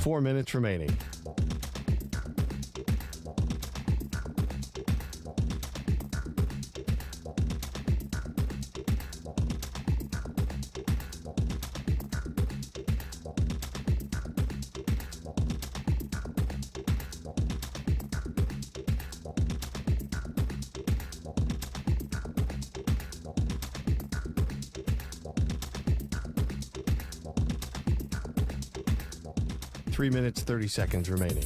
4 minutes remaining. Three minutes, 30 seconds remaining.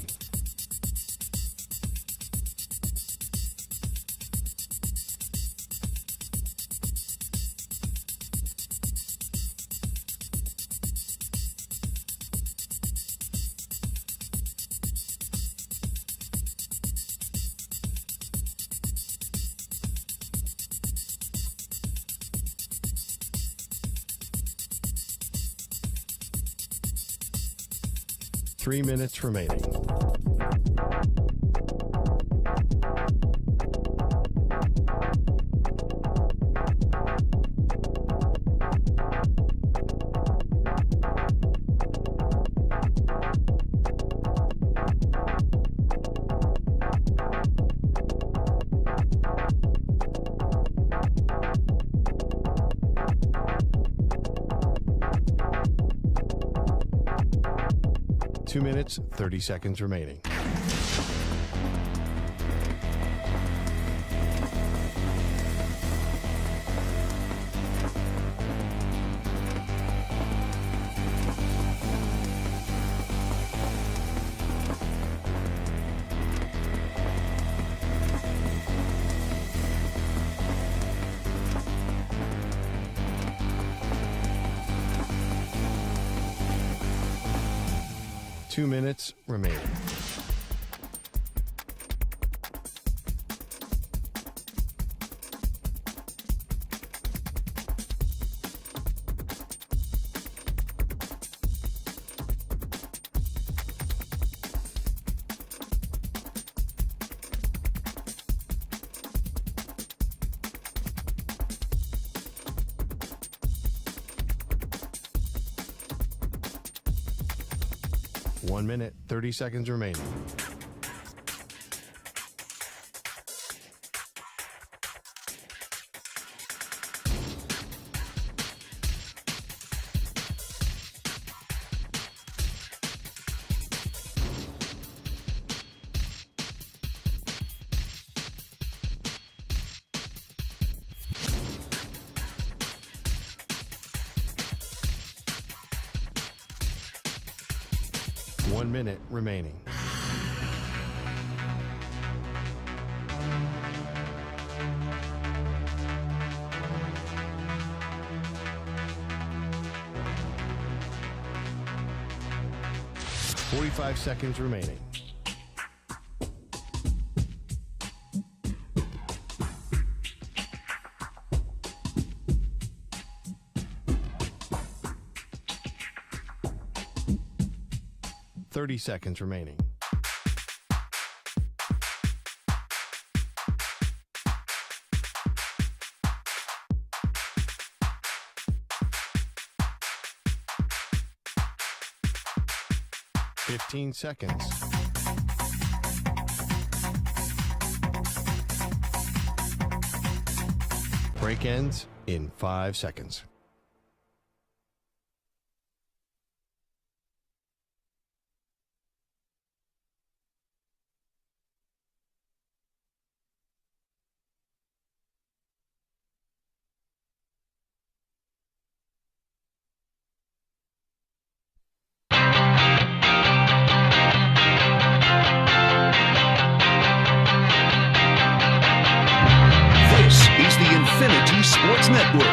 Three minutes remaining. Two minutes, 30 seconds remaining. Two minutes remaining. One minute, 30 seconds remaining. One minute remaining. Forty-five seconds remaining. Thirty seconds remaining. Fifteen seconds. Break ends in 5 seconds. Infinity Sports Network.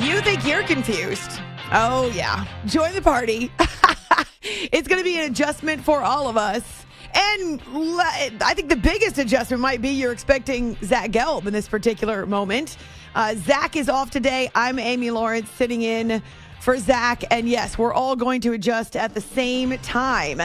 You think you're confused? Oh, yeah. Join the party. It's going to be an adjustment for all of us. And I think the biggest adjustment might be you're expecting Zach Gelb in this particular moment. Zach is off today. I'm Amy Lawrence sitting in for Zach. And yes, we're all going to adjust at the same time.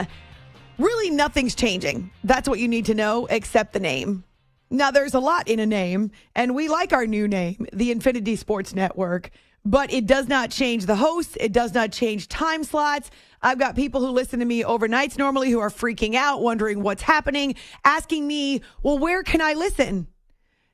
Really, nothing's changing. That's what you need to know, except the name. Now, there's a lot in a name, and we like our new name, the Infinity Sports Network, but it does not change the hosts. It does not change time slots. I've got people who listen to me overnights normally who are freaking out, wondering what's happening, asking me, well, where can I listen?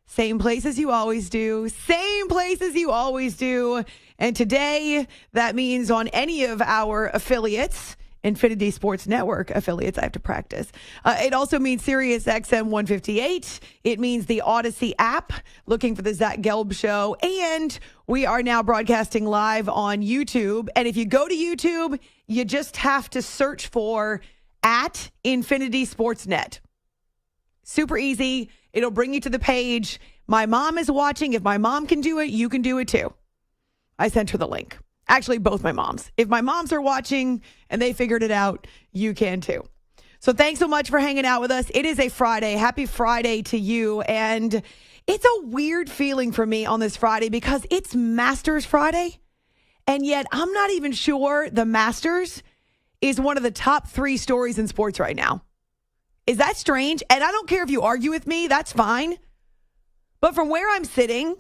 Same place as you always do. Same place as you always do. And today, that means on any of our affiliates, Infinity Sports Network affiliates. I have to practice. It also means Sirius XM 158. It means the Odyssey app, looking for the Zach Gelb show. And we are now broadcasting live on YouTube. And if you go to YouTube, you just have to search for at Infinity Sports Net. Super easy. It'll bring you to the page. My mom is watching. If my mom can do it, you can do it too. I sent her the link. Actually, both my moms. If my moms are watching and they figured it out, you can too. So thanks so much for hanging out with us. It is a Friday. Happy Friday to you. And it's a weird feeling for me on this Friday because it's Masters Friday. And yet I'm not even sure the Masters is one of the top 3 stories in sports right now. Is that strange? And I don't care if you argue with me. That's fine. But from where I'm sitting,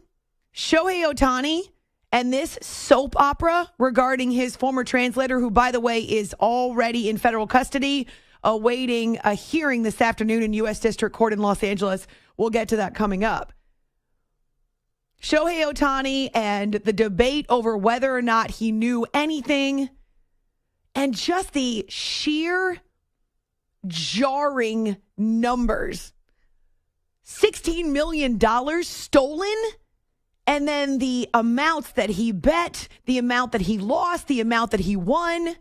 Shohei Ohtani and this soap opera regarding his former translator, who, by the way, is already in federal custody, awaiting a hearing this afternoon in U.S. District Court in Los Angeles. We'll get to that coming up. Shohei Ohtani and the debate over whether or not he knew anything, and just the sheer jarring numbers. $16 million stolen, and then the amounts that he bet, the amount that he lost, the amount that he won.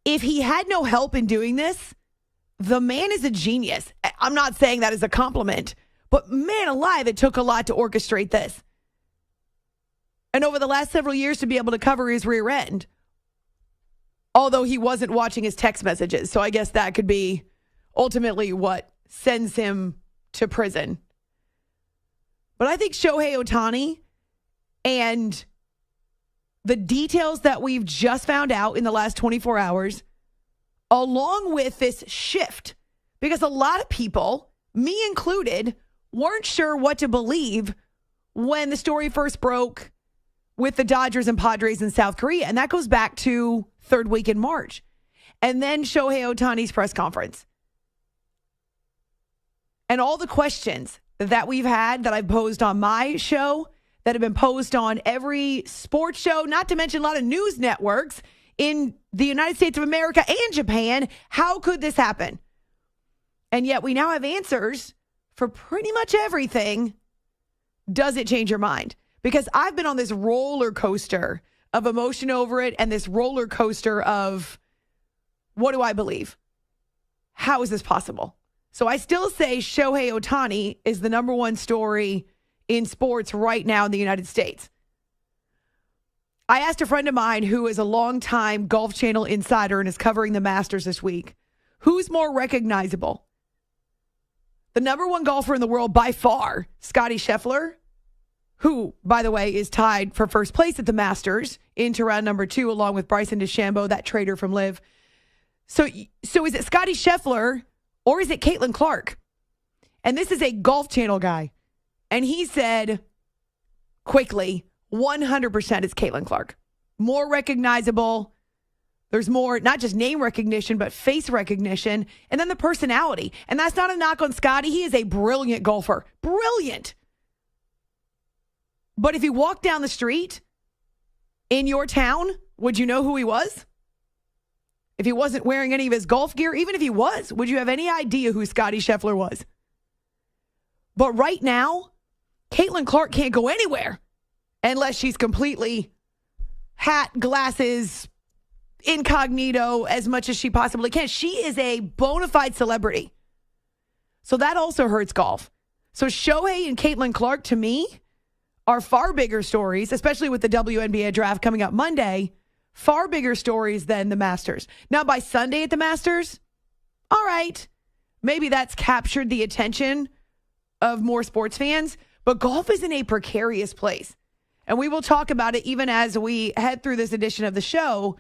If he had no help in doing this, the man is a genius. I'm not saying that as a compliment, but man alive, it took a lot to orchestrate this. And over the last several years to be able to cover his rear end. Although he wasn't watching his text messages. So I guess that could be ultimately what sends him to prison. But I think Shohei Ohtani and the details that we've just found out in the last 24 hours, along with this shift, because a lot of people, me included, weren't sure what to believe when the story first broke with the Dodgers and Padres in South Korea. And that goes back to third week in March. And then Shohei Ohtani's press conference. And all the questions that we've had that I've posed on my show, that have been posed on every sports show, not to mention a lot of news networks in the United States of America and Japan. How could this happen? And yet we now have answers for pretty much everything. Does it change your mind? Because I've been on this roller coaster of emotion over it and this roller coaster of what do I believe? How is this possible? So I still say Shohei Ohtani is the number one story in sports right now in the United States. I asked a friend of mine who is a longtime Golf Channel insider and is covering the Masters this week, who's more recognizable? The number one golfer in the world by far, Scottie Scheffler, who, by the way, is tied for first place at the Masters into round number 2, along with Bryson DeChambeau, that trader from Live. So is it Scottie Scheffler or is it Caitlin Clark? And this is a Golf Channel guy. And he said quickly, 100% it's Caitlin Clark. More recognizable. There's more, not just name recognition, but face recognition. And then the personality. And that's not a knock on Scottie. He is a brilliant golfer. Brilliant. But if he walked down the street in your town, would you know who he was? If he wasn't wearing any of his golf gear, even if he was, would you have any idea who Scottie Scheffler was? But right now, Caitlin Clark can't go anywhere unless she's completely hat, glasses, incognito as much as she possibly can. She is a bona fide celebrity. So that also hurts golf. So Shohei and Caitlin Clark, to me, are far bigger stories, especially with the WNBA draft coming up Monday, far bigger stories than the Masters. Now, by Sunday at the Masters, all right, maybe that's captured the attention of more sports fans, but golf is in a precarious place. And we will talk about it even as we head through this edition of the show.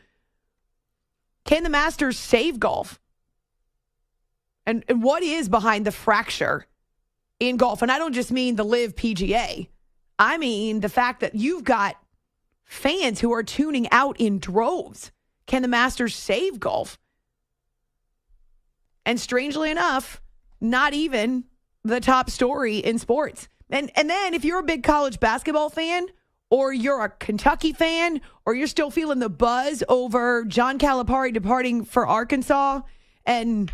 Can the Masters save golf? And what is behind the fracture in golf? And I don't just mean the Live PGA. I mean the fact that you've got fans who are tuning out in droves. Can the Masters save golf? And strangely enough, not even the top story in sports. And then if you're a big college basketball fan, or you're a Kentucky fan, or you're still feeling the buzz over John Calipari departing for Arkansas and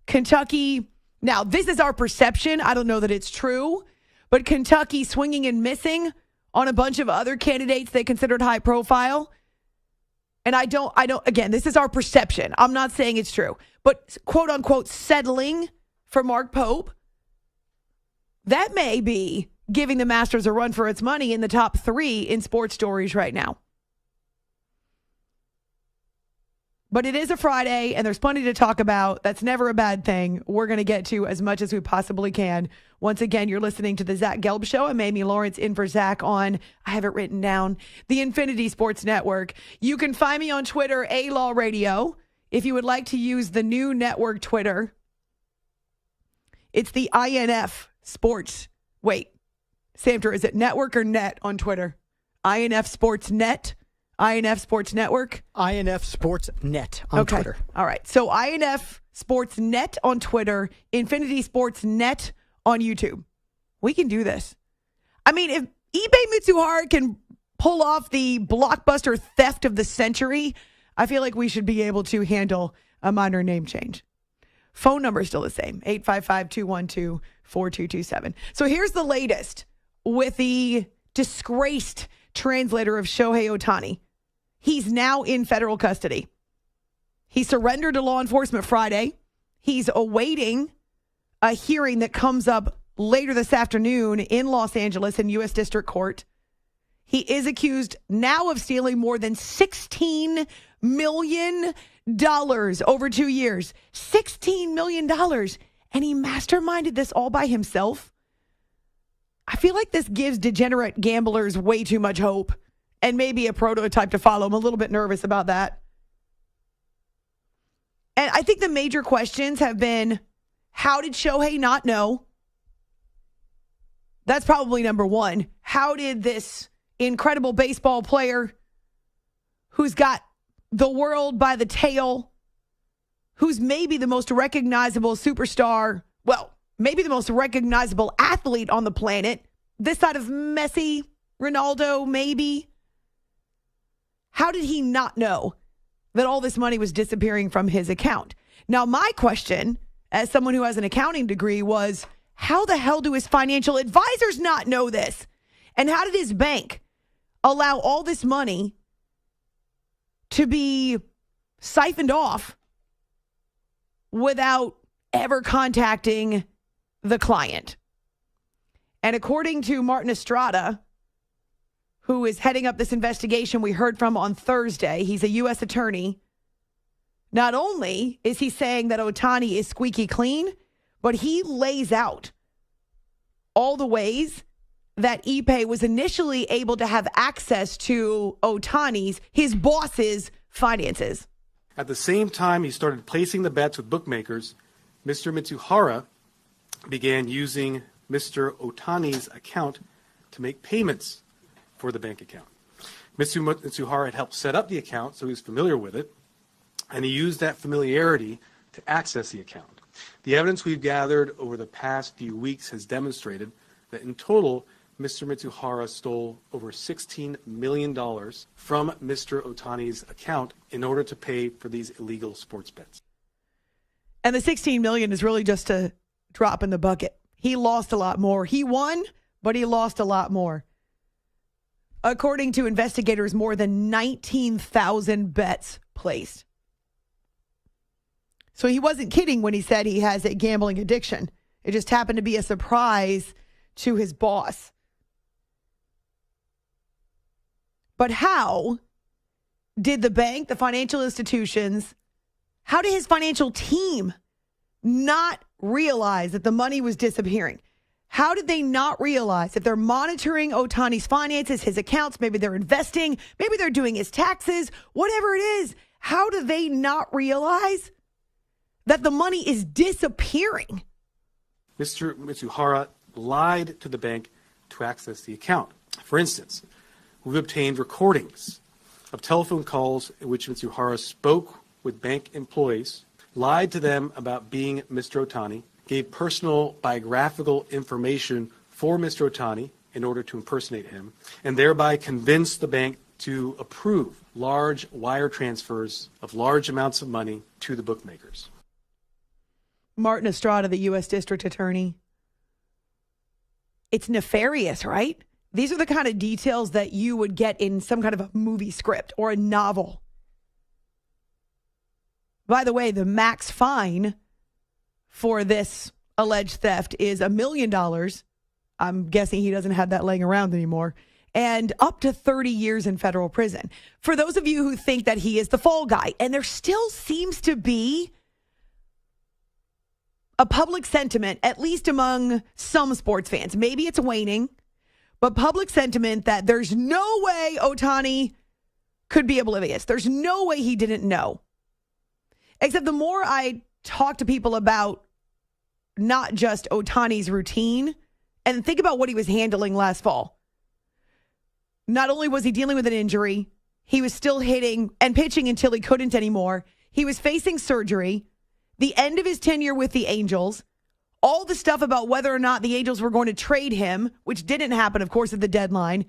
Kentucky. Now, this is our perception. I don't know that it's true, but Kentucky swinging and missing on a bunch of other candidates they considered high profile. And I don't, again, this is our perception. I'm not saying it's true, but quote unquote settling for Mark Pope, that may be giving the Masters a run for its money in the top 3 in sports stories right now. But it is a Friday, and there's plenty to talk about. That's never a bad thing. We're going to get to as much as we possibly can. Once again, you're listening to the Zach Gelb Show. I'm Amy Lawrence in for Zach on, I have it written down, the Infinity Sports Network. You can find me on Twitter, A-Law Radio. If you would like to use the new network Twitter, it's the INF Sports. Wait, Samter, is it network or net on Twitter? INF Sports Net? INF Sports Network? INF Sports Net on Twitter. All right. So INF Sports Net on Twitter, Infinity Sports Net on YouTube. We can do this. I mean, if eBay Mitsuhara can pull off the blockbuster theft of the century, I feel like we should be able to handle a minor name change. Phone number is still the same, 855-212-4227. So here's the latest with the disgraced translator of Shohei Ohtani. He's now in federal custody. He surrendered to law enforcement Friday. He's awaiting a hearing that comes up later this afternoon in Los Angeles in U.S. District Court. He is accused now of stealing more than $16 million over 2 years. $16 million. And he masterminded this all by himself. I feel like this gives degenerate gamblers way too much hope and maybe a prototype to follow. I'm a little bit nervous about that. And I think the major questions have been, how did Shohei not know? That's probably number one. How did this incredible baseball player who's got the world by the tail, who's maybe the most recognizable superstar, well, maybe the most recognizable athlete on the planet, this side of Messi, Ronaldo, maybe. How did he not know that all this money was disappearing from his account? Now, my question, as someone who has an accounting degree, was how the hell do his financial advisors not know this? And how did his bank allow all this money to be siphoned off without ever contacting the client? And according to Martin Estrada, who is heading up this investigation we heard from on Thursday, he's a U.S. attorney. Not only is he saying that Ohtani is squeaky clean, but he lays out all the ways that Ipe was initially able to have access to Ohtani's, his boss's, finances. At the same time he started placing the bets with bookmakers, Mr. Mitsuhara began using Mr. Ohtani's account to make payments for the bank account. Mr. Mitsuhara had helped set up the account, so he was familiar with it, and he used that familiarity to access the account. The evidence we've gathered over the past few weeks has demonstrated that in total, Mr. Mitsuhara stole over $16 million from Mr. Ohtani's account in order to pay for these illegal sports bets. And the $16 million is really just a drop in the bucket. He lost a lot more. He won, but he lost a lot more. According to investigators, more than 19,000 bets placed. So he wasn't kidding when he said he has a gambling addiction. It just happened to be a surprise to his boss. But how did the bank, the financial institutions, how did his financial team not realize that the money was disappearing? How did they not realize if they're monitoring Ohtani's finances, his accounts, maybe they're investing, maybe they're doing his taxes, whatever it is, how do they not realize that the money is disappearing. Mr. Mitsuhara lied to the bank to access the account. For instance, we've obtained recordings of telephone calls in which Mitsuhara spoke with bank employees, lied to them about being Mr. Ohtani, gave personal biographical information for Mr. Ohtani in order to impersonate him, and thereby convinced the bank to approve large wire transfers of large amounts of money to the bookmakers. Martin Estrada, the U.S. District Attorney. It's nefarious, right? These are the kind of details that you would get in some kind of a movie script or a novel. By the way, the max fine for this alleged theft is $1 million. I'm guessing he doesn't have that laying around anymore. And up to 30 years in federal prison. For those of you who think that he is the fall guy, and there still seems to be a public sentiment, at least among some sports fans, maybe it's waning, but public sentiment that there's no way Ohtani could be oblivious. There's no way he didn't know. Except the more I talk to people about not just Ohtani's routine, and think about what he was handling last fall. Not only was he dealing with an injury, he was still hitting and pitching until he couldn't anymore. He was facing surgery, the end of his tenure with the Angels, all the stuff about whether or not the Angels were going to trade him, which didn't happen, of course, at the deadline.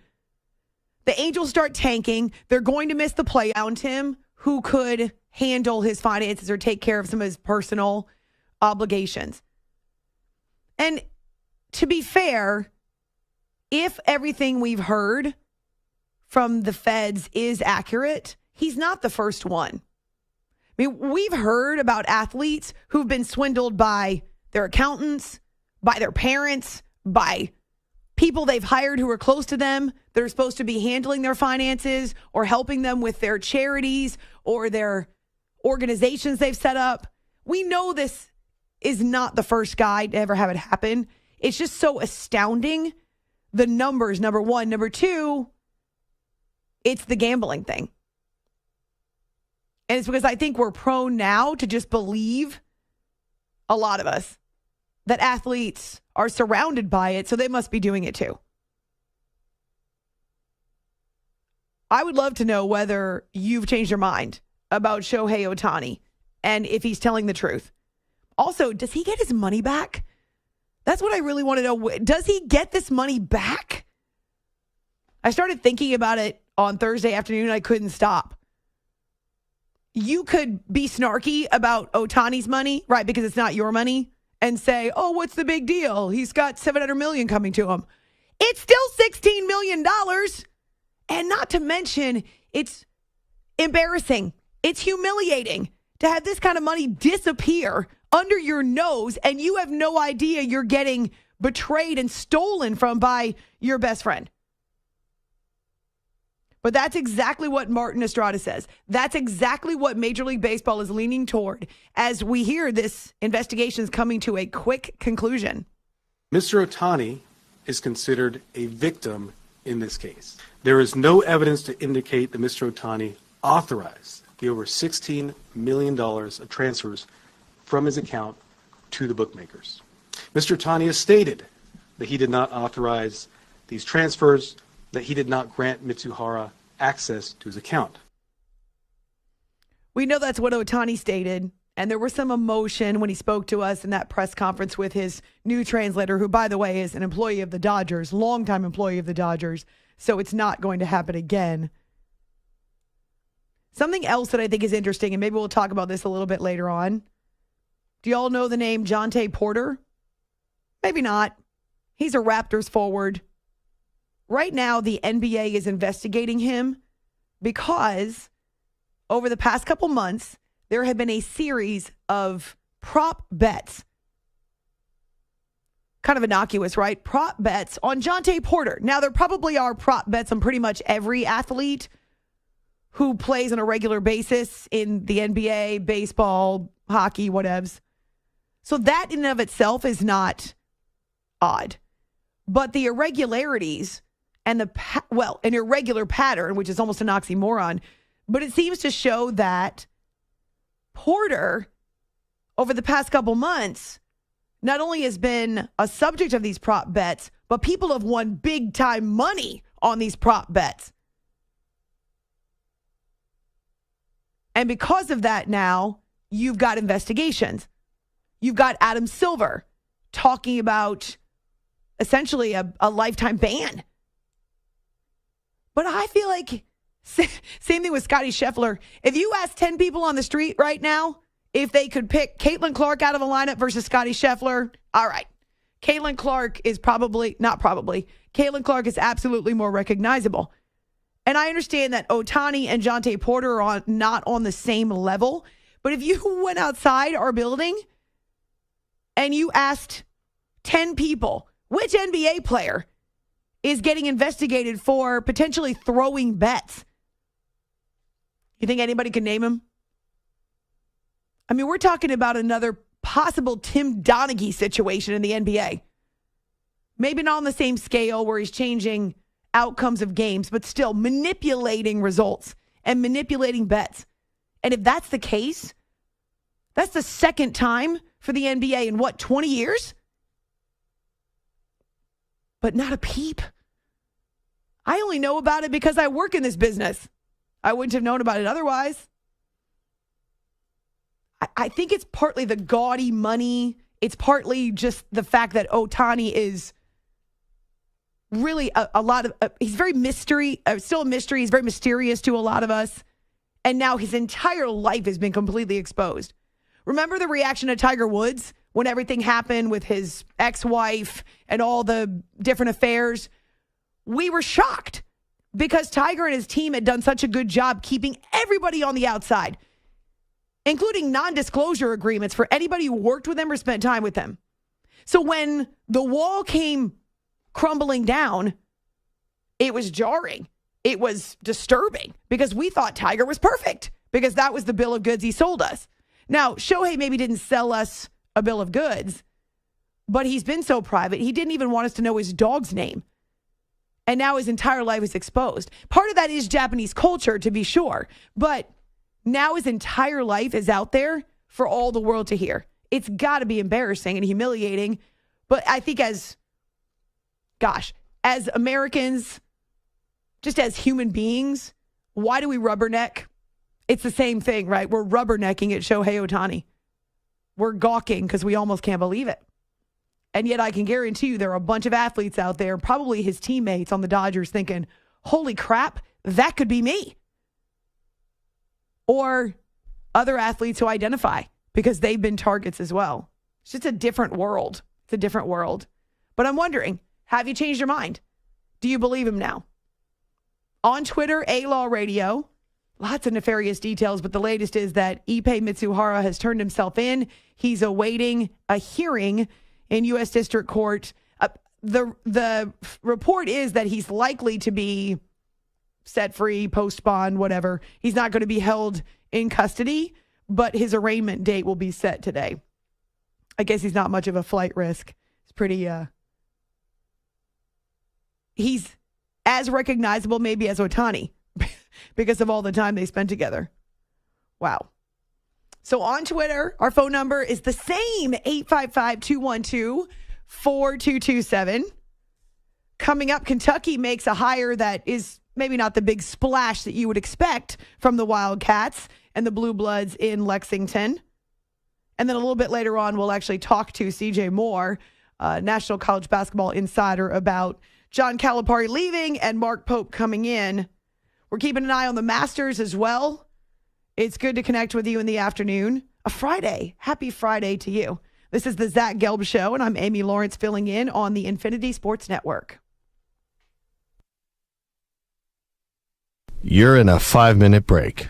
The Angels start tanking. They're going to miss the play around him. Who could handle his finances or take care of some of his personal obligations? And to be fair, if everything we've heard from the feds is accurate, he's not the first one. I mean, we've heard about athletes who've been swindled by their accountants, by their parents, by people they've hired who are close to them that are supposed to be handling their finances or helping them with their charities or their organizations they've set up. We know this is not the first guy to ever have it happen. It's just so astounding. The numbers, number one. Number two, it's the gambling thing. And it's because I think we're prone now to just believe, a lot of us, that athletes are surrounded by it, so they must be doing it too. I would love to know whether you've changed your mind about Shohei Ohtani and if he's telling the truth. Also, does he get his money back? That's what I really want to know. Does he get this money back? I started thinking about it on Thursday afternoon. I couldn't stop. You could be snarky about Ohtani's money, right? Because it's not your money, and say, oh, what's the big deal? He's got $700 million coming to him. It's still $16 million. And not to mention, it's embarrassing. It's humiliating to have this kind of money disappear under your nose, and you have no idea you're getting betrayed and stolen from by your best friend. But that's exactly what Martin Estrada says. That's exactly what Major League Baseball is leaning toward as we hear this investigation is coming to a quick conclusion. Mr. Ohtani is considered a victim in this case. There is no evidence to indicate that Mr. Ohtani authorized the over $16 million of transfers from his account to the bookmakers. Mr. Ohtani has stated that he did not authorize these transfers, that he did not grant Mitsuhara access to his account. We know that's what Ohtani stated, and there was some emotion when he spoke to us in that press conference with his new translator, who, by the way, is an employee of the Dodgers, longtime employee of the Dodgers, so it's not going to happen again. Something else that I think is interesting, and maybe we'll talk about this a little bit later on. Do y'all know the name Jontay Porter? Maybe not. He's a Raptors forward. Right now, the NBA is investigating him because over the past couple months, there have been a series of prop bets. Kind of innocuous, right? Prop bets on Jontay Porter. Now, there probably are prop bets on pretty much every athlete who plays on a regular basis in the NBA, baseball, hockey, whatevs. So that in and of itself is not odd. But the irregularities and an irregular pattern, which is almost an oxymoron, but it seems to show that Porter over the past couple months not only has been a subject of these prop bets, but people have won big time money on these prop bets. And because of that now, you've got investigations. You've got Adam Silver talking about essentially a lifetime ban. But I feel like same thing with Scottie Scheffler. If you ask 10 people on the street right now if they could pick Caitlin Clark out of a lineup versus Scottie Scheffler, all right. Caitlin Clark is Caitlin Clark is absolutely more recognizable. And I understand that Ohtani and Jonte Porter are not on the same level. But if you went outside our building and you asked 10 people which NBA player is getting investigated for potentially throwing bets, you think anybody can name him? I mean, we're talking about another possible Tim Donaghy situation in the NBA. Maybe not on the same scale where he's changing outcomes of games, but still manipulating results and manipulating bets. And if that's the case, that's the second time for the NBA in 20 years? But not a peep. I only know about it because I work in this business. I wouldn't have known about it otherwise. I think it's partly the gaudy money. It's partly just the fact that Ohtani is really a lot of, he's very still a mystery. He's very mysterious to a lot of us. And now his entire life has been completely exposed. Remember the reaction to Tiger Woods when everything happened with his ex-wife and all the different affairs? We were shocked because Tiger and his team had done such a good job keeping everybody on the outside, including non-disclosure agreements for anybody who worked with him or spent time with him. So when the wall came crumbling down, it was jarring. It was disturbing because we thought Tiger was perfect because that was the bill of goods he sold us. Now, Shohei maybe didn't sell us a bill of goods, but he's been so private, he didn't even want us to know his dog's name. And now his entire life is exposed. Part of that is Japanese culture, to be sure, but now his entire life is out there for all the world to hear. It's got to be embarrassing and humiliating. But I think as Americans, just as human beings, why do we rubberneck? It's the same thing, right? We're rubbernecking at Shohei Ohtani. We're gawking because we almost can't believe it. And yet I can guarantee you there are a bunch of athletes out there, probably his teammates on the Dodgers, thinking, holy crap, that could be me. Or other athletes who identify because they've been targets as well. It's just a different world. It's a different world. But I'm wondering, have you changed your mind? Do you believe him now? On Twitter, A-Law Radio, lots of nefarious details, but the latest is that Ippei Mitsuhara has turned himself in. He's awaiting a hearing in U.S. District Court. The report is that he's likely to be set free, post bond, whatever. He's not going to be held in custody, but his arraignment date will be set today. I guess he's not much of a flight risk. It's pretty, he's as recognizable maybe as Ohtani because of all the time they spent together. Wow. So on Twitter, our phone number is the same, 855-212-4227. Coming up, Kentucky makes a hire that is maybe not the big splash that you would expect from the Wildcats and the Blue Bloods in Lexington. And then a little bit later on, we'll actually talk to CJ Moore, National College Basketball Insider, about John Calipari leaving and Mark Pope coming in. We're keeping an eye on the Masters as well. It's good to connect with you in the afternoon. A Friday. Happy Friday to you. This is the Zach Gelb Show, and I'm Amy Lawrence filling in on the Infinity Sports Network. You're in a 5-minute break.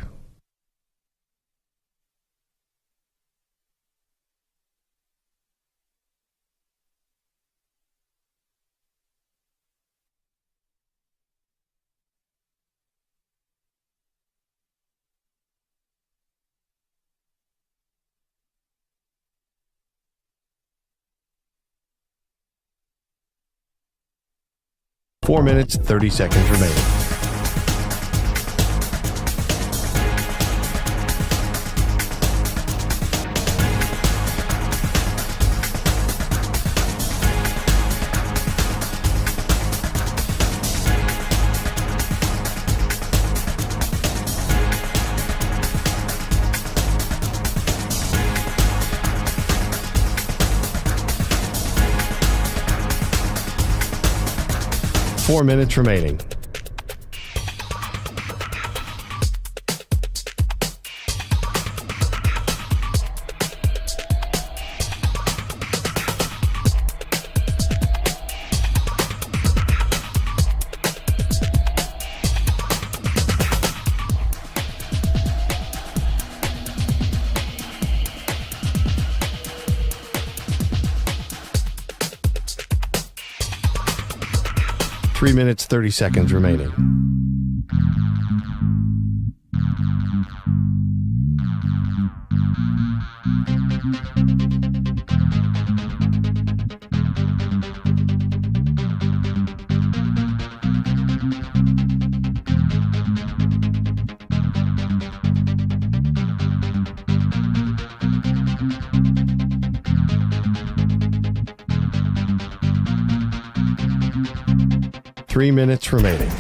Four minutes, 30 seconds remaining. 4 minutes remaining. Three minutes, 30 seconds remaining. Three minutes remaining.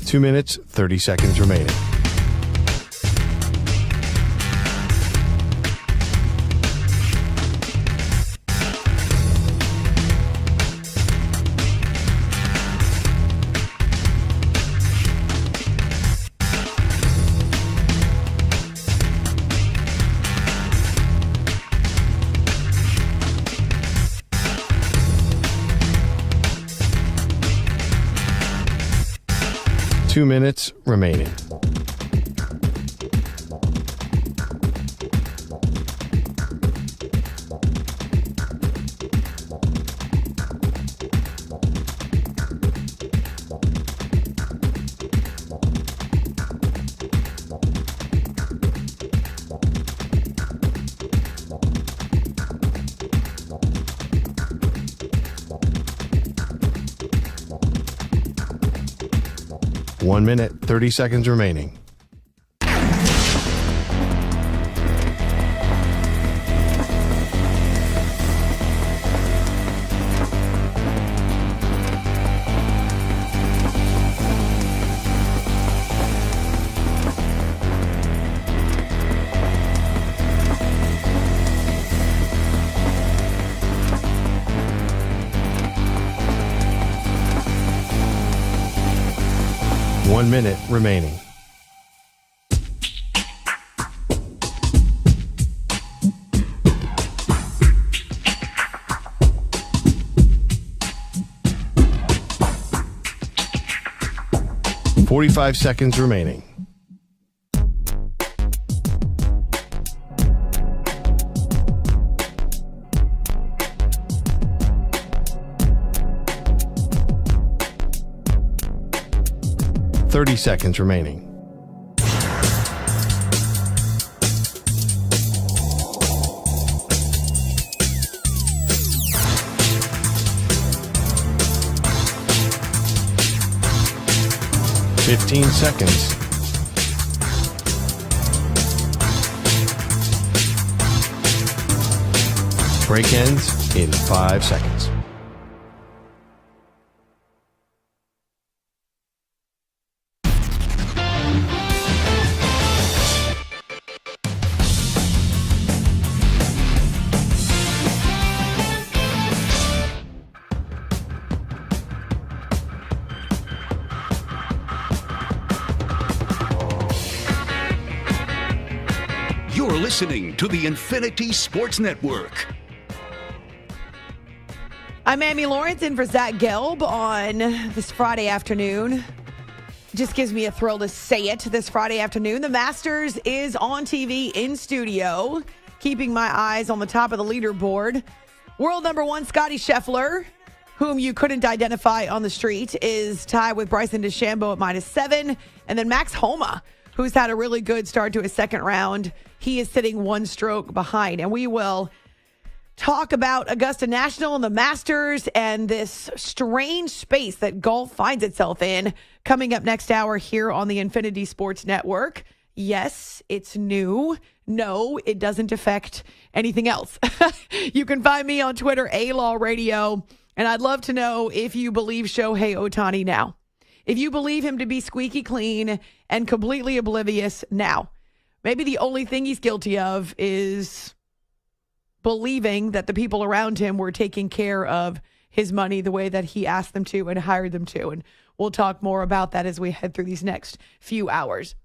Two minutes, 30 seconds remaining. Two minutes remaining. One minute, 30 seconds remaining. One minute remaining. Forty-five seconds remaining. Thirty seconds remaining. Fifteen seconds. Break ends in 5 seconds. You're listening to the Infinity Sports Network. I'm Amy Lawrence in for Zach Gelb on this Friday afternoon. Just gives me a thrill to say it this Friday afternoon. The Masters is on TV in studio, keeping my eyes on the top of the leaderboard. World number one, Scotty Scheffler, whom you couldn't identify on the street, is tied with Bryson DeChambeau at -7. And then Max Homa, who's had a really good start to his second round. He is sitting one stroke behind. And we will talk about Augusta National and the Masters and this strange space that golf finds itself in coming up next hour here on the Infinity Sports Network. Yes, it's new. No, it doesn't affect anything else. You can find me on Twitter, A-Law Radio, and I'd love to know if you believe Shohei Ohtani now. If you believe him to be squeaky clean and completely oblivious now. Maybe the only thing he's guilty of is believing that the people around him were taking care of his money the way that he asked them to and hired them to. And we'll talk more about that as we head through these next few hours.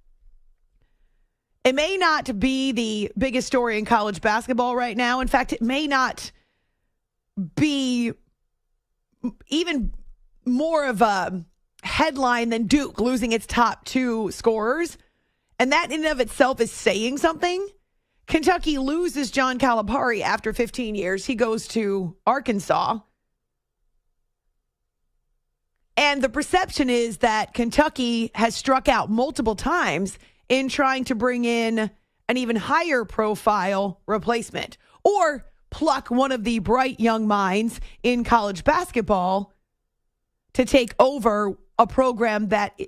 It may not be the biggest story in college basketball right now. In fact, it may not be even more of a headline than Duke losing its top 2 scorers. And that in and of itself is saying something. Kentucky loses John Calipari after 15 years. He goes to Arkansas. And the perception is that Kentucky has struck out multiple times in trying to bring in an even higher profile replacement or pluck one of the bright young minds in college basketball to take over a program that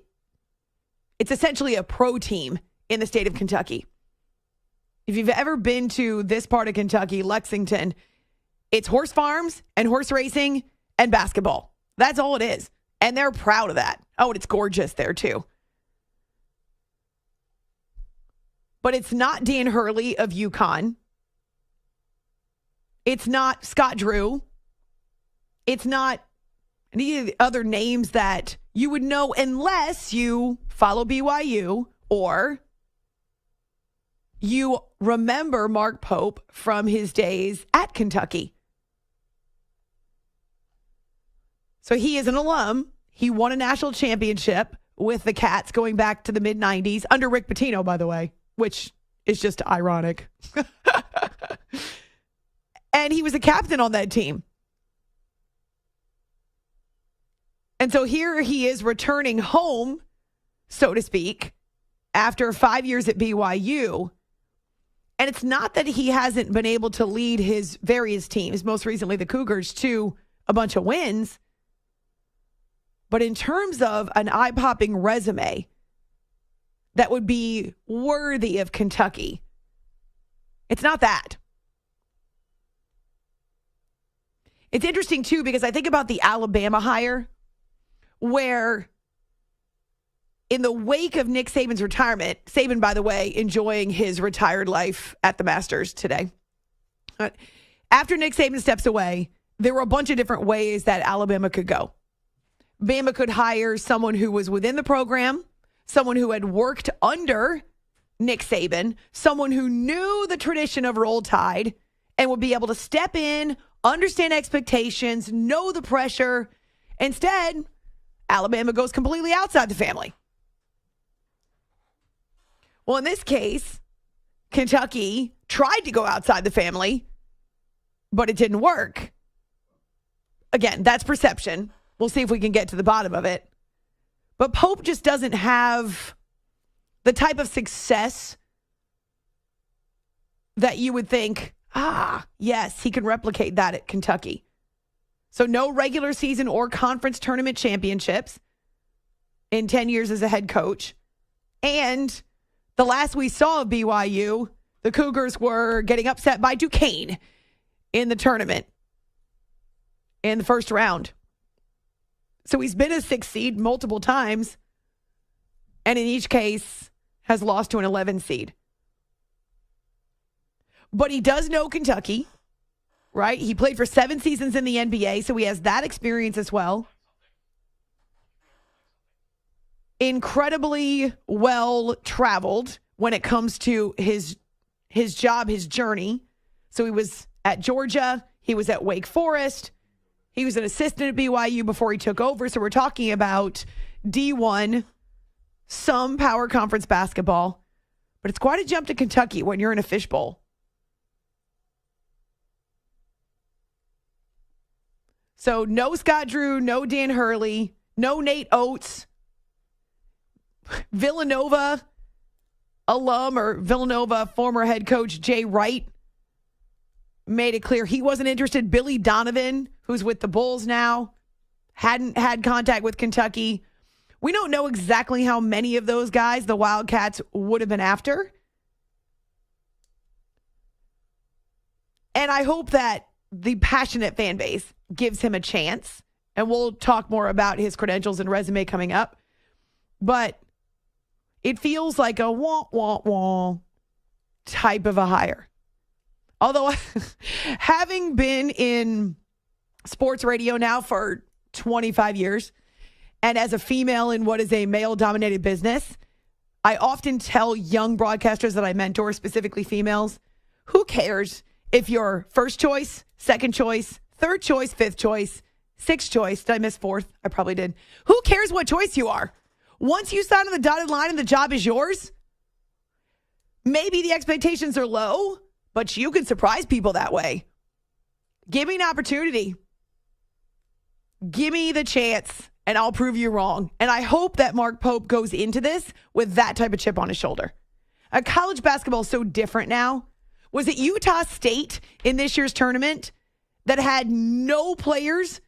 it's essentially a pro team in the state of Kentucky. If you've ever been to this part of Kentucky, Lexington, it's horse farms and horse racing and basketball. That's all it is. And they're proud of that. Oh, and it's gorgeous there too. But it's not Dan Hurley of UConn. It's not Scott Drew. It's not any of the other names that you would know unless you follow BYU or you remember Mark Pope from his days at Kentucky. So he is an alum. He won a national championship with the Cats going back to the mid-90s under Rick Pitino, by the way, which is just ironic. And he was a captain on that team. And so here he is returning home, so to speak, after 5 years at BYU. And it's not that he hasn't been able to lead his various teams, most recently the Cougars, to a bunch of wins. But in terms of an eye-popping resume that would be worthy of Kentucky, it's not that. It's interesting, too, because I think about the Alabama hire, where in the wake of Nick Saban's retirement, Saban, by the way, enjoying his retired life at the Masters today. After Nick Saban steps away, there were a bunch of different ways that Alabama could go. Bama could hire someone who was within the program, someone who had worked under Nick Saban, someone who knew the tradition of Roll Tide and would be able to step in, understand expectations, know the pressure. Instead, Alabama goes completely outside the family. Well, in this case, Kentucky tried to go outside the family, but it didn't work. Again, that's perception. We'll see if we can get to the bottom of it. But Pope just doesn't have the type of success that you would think, yes, he can replicate that at Kentucky. So no regular season or conference tournament championships in 10 years as a head coach. And the last we saw of BYU, the Cougars were getting upset by Duquesne in the tournament in the first round. So he's been a 6 seed multiple times, and in each case has lost to an 11 seed. But he does know Kentucky, right? He played for 7 seasons in the NBA, so he has that experience as well. Incredibly well-traveled when it comes to his job, his journey. So he was at Georgia. He was at Wake Forest. He was an assistant at BYU before he took over. So we're talking about D1, some power conference basketball. But it's quite a jump to Kentucky when you're in a fishbowl. So no Scott Drew, no Dan Hurley, no Nate Oates. Villanova alum or Villanova former head coach Jay Wright made it clear he wasn't interested. Billy Donovan, who's with the Bulls now, hadn't had contact with Kentucky. We don't know exactly how many of those guys the Wildcats would have been after. And I hope that the passionate fan base gives him a chance. And we'll talk more about his credentials and resume coming up. But it feels like a wah-wah-wah type of a hire. Although, having been in sports radio now for 25 years, and as a female in what is a male-dominated business, I often tell young broadcasters that I mentor, specifically females, who cares if you're first choice, second choice, third choice, fifth choice, sixth choice? Did I miss fourth? I probably did. Who cares what choice you are? Once you sign on the dotted line and the job is yours, maybe the expectations are low, but you can surprise people that way. Give me an opportunity. Give me the chance, and I'll prove you wrong. And I hope that Mark Pope goes into this with that type of chip on his shoulder. College basketball is so different now. Was it Utah State in this year's tournament that had no players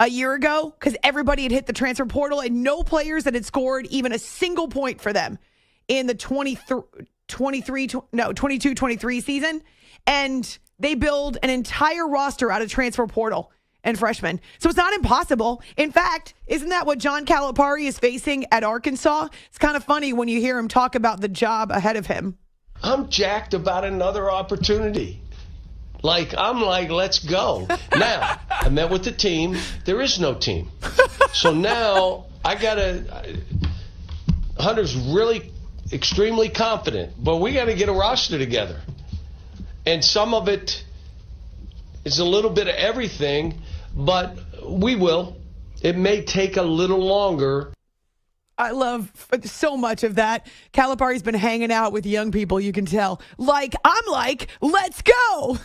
a year ago because everybody had hit the transfer portal and no players that had scored even a single point for them in the 22-23 season? And they build an entire roster out of transfer portal and freshmen. So it's not impossible. In fact, isn't that what John Calipari is facing at Arkansas? It's kind of funny when you hear him talk about the job ahead of him. I'm jacked about another opportunity. I'm like, let's go. Now, I met with the team. There is no team. So now Hunter's really extremely confident, but we got to get a roster together. And some of it is a little bit of everything, but we will. It may take a little longer. I love so much of that. Calipari's been hanging out with young people, you can tell. I'm like, let's go.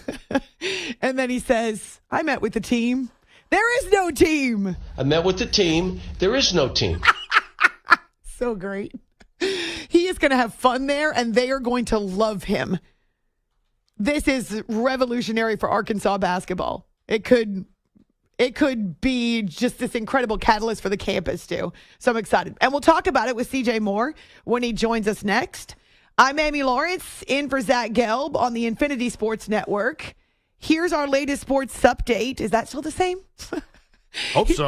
And then he says, I met with the team. There is no team. I met with the team. There is no team. So great. He is going to have fun there, and they are going to love him. This is revolutionary for Arkansas basketball. It could be just this incredible catalyst for the campus, too. So I'm excited. And we'll talk about it with CJ Moore when he joins us next. I'm Amy Lawrence, in for Zach Gelb on the Infinity Sports Network. Here's our latest sports update. Is that still the same? Hope so.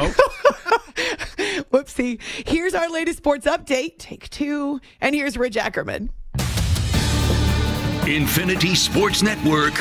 Whoopsie. Here's our latest sports update. Take two. And here's Rich Ackerman. Infinity Sports Network.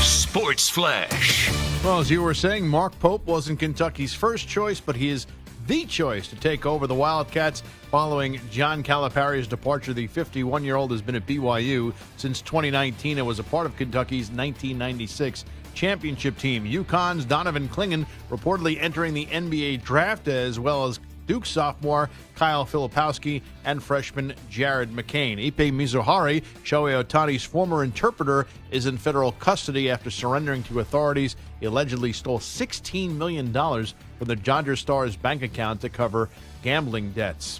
Sports Flash. Well, as you were saying, Mark Pope wasn't Kentucky's first choice, but he is the choice to take over the Wildcats following John Calipari's departure. The 51-year-old has been at BYU since 2019 and was a part of Kentucky's 1996 championship team. UConn's Donovan Clingan reportedly entering the NBA draft, as well as Duke sophomore Kyle Filipowski and freshman Jared McCain. Ipe Mizuhari, Shohei Ohtani's former interpreter, is in federal custody after surrendering to authorities. He allegedly stole $16 million from the Dodger star's bank account to cover gambling debts.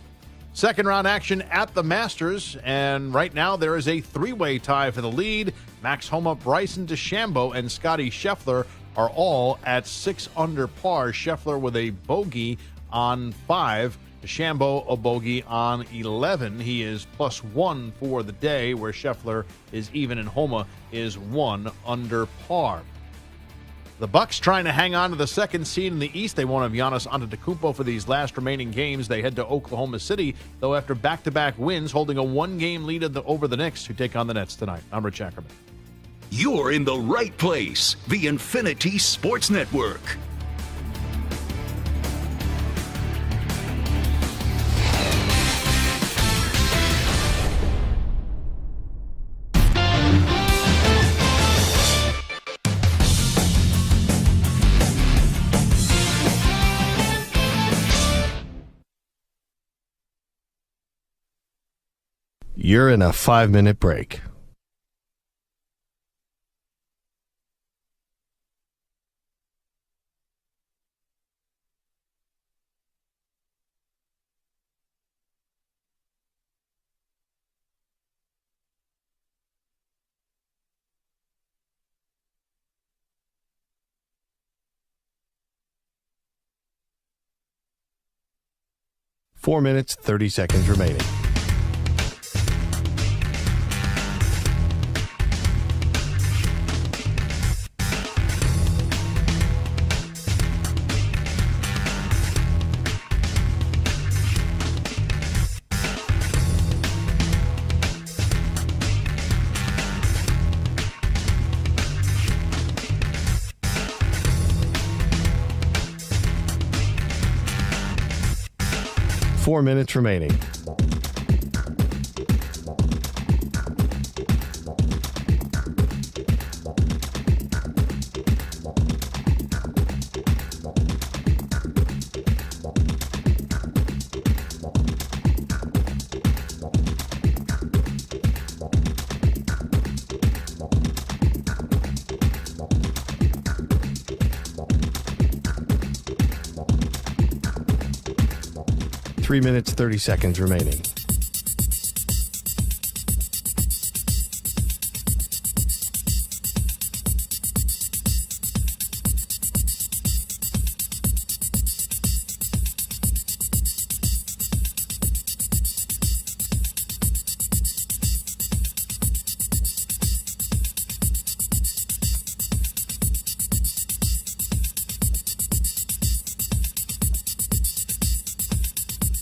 Second round action at the Masters, and right now there is a three-way tie for the lead. Max Homa, Bryson DeChambeau, and Scottie Scheffler are all at 6 under par. Scheffler with a bogey on 5. DeChambeau a bogey on 11. He is +1 for the day, where Scheffler is even and Homa is 1 under par. The Bucks trying to hang on to the second seed in the East. They won't have Giannis Antetokounmpo for these last remaining games. They head to Oklahoma City, though, after back-to-back wins, holding a one-game lead over the Knicks, who take on the Nets tonight. I'm Rich Ackerman. You're in the right place. The Infinity Sports Network. You're in a 5-minute break. 4 minutes, 30 seconds remaining. Four minutes remaining. Three minutes, 30 seconds remaining.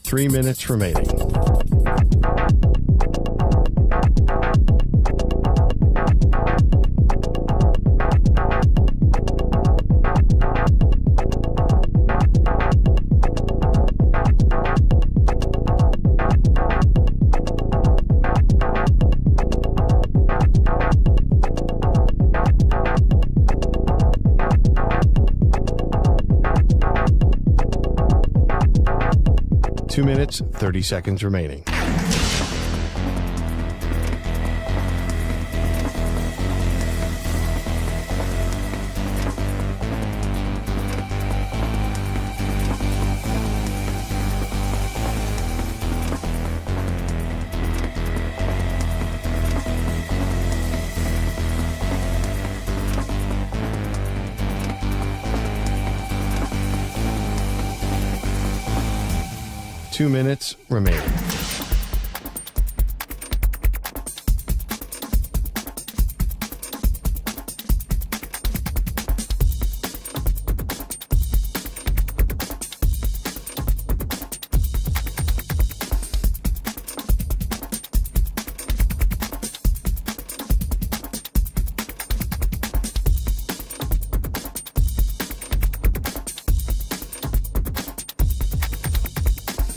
Three minutes remaining. Two minutes, 30 seconds remaining. Two minutes remaining.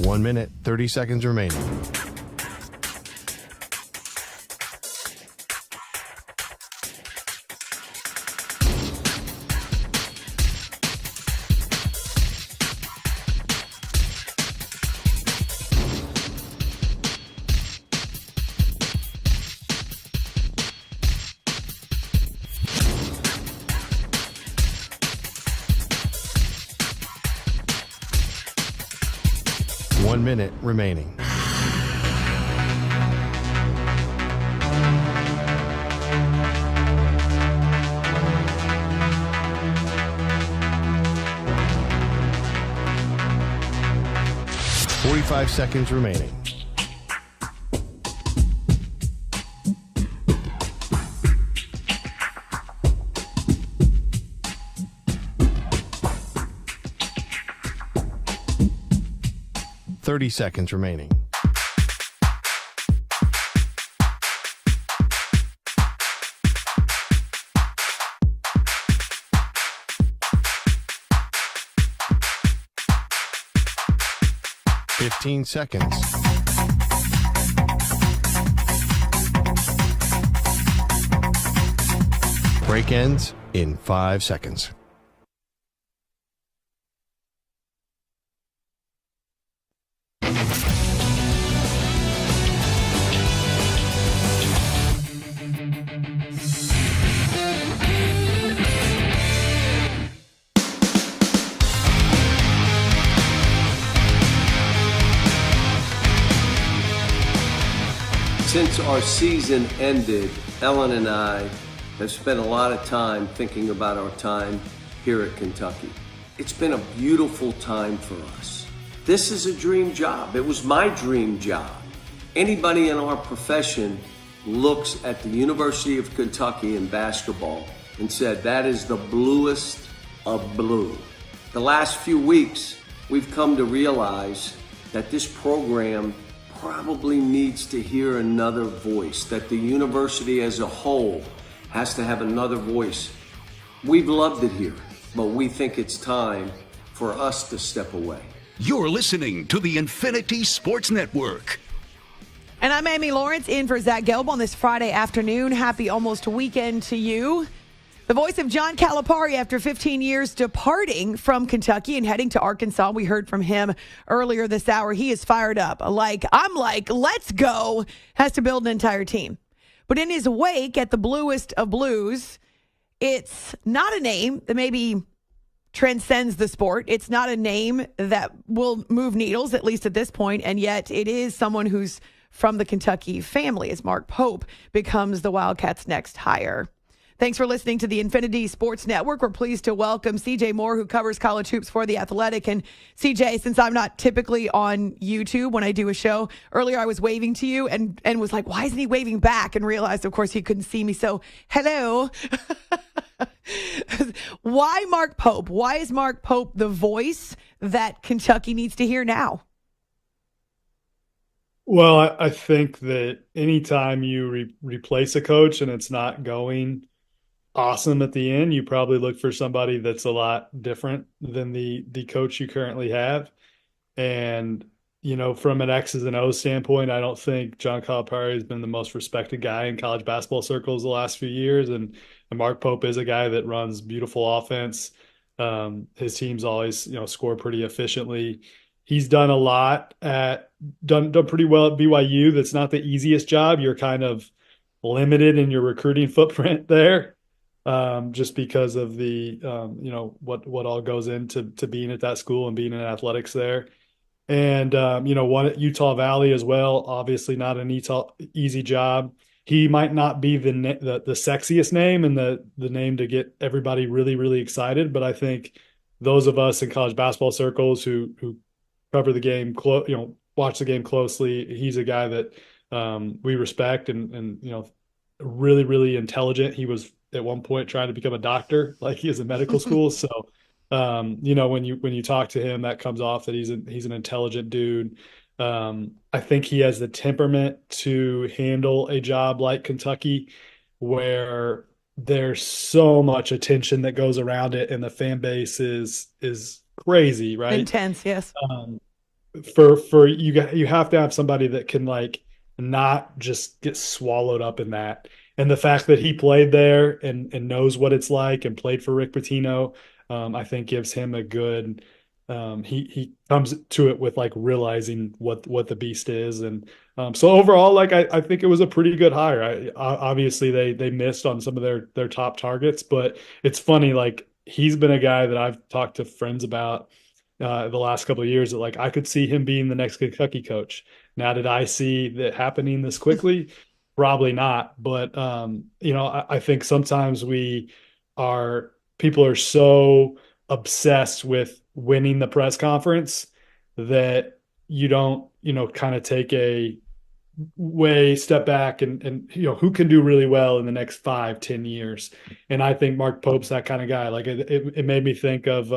One minute, 30 seconds remaining. One minute remaining. Forty-five seconds remaining. Thirty seconds remaining. Fifteen seconds. Break ends in 5 seconds. Since our season ended, Ellen and I have spent a lot of time thinking about our time here at Kentucky. It's been a beautiful time for us. This is a dream job. It was my dream job. Anybody in our profession looks at the University of Kentucky in basketball and said, that is the bluest of blue. The last few weeks, we've come to realize that this program probably needs to hear another voice, that the university as a whole has to have another voice. We've loved it here, but we think it's time for us to step away. You're listening to the Infinity Sports Network. And I'm Amy Lawrence in for Zach Gelb on this Friday afternoon. Happy almost weekend to you. The voice of John Calipari after 15 years departing from Kentucky and heading to Arkansas. We heard from him earlier this hour. He is fired up. I'm like, let's go. Has to build an entire team. But in his wake at the bluest of blues, it's not a name that maybe transcends the sport. It's not a name that will move needles, at least at this point. And yet it is someone who's from the Kentucky family as Mark Pope becomes the Wildcats' next hire. Thanks for listening to the Infinity Sports Network. We're pleased to welcome CJ Moore, who covers college hoops for The Athletic. And CJ, since I'm not typically on YouTube when I do a show, earlier I was waving to you and was like, why isn't he waving back? And realized, of course, he couldn't see me. So, hello. Why Mark Pope? Why is Mark Pope the voice that Kentucky needs to hear now? Well, I think that anytime you replace a coach and it's not going awesome at the end, you probably look for somebody that's a lot different than the coach you currently have. And, from an X's and O's standpoint, I don't think John Calipari has been the most respected guy in college basketball circles the last few years. And Mark Pope is a guy that runs beautiful offense. His teams always, score pretty efficiently. He's done a lot done pretty well at BYU. That's not the easiest job. You're kind of limited in your recruiting footprint there. Just because of the, what all goes into being at that school and being in athletics there. And, one at Utah Valley as well, obviously not an easy job. He might not be the sexiest name and the name to get everybody really, really excited. But I think those of us in college basketball circles who cover the game, watch the game closely, he's a guy that we respect and really, really intelligent. He was at one point trying to become a doctor, like he is in medical school. So, when you talk to him, that comes off that he's an intelligent dude. I think he has the temperament to handle a job like Kentucky, where there's so much attention that goes around it, and the fan base is crazy, right? Intense, yes. For you have to have somebody that can not just get swallowed up in that. And the fact that he played there and knows what it's like and played for Rick Pitino, I think gives him a good he comes to it with realizing what the beast is. And so overall, I think it was a pretty good hire. Obviously they missed on some of their top targets, but it's funny, he's been a guy that I've talked to friends about the last couple of years that I could see him being the next Kentucky coach. Now, did I see that happening this quickly? Probably not. But, I think sometimes people are so obsessed with winning the press conference that you don't, kind of take a step back and who can do really well in the next 5-10 years. And I think Mark Pope's that kind of guy. It made me think of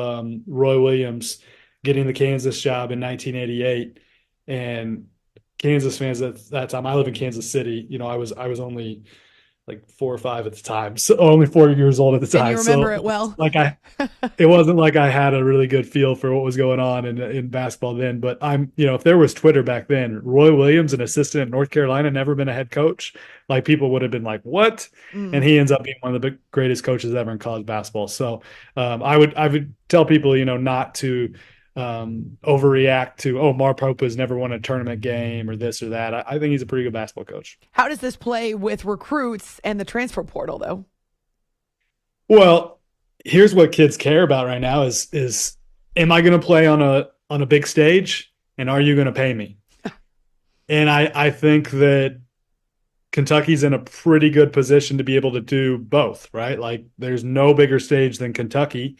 Roy Williams getting the Kansas job in 1988, and Kansas fans at that time. I live in Kansas City. I was only 4 or 5 at the time, so only 4 years old at the time. And you remember it well. It wasn't like I had a really good feel for what was going on in basketball then. But if there was Twitter back then, Roy Williams, an assistant at North Carolina, never been a head coach. People would have been like, what? And he ends up being one of the greatest coaches ever in college basketball. So I would tell people, not to overreact to, Mark Pope has never won a tournament game or this or that. I think he's a pretty good basketball coach. How does this play with recruits and the transfer portal, though? Well, here's what kids care about right now is am I going to play on a big stage, and are you going to pay me? And I think that Kentucky's in a pretty good position to be able to do both, right? There's no bigger stage than Kentucky.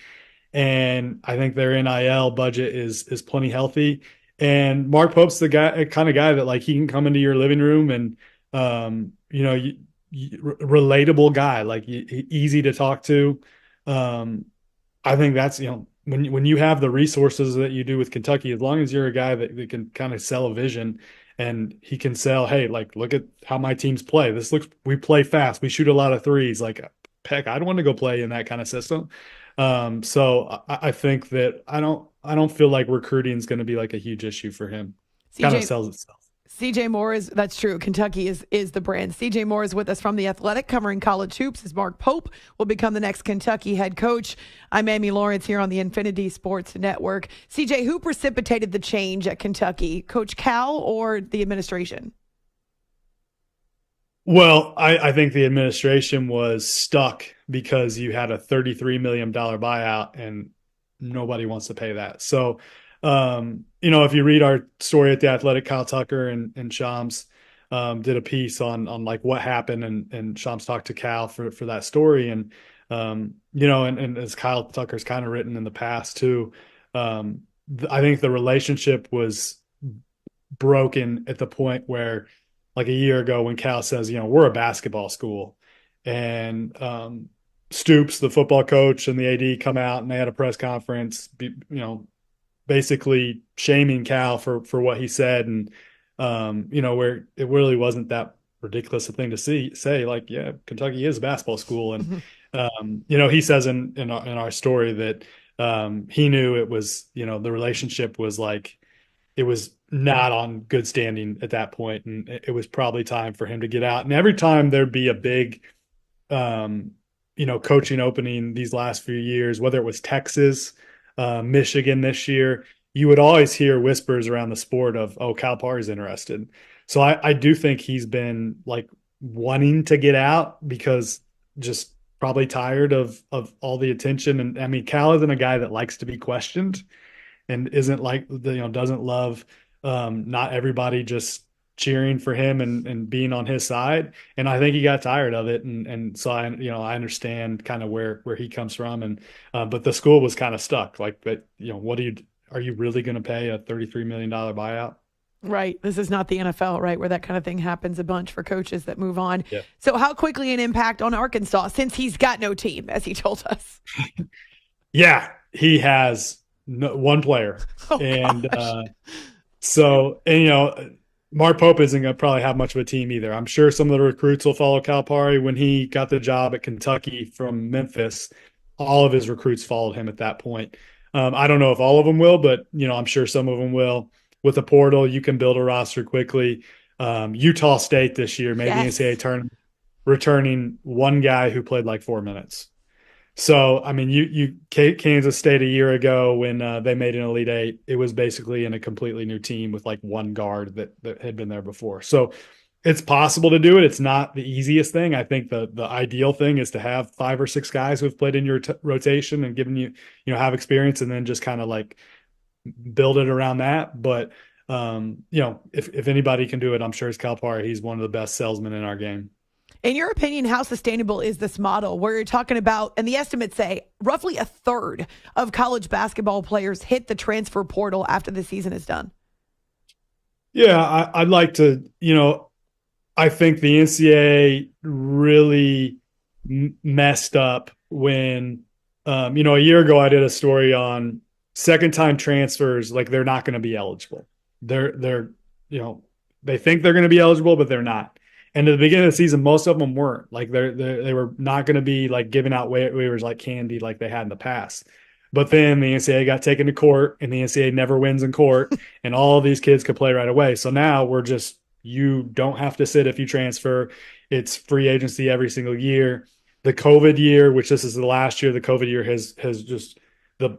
And I think their NIL budget is plenty healthy. And Mark Pope's the kind of guy that like he can come into your living room and relatable guy, like easy to talk to. I think that's when you have the resources that you do with Kentucky, as long as you're a guy that can kind of sell a vision, and he can sell, hey, like look at how my teams play. We play fast, we shoot a lot of threes. Like, heck, I'd want to go play in that kind of system. So I think that I don't feel like recruiting is going to be like a huge issue for him. Kind of sells itself. CJ Moore that's true. Kentucky is the brand. CJ Moore is with us from The Athletic, covering college hoops, as Mark Pope will become the next Kentucky head coach. I'm Amy Lawrence here on the Infinity Sports Network. CJ, who precipitated the change at Kentucky? Coach Cal or the administration? Well, I think the administration was stuck because you had a $33 million buyout and nobody wants to pay that. So, if you read our story at The Athletic, Kyle Tucker and Shams did a piece on like what happened, and Shams talked to Cal for that story. And, and as Kyle Tucker's kind of written in the past too, I think the relationship was broken at the point where, like a year ago, when Cal says, we're a basketball school, and Stoops, the football coach, and the AD come out and they had a press conference, basically shaming Cal for what he said. And, where it really wasn't that ridiculous a thing to say, like, yeah, Kentucky is a basketball school. And, he says in our story that he knew it was, the relationship was like, it was not on good standing at that point, and it was probably time for him to get out. And every time there'd be a big, coaching opening these last few years, whether it was Texas, Michigan this year, you would always hear whispers around the sport of, oh, Calipari's interested. So I do think he's been like wanting to get out because just probably tired of all the attention. And I mean, Cal isn't a guy that likes to be questioned, and isn't like, doesn't love not everybody just cheering for him and being on his side. And I think he got tired of it. And so I understand kind of where he comes from. And, but the school was kind of stuck, like, but are you really going to pay a $33 million buyout? Right. This is not the NFL, right, where that kind of thing happens a bunch for coaches that move on. Yeah. So how quickly an impact on Arkansas, since he's got no team, as he told us? Yeah, he has one player. Mark Pope isn't going to probably have much of a team either. I'm sure some of the recruits will follow Calipari. When he got the job at Kentucky from Memphis, all of his recruits followed him at that point. I don't know if all of them will, but I'm sure some of them will. With the portal, you can build a roster quickly. Utah State this year made the NCAA tournament, returning one guy who played like 4 minutes. So, I mean, Kansas State a year ago when they made an Elite Eight, it was basically in a completely new team with like one guard that had been there before. So it's possible to do it. It's not the easiest thing. I think the ideal thing is to have 5 or 6 guys who have played in your rotation and given you, have experience, and then just kind of like build it around that. But, if anybody can do it, I'm sure it's Calipari. He's one of the best salesmen in our game. In your opinion, how sustainable is this model where you're talking about, and the estimates say roughly a third of college basketball players hit the transfer portal after the season is done? Yeah, I'd like to, I think the NCAA really messed up when, a year ago I did a story on second-time transfers. Like, they're not going to be eligible. They're they think they're going to be eligible, but they're not. And at the beginning of the season, most of them weren't. Like, they were not going to be like giving out waivers like candy like they had in the past. But then the NCAA got taken to court, and the NCAA never wins in court, and all of these kids could play right away. So now you don't have to sit if you transfer. It's free agency every single year. The COVID year, which this is the last year, the COVID year has just the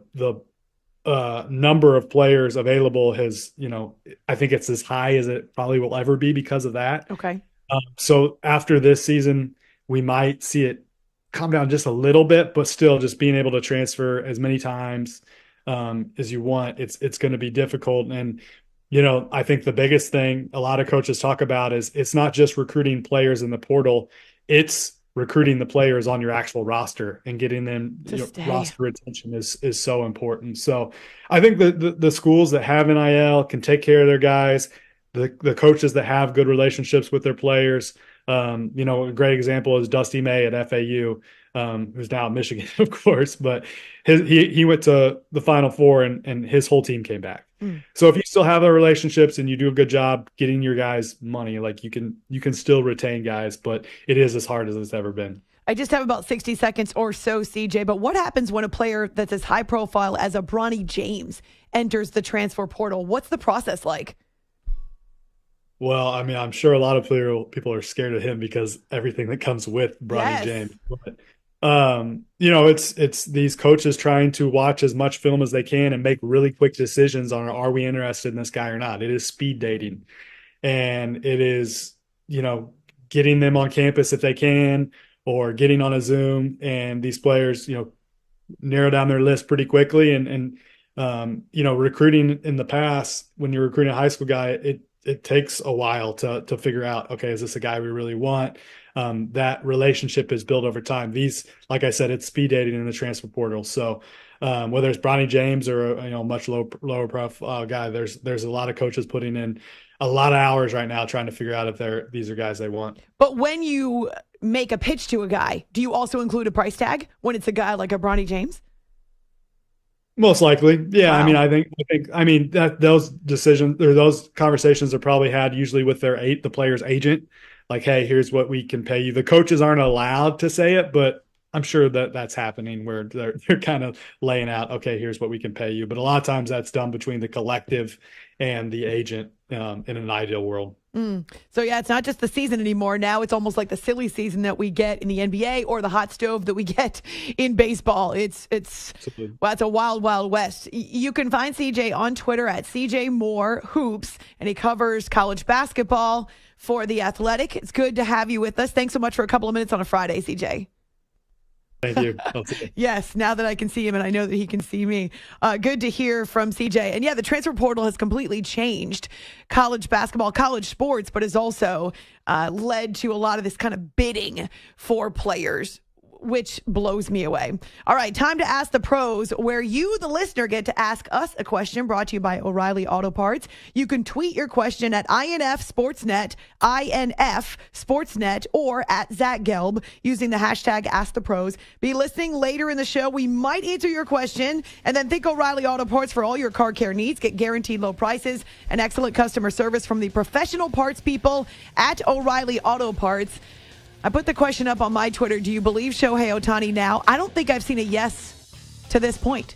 number of players available has, I think it's as high as it probably will ever be because of that. Okay. So after this season, we might see it come down just a little bit, but still just being able to transfer as many times as you want, it's going to be difficult. And, I think the biggest thing a lot of coaches talk about is it's not just recruiting players in the portal. It's recruiting the players on your actual roster and getting them stay. roster retention is so important. So I think the schools that have NIL can take care of their guys, the coaches that have good relationships with their players. A great example is Dusty May at FAU, who's now at Michigan, of course, but he went to the Final Four and his whole team came back. So if you still have the relationships and you do a good job getting your guys money, like you can still retain guys, but it is as hard as it's ever been. I just have about 60 seconds or so, CJ, but what happens when a player that's as high profile as a Bronny James enters the transfer portal? What's the process like? Well, I mean, I'm sure a lot of people are scared of him because everything that comes with Bronny James. But, it's these coaches trying to watch as much film as they can and make really quick decisions on, are we interested in this guy or not? It is speed dating, and it is, getting them on campus if they can, or getting on a Zoom, and these players, narrow down their list pretty quickly. And recruiting in the past, when you're recruiting a high school guy, it takes a while to figure out, okay, is this a guy we really want? That relationship is built over time. These, like I said, it's speed dating in the transfer portal. So whether it's Bronny James or a much lower profile guy, there's a lot of coaches putting in a lot of hours right now trying to figure out if these are guys they want. But when you make a pitch to a guy, do you also include a price tag when it's a guy like a Bronny James? Most likely. Yeah. Wow. I mean, that those decisions or those conversations are probably had usually with the player's agent. Like, hey, here's what we can pay you. The coaches aren't allowed to say it, but I'm sure that's happening where they're kind of laying out, okay, here's what we can pay you. But a lot of times that's done between the collective and the agent in an ideal world. So, yeah, it's not just the season anymore. Now it's almost like the silly season that we get in the NBA or the hot stove that we get in baseball. It's a wild, wild west. You can find CJ on Twitter at CJ Moore Hoops, and he covers college basketball for The Athletic. It's good to have you with us. Thanks so much for a couple of minutes on a Friday, CJ. Thank you. Yes, now that I can see him and I know that he can see me. Good to hear from CJ. And yeah, the transfer portal has completely changed college basketball, college sports, but has also led to a lot of this kind of bidding for players, which blows me away. All right, time to Ask the Pros, where you, the listener, get to ask us a question, brought to you by O'Reilly Auto Parts. You can tweet your question at INF Sportsnet, or at Zach Gelb using the hashtag Ask the Pros. Be listening later in the show. We might answer your question, and then think O'Reilly Auto Parts for all your car care needs. Get guaranteed low prices and excellent customer service from the professional parts people at O'Reilly Auto Parts. I put the question up on my Twitter. Do you believe Shohei Ohtani now? I don't think I've seen a yes to this point.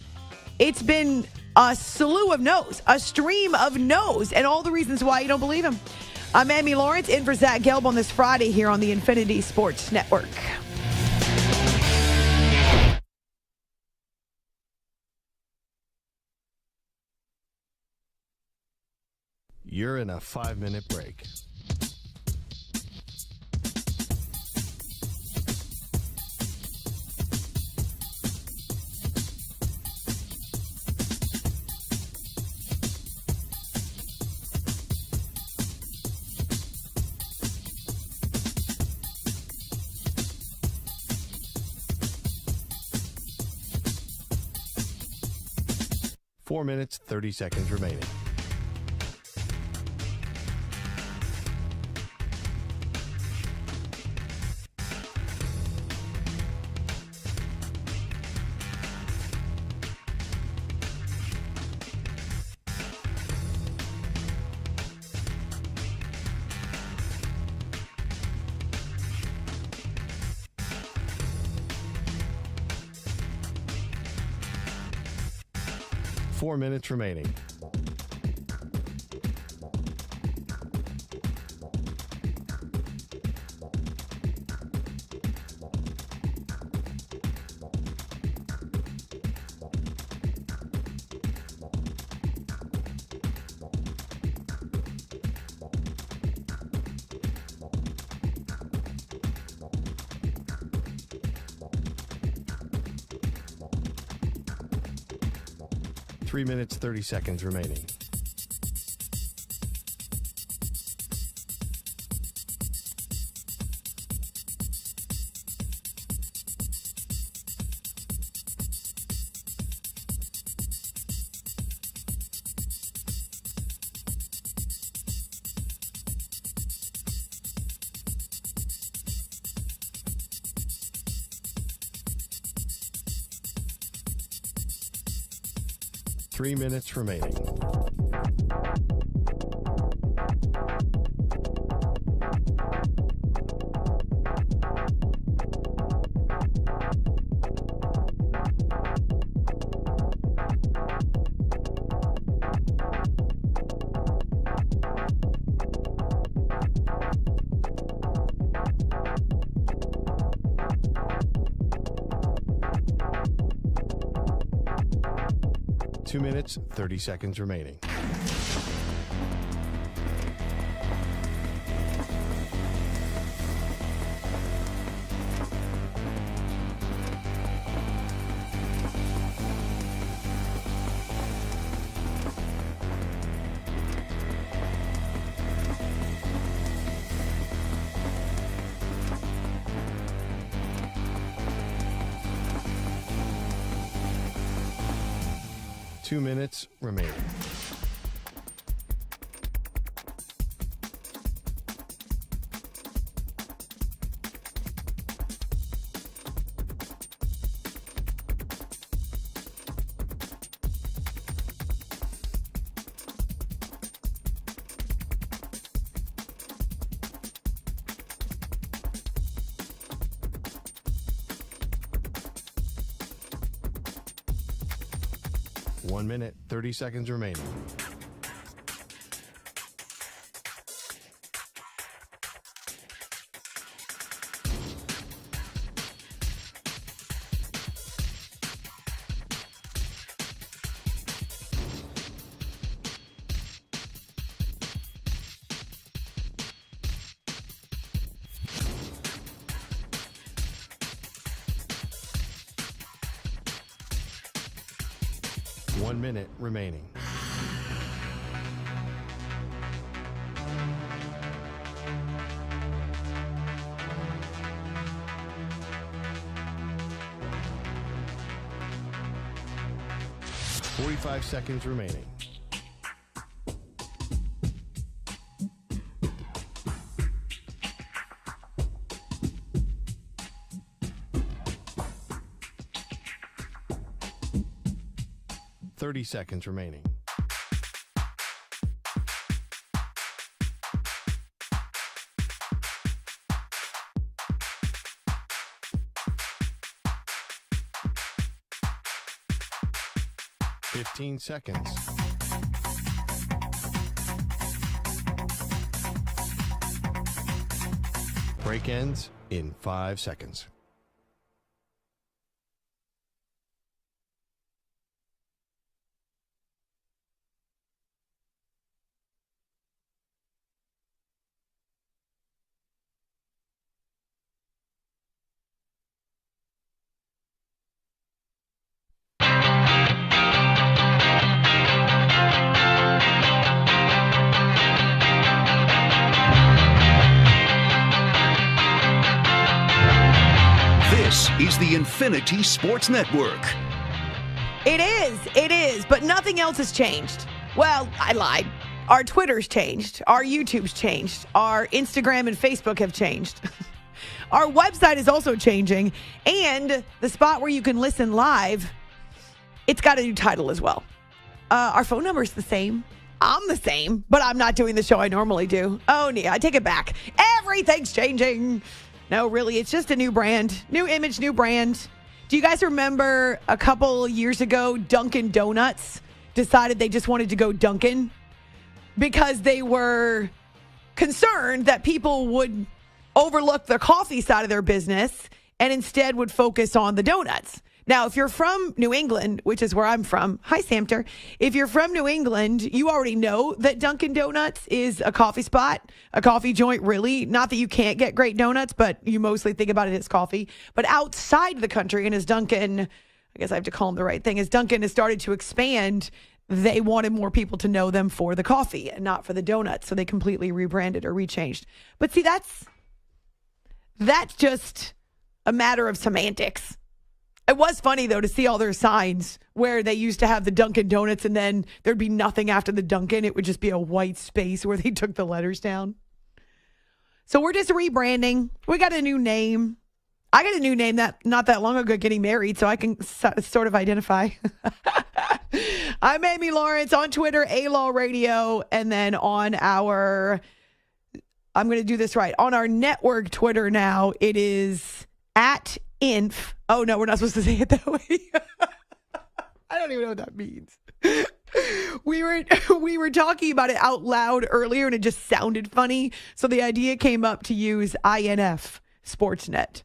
It's been a slew of no's, a stream of no's, and all the reasons why you don't believe him. I'm Amy Lawrence, in for Zach Gelb on this Friday here on the Infinity Sports Network. You're in a 5-minute break. Four minutes, 30 seconds remaining. Four minutes remaining. Three minutes, 30 seconds remaining. 3 minutes remaining. Two minutes, 30 seconds remaining. Two minutes remaining. One minute, 30 seconds remaining. One minute remaining. Forty-five seconds remaining. Thirty seconds remaining. Fifteen seconds. Break ends in 5 seconds. This is the Infinity Sports Network. It is, but nothing else has changed. Well, I lied. Our Twitter's changed. Our YouTube's changed. Our Instagram and Facebook have changed. Our website is also changing. And the spot where you can listen live, it's got a new title as well. Our phone number's the same. I'm the same, but I'm not doing the show I normally do. Oh, yeah, I take it back. Everything's changing. No, really, it's just a new brand, new image, new brand. Do you guys remember a couple years ago, Dunkin' Donuts decided they just wanted to go Dunkin' because they were concerned that people would overlook the coffee side of their business and instead would focus on the donuts. Now, if you're from New England, which is where I'm from, hi, Samter. If you're from New England, you already know that Dunkin' Donuts is a coffee spot, a coffee joint, really. Not that you can't get great donuts, but you mostly think about it as coffee. But outside the country, and as Dunkin', I guess I have to call them the right thing, as Dunkin' has started to expand, they wanted more people to know them for the coffee and not for the donuts. So they completely rebranded or rechanged. But see, that's just a matter of semantics. It was funny, though, to see all their signs where they used to have the Dunkin' Donuts and then there'd be nothing after the Dunkin'. It would just be a white space where they took the letters down. So we're just rebranding. We got a new name. I got a new name that not that long ago getting married, so I can sort of identify. I'm Amy Lawrence on Twitter, A-Law Radio, and then on our, I'm going to do this right, on our network Twitter now, it is @inf. Oh, no, we're not supposed to say it that way. I don't even know what that means. We were talking about it out loud earlier, and it just sounded funny. So the idea came up to use INF, Sportsnet,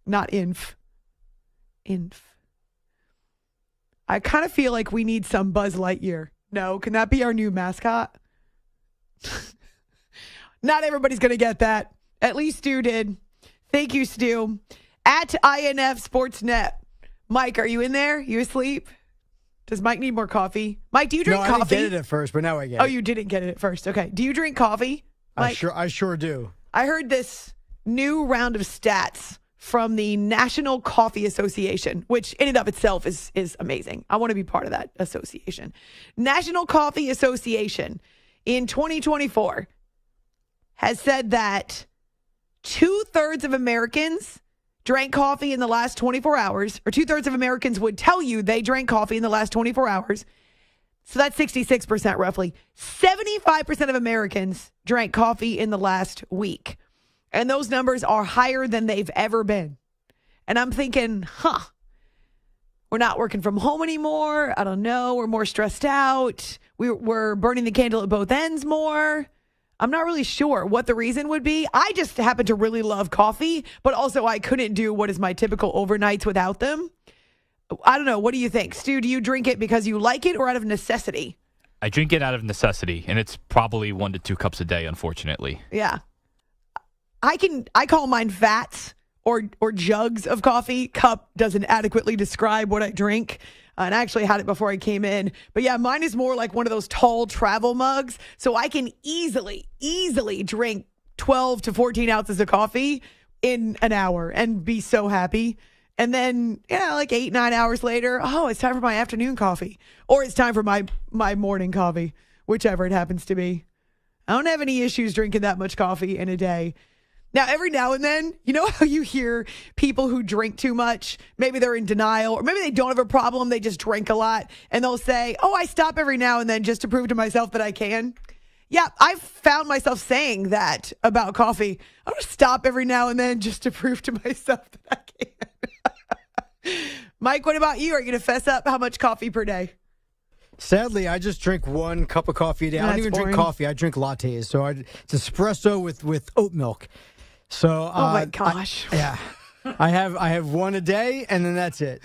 not inf. Inf. I kind of feel like we need some Buzz Lightyear. No, can that be our new mascot? Not everybody's going to get that. At least Stu did. Thank you, Stu. @INF Sportsnet. Mike, are you in there? You asleep? Does Mike need more coffee? Mike, do you drink coffee? I didn't get it at first, but now I get it. Oh, you didn't get it at first. Okay. Do you drink coffee, Mike? I sure do. I heard this new round of stats from the National Coffee Association, which in and of itself is amazing. I want to be part of that association. National Coffee Association in 2024 has said that 2/3 of Americans drank coffee in the last 24 hours, or 2/3 of Americans would tell you they drank coffee in the last 24 hours. So that's 66% roughly. 75% of Americans drank coffee in the last week. And those numbers are higher than they've ever been. And I'm thinking, we're not working from home anymore. I don't know. We're more stressed out. We're burning the candle at both ends more. I'm not really sure what the reason would be. I just happen to really love coffee, but also I couldn't do what is my typical overnights without them. I don't know. What do you think? Stu, do you drink it because you like it or out of necessity? I drink it out of necessity, and it's probably 1 to 2 cups a day, unfortunately. Yeah. I call mine vats or jugs of coffee. Cup doesn't adequately describe what I drink. And I actually had it before I came in. But yeah, mine is more like one of those tall travel mugs. So I can easily drink 12 to 14 ounces of coffee in an hour and be so happy. And then, like 8, 9 hours later, it's time for my afternoon coffee. Or it's time for my morning coffee, whichever it happens to be. I don't have any issues drinking that much coffee in a day. Now, every now and then, you know how you hear people who drink too much, maybe they're in denial, or maybe they don't have a problem, they just drink a lot, and they'll say, I stop every now and then just to prove to myself that I can. Yeah, I've found myself saying that about coffee. I'm going to stop every now and then just to prove to myself that I can. Mike, what about you? Are you going to fess up how much coffee per day? Sadly, I just drink 1 cup of coffee a day. I don't even drink coffee. I drink lattes. So it's espresso with oat milk. So, oh my gosh. I have 1 a day, and then that's it.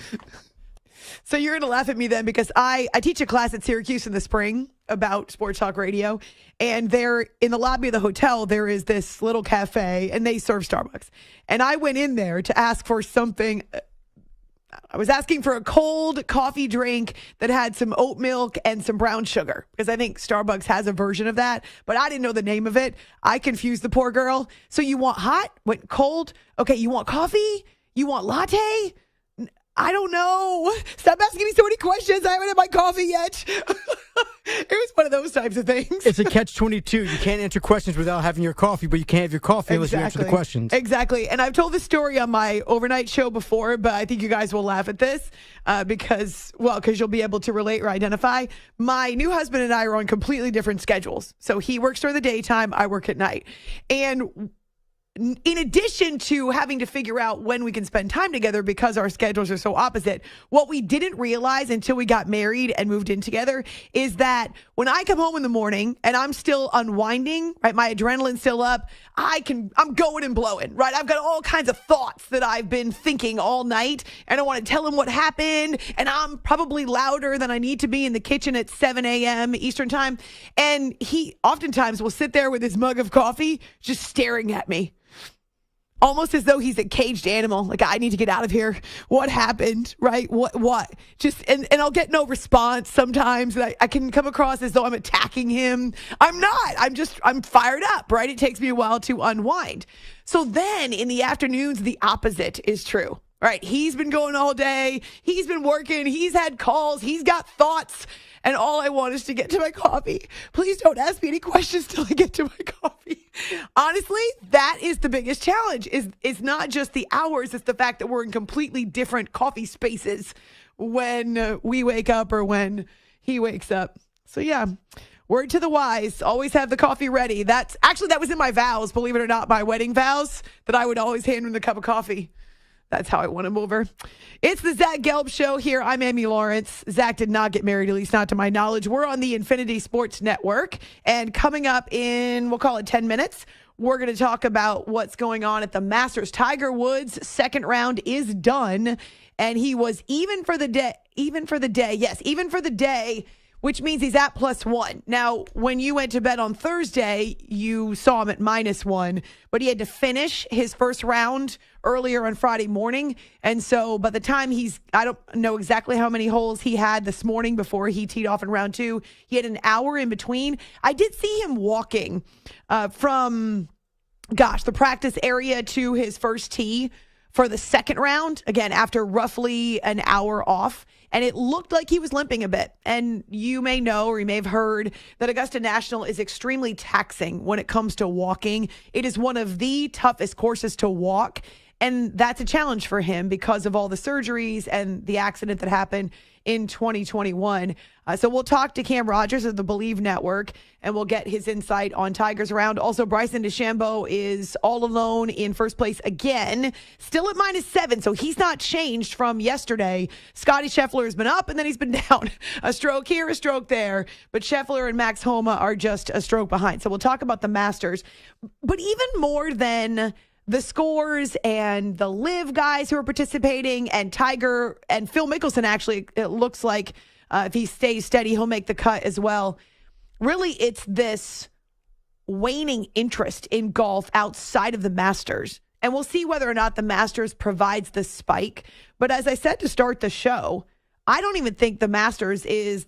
So you're going to laugh at me then because I teach a class at Syracuse in the spring about sports talk radio. And there in the lobby of the hotel, there is this little cafe, and they serve Starbucks. And I went in there to ask for something. I was asking for a cold coffee drink that had some oat milk and some brown sugar because I think Starbucks has a version of that, but I didn't know the name of it. I confused the poor girl. So you want hot? Went cold? Okay, you want coffee? You want latte? I don't know. Stop asking me so many questions. I haven't had my coffee yet. It was one of those types of things. It's a catch-22. You can't answer questions without having your coffee, but you can't have your coffee unless you answer the questions. Exactly. And I've told this story on my overnight show before, but I think you guys will laugh at this because you'll be able to relate or identify. My new husband and I are on completely different schedules. So he works during the daytime, I work at night. And in addition to having to figure out when we can spend time together because our schedules are so opposite, what we didn't realize until we got married and moved in together is that when I come home in the morning and I'm still unwinding, right, my adrenaline's still up, I'm going and blowing, right? I've got all kinds of thoughts that I've been thinking all night, and I want to tell him what happened, and I'm probably louder than I need to be in the kitchen at 7 a.m. Eastern time, and he oftentimes will sit there with his mug of coffee just staring at me. Almost as though he's a caged animal. Like, I need to get out of here. What happened? Right? What? Just, and I'll get no response sometimes. I can come across as though I'm attacking him. I'm not. I'm fired up, right? It takes me a while to unwind. So then in the afternoons, the opposite is true, right? He's been going all day. He's been working. He's had calls. He's got thoughts. And all I want is to get to my coffee. Please don't ask me any questions till I get to my coffee. Honestly, that is the biggest challenge. It's not just the hours. It's the fact that we're in completely different coffee spaces when we wake up or when he wakes up. So, yeah, word to the wise, always have the coffee ready. That was in my vows, believe it or not, my wedding vows, that I would always hand him the cup of coffee. That's how I won him over. It's the Zach Gelb Show here. I'm Amy Lawrence. Zach did not get married, at least not to my knowledge. We're on the Infinity Sports Network. And coming up in, we'll call it 10 minutes, we're going to talk about what's going on at the Masters. Tiger Woods' second round is done. And he was even for the day, which means he's at +1. Now, when you went to bed on Thursday, you saw him at -1, but he had to finish his first round earlier on Friday morning. And so by the time I don't know exactly how many holes he had this morning before he teed off in round 2. He had an hour in between. I did see him walking from the practice area to his first tee for the second round, again, after roughly an hour off. And it looked like he was limping a bit. And you may know, or you may have heard, that Augusta National is extremely taxing when it comes to walking. It is one of the toughest courses to walk. And that's a challenge for him because of all the surgeries and the accident that happened in 2021. So we'll talk to Cam Rogers of the Believe Network, and we'll get his insight on Tigers round. Also, Bryson DeChambeau is all alone in first place again, still at -7, so he's not changed from yesterday. Scotty Scheffler has been up, and then he's been down. A stroke here, a stroke there. But Scheffler and Max Homa are just a stroke behind. So we'll talk about the Masters. But even more than the scores and the live guys who are participating, and Tiger and Phil Mickelson, actually, it looks like if he stays steady, he'll make the cut as well. Really, it's this waning interest in golf outside of the Masters. And we'll see whether or not the Masters provides the spike. But as I said to start the show, I don't even think the Masters is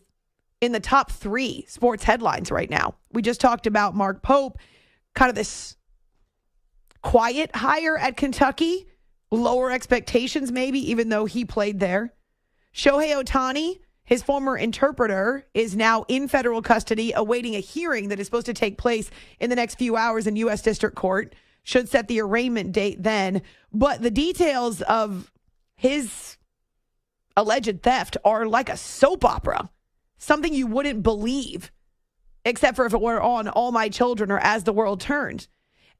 in the top 3 sports headlines right now. We just talked about Mark Pope, kind of this quiet hire at Kentucky, lower expectations maybe, even though he played there. Shohei Ohtani, his former interpreter, is now in federal custody awaiting a hearing that is supposed to take place in the next few hours in U.S. District Court. Should set the arraignment date then. But the details of his alleged theft are like a soap opera, something you wouldn't believe, except for if it were on All My Children or As the World Turns.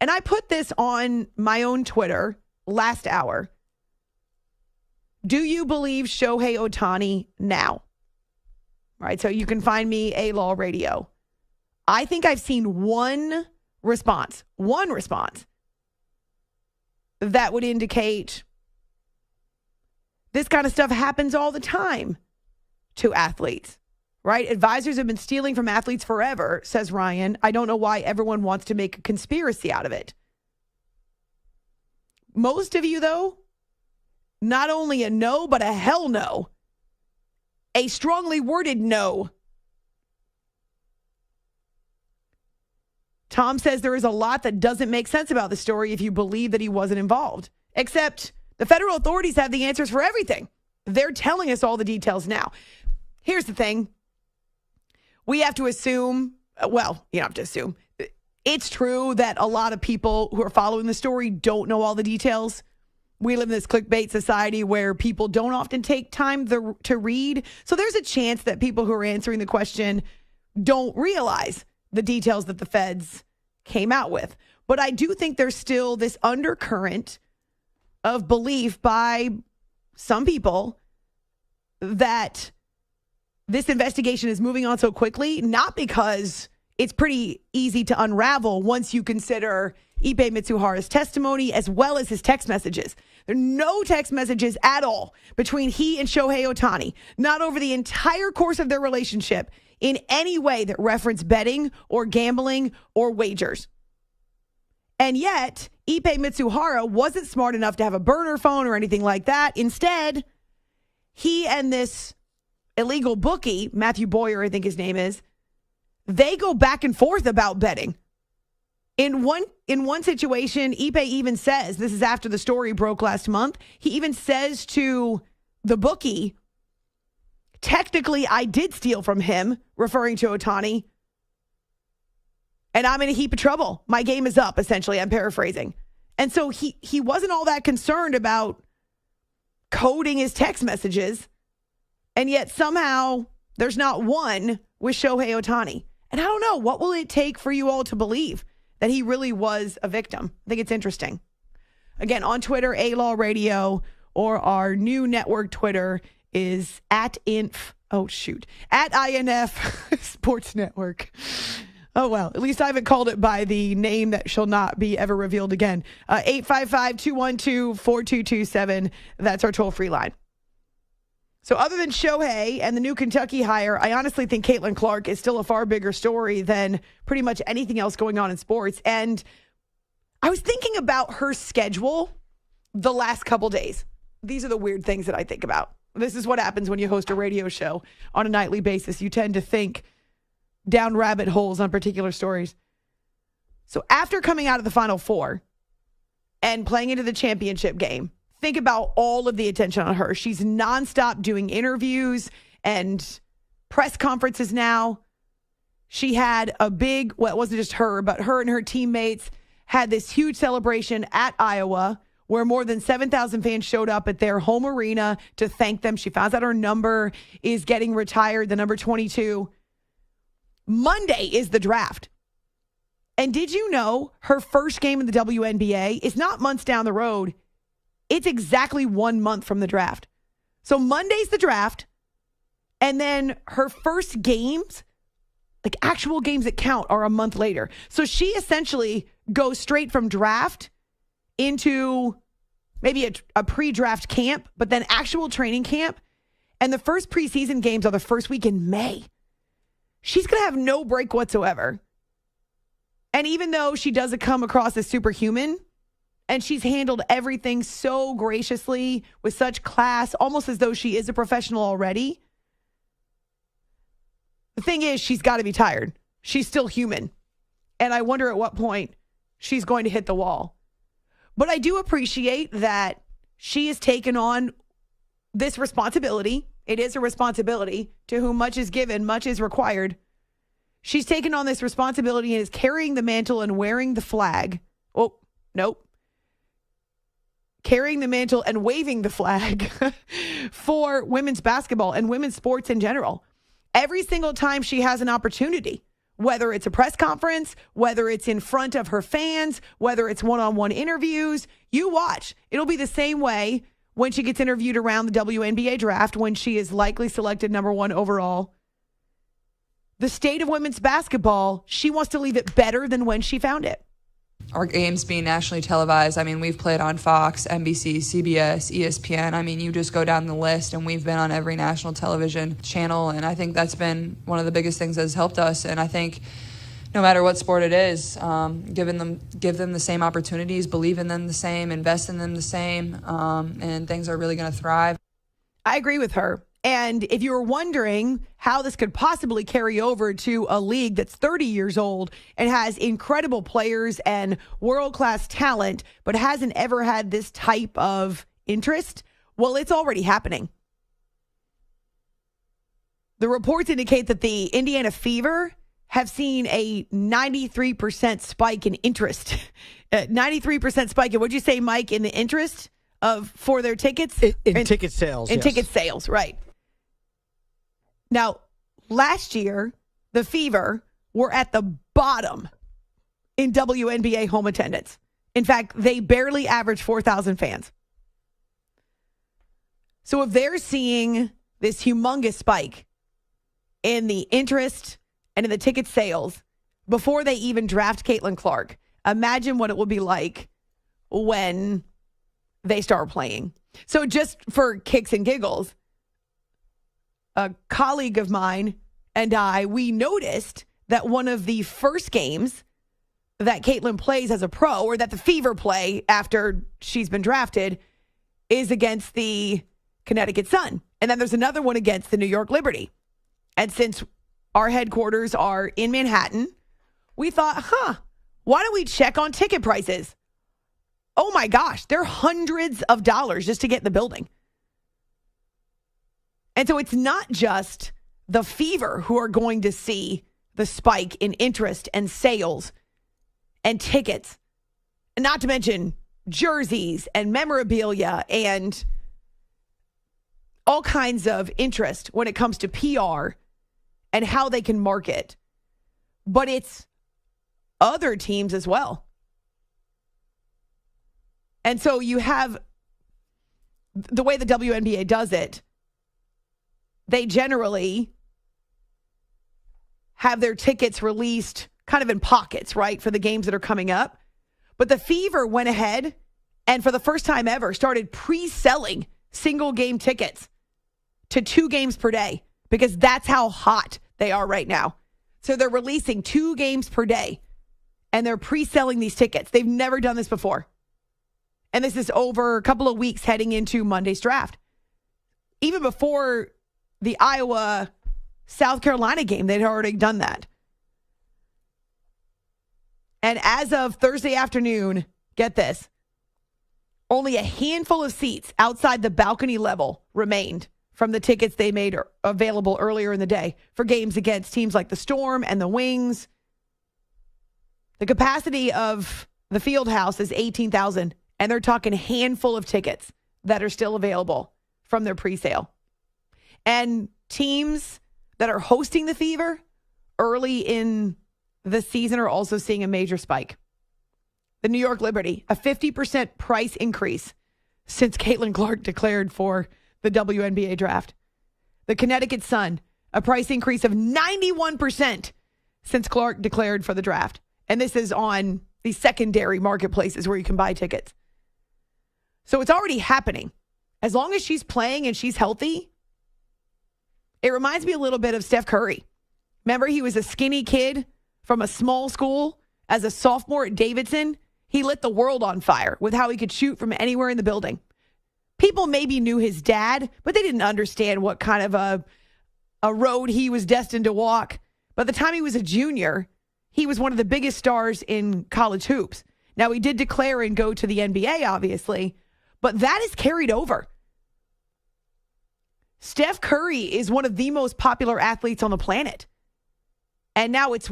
And I put this on my own Twitter last hour. Do you believe Shohei Ohtani now? Right, so you can find me A-Law Radio. I think I've seen one response that would indicate this kind of stuff happens all the time to athletes. Right? Advisors have been stealing from athletes forever, says Ryan. I don't know why everyone wants to make a conspiracy out of it. Most of you, though, not only a no, but a hell no. A strongly worded no. Tom says there is a lot that doesn't make sense about the story if you believe that he wasn't involved. Except the federal authorities have the answers for everything. They're telling us all the details now. Here's the thing. We have to assume, well, you don't have to assume. It's true that a lot of people who are following the story don't know all the details. We live in this clickbait society where people don't often take time to read. So there's a chance that people who are answering the question don't realize the details that the feds came out with. But I do think there's still this undercurrent of belief by some people that this investigation is moving on so quickly, not because it's pretty easy to unravel once you consider Ippei Mitsuhara's testimony as well as his text messages. There are no text messages at all between he and Shohei Ohtani, not over the entire course of their relationship, in any way that reference betting or gambling or wagers. And yet, Ippei Mitsuhara wasn't smart enough to have a burner phone or anything like that. Instead, he and this illegal bookie, Matthew Boyer, I think his name is, they go back and forth about betting. In one situation, Ippei even says, this is after the story broke last month, he even says to the bookie, technically I did steal from him, referring to Ohtani, and I'm in a heap of trouble. My game is up, essentially, I'm paraphrasing. And so he wasn't all that concerned about coding his text messages. And yet somehow There's not one with Shohei Ohtani. And I don't know, what will it take for you all to believe that he really was a victim? I think it's interesting. Again, on Twitter, A-Law Radio, or our new network Twitter is at INF Sports Network. Oh, well, at least I haven't called it by the name that shall not be ever revealed again. 855-212-4227. That's our toll-free line. So other than Shohei and the new Kentucky hire, I honestly think Caitlin Clark is still a far bigger story than pretty much anything else going on in sports. And I was thinking about her schedule the last couple days. These are the weird things that I think about. This is what happens when you host a radio show on a nightly basis. You tend to think down rabbit holes on particular stories. So after coming out of the Final Four and playing into the championship game, think about all of the attention on her. She's nonstop doing interviews and press conferences now. She had a big, well, it wasn't just her, but her and her teammates had this huge celebration at Iowa where more than 7,000 fans showed up at their home arena to thank them. She found out her number is getting retired, the number 22. Monday is the draft. And did you know her first game in the WNBA is not months down the road? It's exactly 1 month from the draft. So Monday's the draft. And then her first games, like actual games that count, are a month later. So she essentially goes straight from draft into maybe a pre-draft camp, but then actual training camp. And the first preseason games are the first week in May. She's going to have no break whatsoever. And even though she doesn't come across as superhuman, and she's handled everything so graciously with such class, almost as though she is a professional already, the thing is, she's got to be tired. She's still human. And I wonder at what point she's going to hit the wall. But I do appreciate that she has taken on this responsibility. It is a responsibility. To whom much is given, much is required. She's taken on this responsibility and is carrying the mantle and wearing the flag. Oh, nope. Carrying the mantle and waving the flag for women's basketball and women's sports in general. Every single time she has an opportunity, whether it's a press conference, whether it's in front of her fans, whether it's one-on-one interviews, you watch. It'll be the same way when she gets interviewed around the WNBA draft, when she is likely selected number 1 overall. The state of women's basketball, she wants to leave it better than when she found it. Our games being nationally televised, I mean, we've played on Fox, NBC, CBS, ESPN. I mean, you just go down the list, and we've been on every national television channel, and I think that's been one of the biggest things that has helped us. And I think no matter what sport it is, give them the same opportunities, believe in them the same, invest in them the same, and things are really going to thrive. I agree with her. And if you were wondering how this could possibly carry over to a league that's 30 years old and has incredible players and world-class talent, but hasn't ever had this type of interest, well, it's already happening. The reports indicate that the Indiana Fever have seen a 93% spike in interest. 93% spike in, what'd you say, Mike, in the interest for their tickets? In ticket sales. In ticket sales, right. Now, last year, the Fever were at the bottom in WNBA home attendance. In fact, they barely averaged 4,000 fans. So if they're seeing this humongous spike in the interest and in the ticket sales before they even draft Caitlin Clark, imagine what it will be like when they start playing. So just for kicks and giggles, a colleague of mine and I, we noticed that one of the first games that Caitlin plays as a pro, or that the Fever play after she's been drafted, is against the Connecticut Sun. And then there's another one against the New York Liberty. And since our headquarters are in Manhattan, we thought, why don't we check on ticket prices? Oh my gosh, they're hundreds of dollars just to get in the building. And so it's not just the Fever who are going to see the spike in interest and sales and tickets, and not to mention jerseys and memorabilia and all kinds of interest when it comes to PR and how they can market. But it's other teams as well. And so you have the way the WNBA does it, they generally have their tickets released kind of in pockets, right, for the games that are coming up. But the Fever went ahead and for the first time ever started pre-selling single game tickets to 2 games per day because that's how hot they are right now. So they're releasing 2 games per day and they're pre-selling these tickets. They've never done this before. And this is over a couple of weeks heading into Monday's draft. Even before the Iowa-South Carolina game, they'd already done that. And as of Thursday afternoon, get this, only a handful of seats outside the balcony level remained from the tickets they made available earlier in the day for games against teams like the Storm and the Wings. The capacity of the field house is 18,000, and they're talking a handful of tickets that are still available from their presale. And teams that are hosting the Fever early in the season are also seeing a major spike. The New York Liberty, a 50% price increase since Caitlin Clark declared for the WNBA draft. The Connecticut Sun, a price increase of 91% since Clark declared for the draft. And this is on the secondary marketplaces where you can buy tickets. So it's already happening. As long as she's playing and she's healthy, it reminds me a little bit of Steph Curry. Remember, he was a skinny kid from a small school as a sophomore at Davidson. He lit the world on fire with how he could shoot from anywhere in the building. People maybe knew his dad, but they didn't understand what kind of a road he was destined to walk. By the time he was a junior, he was one of the biggest stars in college hoops. Now, he did declare and go to the NBA, obviously, but that is carried over. Steph Curry is one of the most popular athletes on the planet. And now it's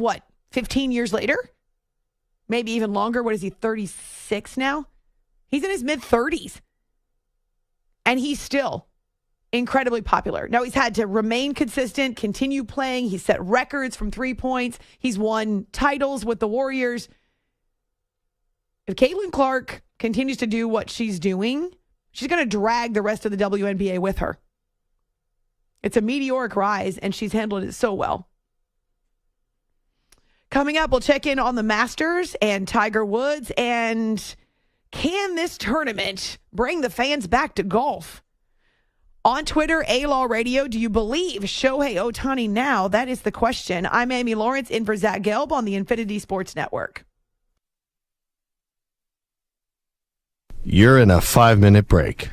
15 years later? Maybe even longer. What is he, 36 now? He's in his mid-30s. And he's still incredibly popular. Now, he's had to remain consistent, continue playing. He's set records from 3 points. He's won titles with the Warriors. If Caitlin Clark continues to do what she's doing, she's going to drag the rest of the WNBA with her. It's a meteoric rise, and she's handled it so well. Coming up, we'll check in on the Masters and Tiger Woods. And can this tournament bring the fans back to golf? On Twitter, A-Law Radio, do you believe Shohei Ohtani now? That is the question. I'm Amy Lawrence in for Zach Gelb on the Infinity Sports Network. You're in a 5-minute break.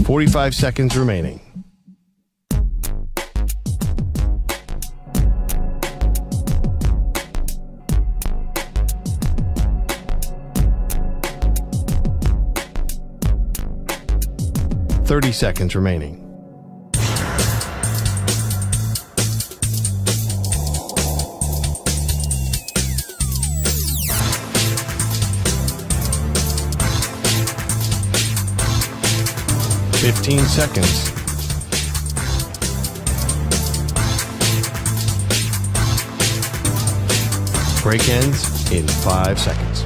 45 seconds remaining. Thirty seconds remaining. 15 seconds. Break ends in 5 seconds.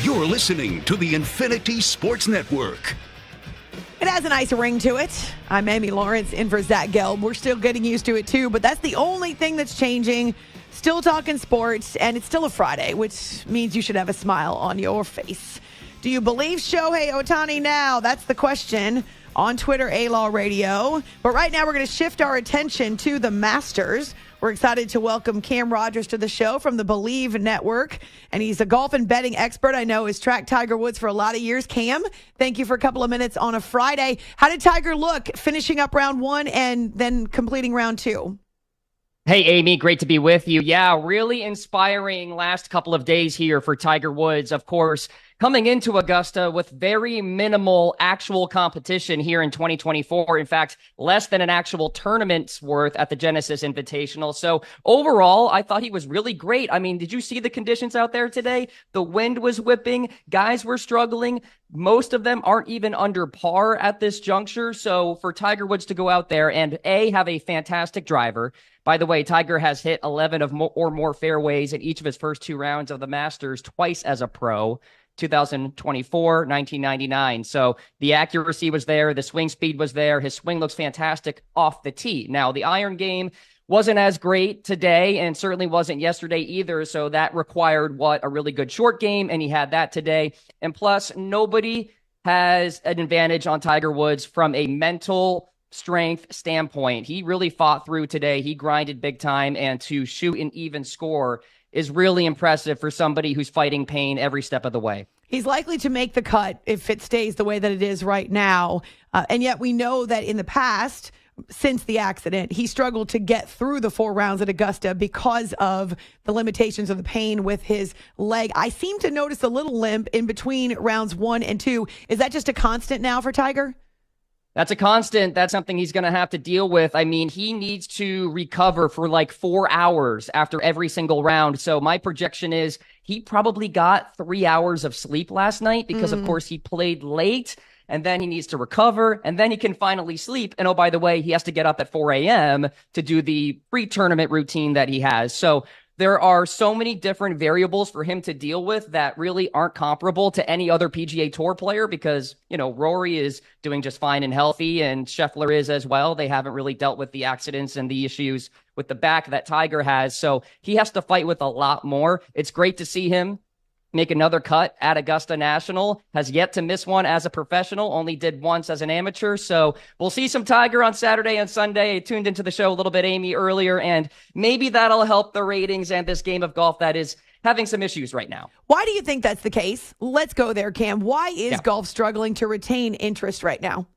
You're listening to the Infinity Sports Network. It has a nice ring to it. I'm Amy Lawrence in for Zach Gelb. We're still getting used to it too, but that's the only thing that's changing. Still talking sports, and it's still a Friday, which means you should have a smile on your face. Do you believe Shohei Ohtani now? That's the question on Twitter, A-Law Radio. But right now we're going to shift our attention to the Masters. We're excited to welcome Cam Rogers to the show from the Believe Network. And he's a golf and betting expert. I know has tracked Tiger Woods for a lot of years. Cam, thank you for a couple of minutes on a Friday. How did Tiger look finishing up round one and then completing round two? Hey, Amy, great to be with you. Yeah, really inspiring last couple of days here for Tiger Woods. Of course, coming into Augusta with very minimal actual competition here in 2024. In fact, less than an actual tournament's worth at the Genesis Invitational. So overall, I thought he was really great. I mean, did you see the conditions out there today? The wind was whipping. Guys were struggling. Most of them aren't even under par at this juncture. So for Tiger Woods to go out there and have a fantastic driver. By the way, Tiger has hit 11 or more fairways in each of his first two rounds of the Masters, twice as a pro, 2024, 1999. So the accuracy was there. The swing speed was there. His swing looks fantastic off the tee. Now, the iron game wasn't as great today and certainly wasn't yesterday either. So that required a really good short game, and he had that today. And plus, nobody has an advantage on Tiger Woods from a mental strength standpoint. He really fought through today. He grinded big time, and to shoot an even score is really impressive for somebody who's fighting pain every step of the way. He's likely to make the cut if it stays the way that it is right now. And yet we know that in the past, since the accident, he struggled to get through the 4 rounds at Augusta because of the limitations of the pain with his leg. I seem to notice a little limp in between rounds 1 and 2. Is that just a constant now for Tiger? That's a constant. That's something he's going to have to deal with. I mean, he needs to recover for like 4 hours after every single round. So my projection is he probably got 3 hours of sleep last night because, of course, he played late, and then he needs to recover, and then he can finally sleep. And oh, by the way, he has to get up at 4 a.m. to do the pre-tournament routine that he has. So there are so many different variables for him to deal with that really aren't comparable to any other PGA Tour player because, you know, Rory is doing just fine and healthy, and Scheffler is as well. They haven't really dealt with the accidents and the issues with the back that Tiger has. So he has to fight with a lot more. It's great to see him make another cut at Augusta National, has yet to miss one as a professional, only did once as an amateur. So we'll see some Tiger on Saturday and Sunday. I tuned into the show a little bit, Amy, earlier, and maybe that'll help the ratings and this game of golf that is having some issues right now. Why do you think that's the case? Let's go there, Cam. Why is golf struggling to retain interest right now?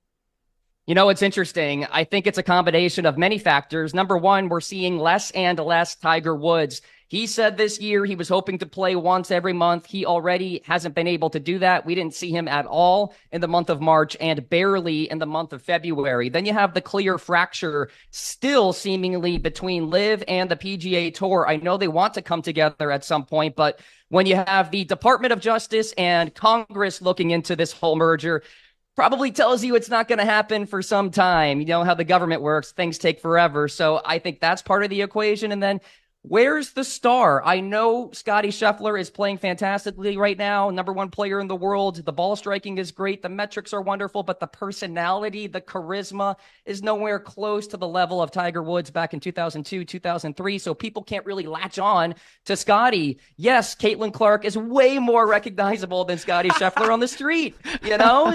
You know, it's interesting. I think it's a combination of many factors. Number one, we're seeing less and less Tiger Woods. He said this year he was hoping to play once every month. He already hasn't been able to do that. We didn't see him at all in the month of March and barely in the month of February. Then you have the clear fracture still seemingly between LIV and the PGA Tour. I know they want to come together at some point, but when you have the Department of Justice and Congress looking into this whole merger, probably tells you it's not going to happen for some time. You know how the government works. Things take forever. So I think that's part of the equation. And then Where's the star? I know Scotty Scheffler is playing fantastically right now, number one player in the world. The ball striking is great. The metrics are wonderful, but the personality, the charisma is nowhere close to the level of Tiger Woods back in 2002, 2003. So people can't really latch on to Scotty. Yes, Caitlin Clark is way more recognizable than Scotty Scheffler on the street,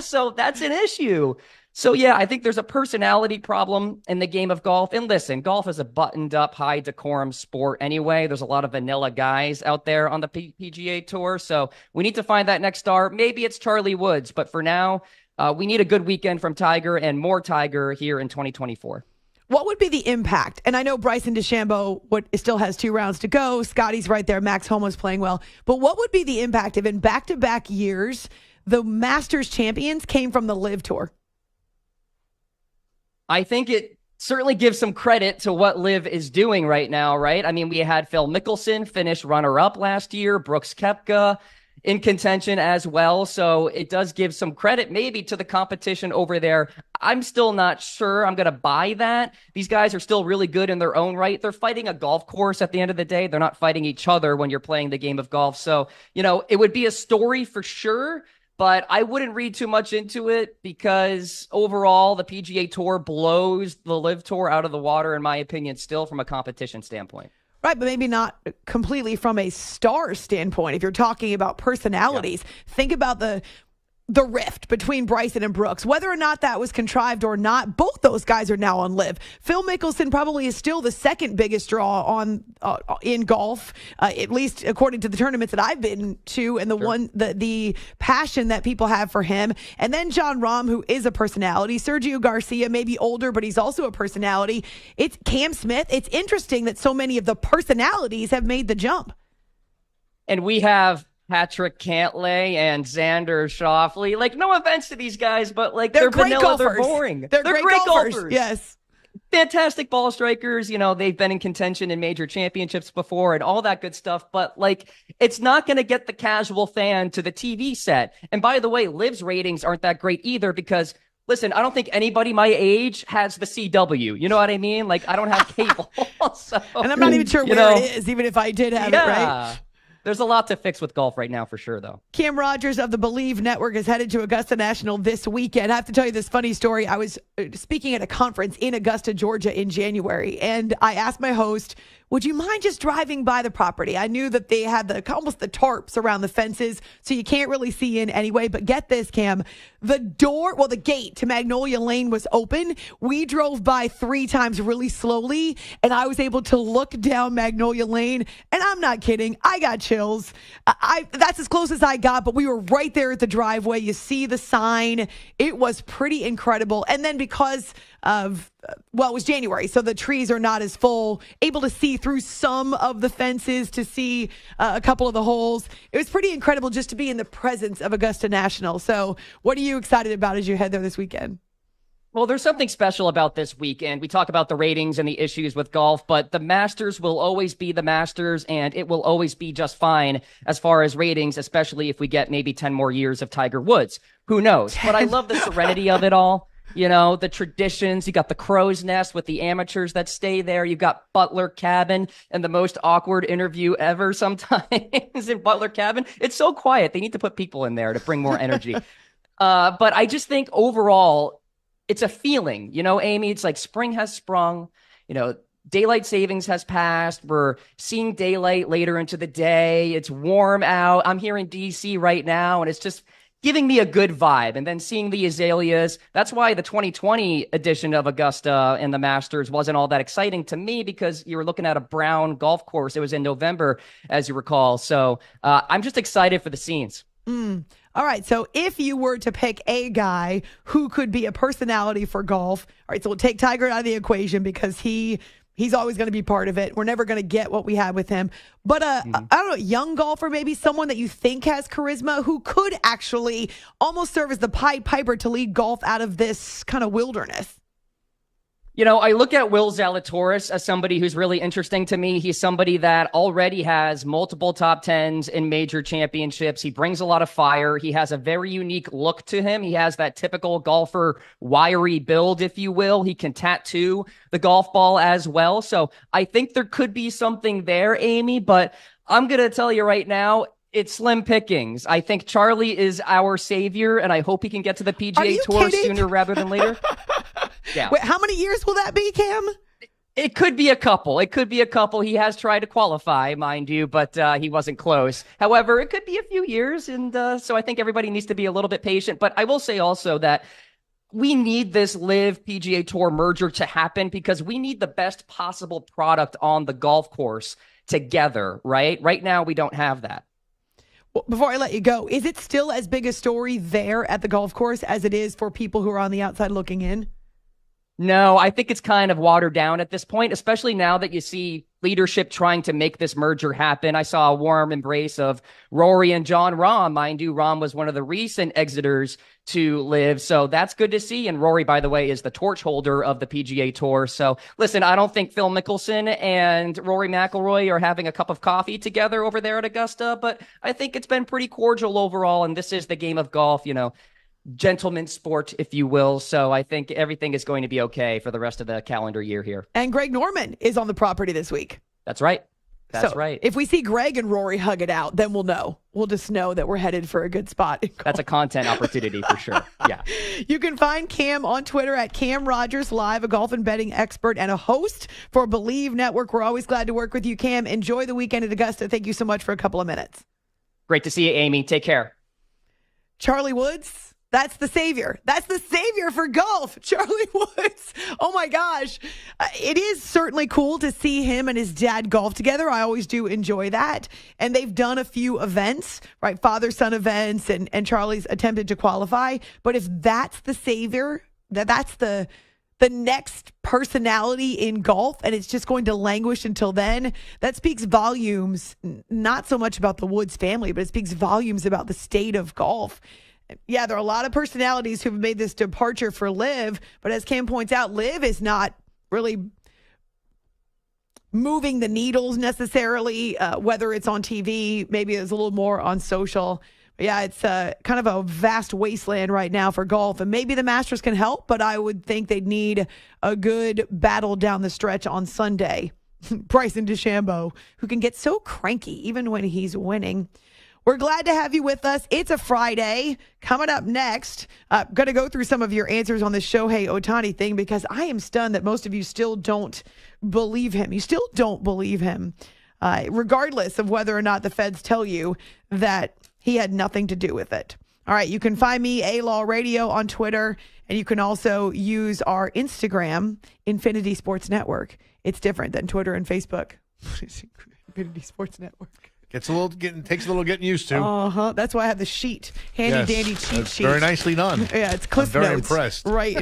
so that's an issue. So, yeah, I think there's a personality problem in the game of golf. And listen, golf is a buttoned-up, high-decorum sport anyway. There's a lot of vanilla guys out there on the PGA Tour. So we need to find that next star. Maybe it's Charlie Woods. But for now, we need a good weekend from Tiger and more Tiger here in 2024. What would be the impact? And I know Bryson DeChambeau still has 2 rounds to go. Scotty's right there. Max Homa's playing well. But what would be the impact if in back-to-back years, the Masters champions came from the LIV Tour? I think it certainly gives some credit to what LIV is doing right now, right? I mean, we had Phil Mickelson finish runner-up last year, Brooks Koepka in contention as well. So it does give some credit maybe to the competition over there. I'm still not sure I'm going to buy that. These guys are still really good in their own right. They're fighting a golf course at the end of the day. They're not fighting each other when you're playing the game of golf. So, it would be a story for sure. But I wouldn't read too much into it because overall, the PGA Tour blows the LIV Tour out of the water, in my opinion, still from a competition standpoint. Right, but maybe not completely from a star standpoint. If you're talking about personalities, think about the rift between Bryson and Brooks. Whether or not that was contrived or not, both those guys are now on LIV. Phil Mickelson probably is still the second biggest draw on in golf, at least according to the tournaments that I've been to, and the passion that people have for him. And then Jon Rahm, who is a personality. Sergio Garcia, maybe older, but he's also a personality. It's Cam Smith. It's interesting that so many of the personalities have made the jump. And we have Patrick Cantlay and Xander Schauffele. No offense to these guys, but they're vanilla, golfers. They're boring. They're great golfers. Yes. Fantastic ball strikers. They've been in contention in major championships before and all that good stuff. But it's not going to get the casual fan to the TV set. And by the way, LIV's ratings aren't that great either because listen, I don't think anybody my age has the CW. You know what I mean? I don't have cable. And I'm not even sure where it is, even if I did have it, right? There's a lot to fix with golf right now for sure, though. Cam Rogers of the Believe Network is headed to Augusta National this weekend. I have to tell you this funny story. I was speaking at a conference in Augusta, Georgia in January, and I asked my host, would you mind just driving by the property? I knew that they had almost the tarps around the fences, so you can't really see in anyway. But get this, Cam, the gate to Magnolia Lane was open. We drove by 3 times really slowly, and I was able to look down Magnolia Lane, and I'm not kidding. I got chills. That's as close as I got, but we were right there at the driveway. You see the sign. It was pretty incredible. And then because of, it was January, so the trees are not as full, able to see through some of the fences to see a couple of the holes. It was pretty incredible just to be in the presence of Augusta National. So what are you excited about as you head there this weekend? Well, there's something special about this weekend. We talk about the ratings and the issues with golf, but the Masters will always be the Masters, and it will always be just fine as far as ratings, especially if we get maybe 10 more years of Tiger Woods. Who knows? But I love the serenity of it all. The traditions. You got the crow's nest with the amateurs that stay there. You got Butler Cabin and the most awkward interview ever sometimes in Butler Cabin. It's so quiet. They need to put people in there to bring more energy. But I just think overall, it's a feeling, Amy, it's like spring has sprung, daylight savings has passed. We're seeing daylight later into the day. It's warm out. I'm here in DC right now, and it's just giving me a good vibe. And then seeing the azaleas. That's why the 2020 edition of Augusta and the Masters wasn't all that exciting to me, because you were looking at a brown golf course. It was in November, as you recall. So I'm just excited for the scenes. All right, so if you were to pick a guy who could be a personality for golf, all right, so we'll take Tiger out of the equation because he's always going to be part of it. We're never going to get what we had with him. But I don't know, young golfer, maybe someone that you think has charisma who could actually almost serve as the Pied Piper to lead golf out of this kind of wilderness. I look at Will Zalatoris as somebody who's really interesting to me. He's somebody that already has multiple top 10s in major championships. He brings a lot of fire. He has a very unique look to him. He has that typical golfer wiry build, if you will. He can tattoo the golf ball as well. So I think there could be something there, Amy, but I'm going to tell you right now, it's slim pickings. I think Charlie is our savior, and I hope he can get to the PGA Tour sooner rather than later. Yeah. Wait, how many years will that be, Cam? It could be a couple. He has tried to qualify, mind you, but he wasn't close. However, it could be a few years, and so I think everybody needs to be a little bit patient. But I will say also that we need this LIV PGA Tour merger to happen because we need the best possible product on the golf course together, right? Right now, we don't have that. Well, before I let you go, is it still as big a story there at the golf course as it is for people who are on the outside looking in? No, I think it's kind of watered down at this point, especially now that you see leadership trying to make this merger happen. I saw a warm embrace of Rory and John Rahm. Mind you, Rahm was one of the recent exiters to LIV, so that's good to see. And Rory, by the way, is the torch holder of the PGA Tour. So listen, I don't think Phil Mickelson and Rory McIlroy are having a cup of coffee together over there at Augusta, but I think it's been pretty cordial overall, and this is the game of golf, gentleman's sport, if you will. So I think everything is going to be okay for the rest of the calendar year here. And Greg Norman is on the property this week. That's right. That's so right. If we see Greg and Rory hug it out, then we'll know. We'll just know that we're headed for a good spot. That's a content opportunity for sure. Yeah. You can find Cam on Twitter at Cam Rogers Live, a golf and betting expert and a host for Believe Network. We're always glad to work with you, Cam. Enjoy the weekend at Augusta. Thank you so much for a couple of minutes. Great to see you, Amy. Take care. Charlie Woods. That's the savior. That's the savior for golf, Charlie Woods. Oh, my gosh. It is certainly cool to see him and his dad golf together. I always do enjoy that. And they've done a few events, right? Father-son events, and Charlie's attempted to qualify. But if that's the savior, that's the next personality in golf, and it's just going to languish until then, that speaks volumes, not so much about the Woods family, but it speaks volumes about the state of golf. Yeah, there are a lot of personalities who have made this departure for LIV, but as Cam points out, LIV is not really moving the needles necessarily, whether it's on TV, maybe it's a little more on social. But yeah, it's kind of a vast wasteland right now for golf, and maybe the Masters can help, but I would think they'd need a good battle down the stretch on Sunday. Bryson DeChambeau, who can get so cranky even when he's winning. We're glad to have you with us. It's a Friday. Coming up next, going to go through some of your answers on the Shohei Ohtani thing because I am stunned that most of you still don't believe him. You still don't believe him, regardless of whether or not the feds tell you that he had nothing to do with it. All right, you can find me, A-Law Radio, on Twitter, and you can also use our Instagram, Infinity Sports Network. It's different than Twitter and Facebook. Infinity Sports Network. Takes a little getting used to. That's why I have the sheet, handy-dandy cheat sheet. Very nicely done. Yeah, it's Cliff I'm very Notes impressed. right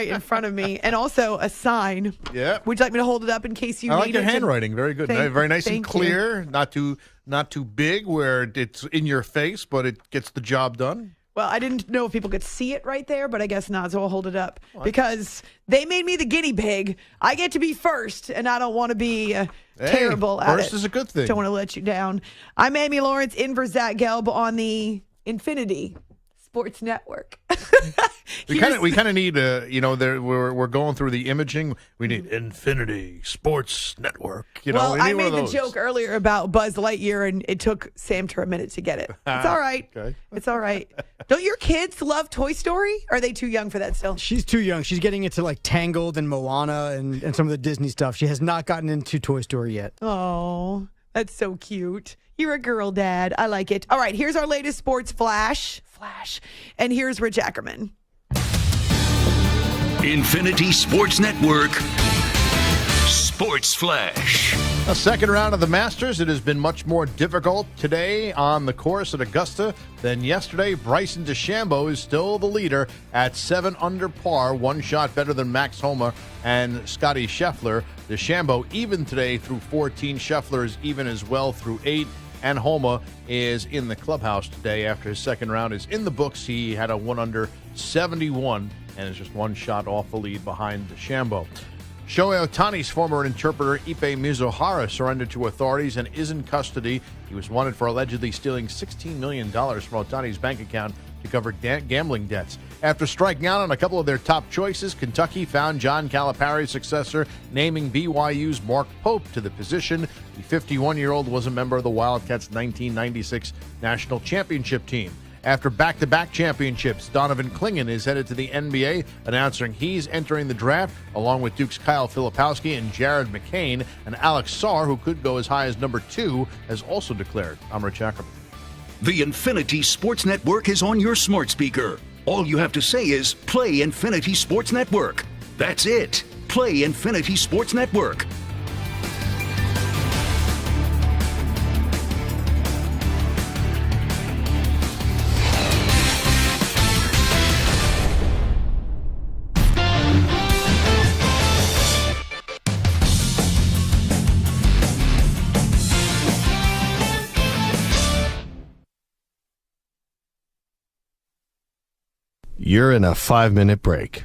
in front of me, and also a sign. Yeah. Would you like me to hold it up in case you? I need like your it? handwriting. Very good. Very nice and clear. You. Not too big where it's in your face, but it gets the job done. Well, I didn't know if people could see it right there, but I guess not, so I'll hold it up. Because they made me the guinea pig. I get to be first, and I don't want to be terrible at it. First is a good thing. Don't want to let you down. I'm Amy Lawrence, in for Zach Gelb on the Infinity Sports Network. We kind of need we're going through the imaging. We need Infinity Sports Network. I made the joke earlier about Buzz Lightyear, and it took Sam a minute to get it. It's all right. Okay. It's all right. Don't your kids love Toy Story? Or are they too young for that still? She's too young. She's getting into like Tangled and Moana and some of the Disney stuff. She has not gotten into Toy Story yet. Oh, that's so cute. You're a girl, Dad. I like it. All right, here's our latest sports flash. And here's Rich Ackerman. Infinity Sports Network Sports Flash. A second round of the Masters. It has been much more difficult today on the course at Augusta than yesterday. Bryson DeChambeau is still the leader at 7 under par, one shot better than Max Homa and Scotty Scheffler. DeChambeau even today through 14. Scheffler is even as well through 8. And Homa is in the clubhouse today after his second round is in the books. He had a 1 under 71 and is just one shot off the lead behind DeChambeau. Shohei Ohtani's former interpreter Ippei Mizuhara surrendered to authorities and is in custody. He was wanted for allegedly stealing $16 million from Ohtani's bank account to cover gambling debts. After striking out on a couple of their top choices, Kentucky found John Calipari's successor, naming BYU's Mark Pope to the position. The 51-year-old was a member of the Wildcats' 1996 national championship team. After back-to-back championships, Donovan Clingan is headed to the NBA, announcing he's entering the draft, along with Duke's Kyle Filipowski and Jared McCain. And Alex Sarr, who could go as high as number 2, has also declared. I'm Rich Ackerman. The Infinity Sports Network is on your smart speaker. All you have to say is, play Infinity Sports Network. That's it. Play Infinity Sports Network. You're in a 5-minute break.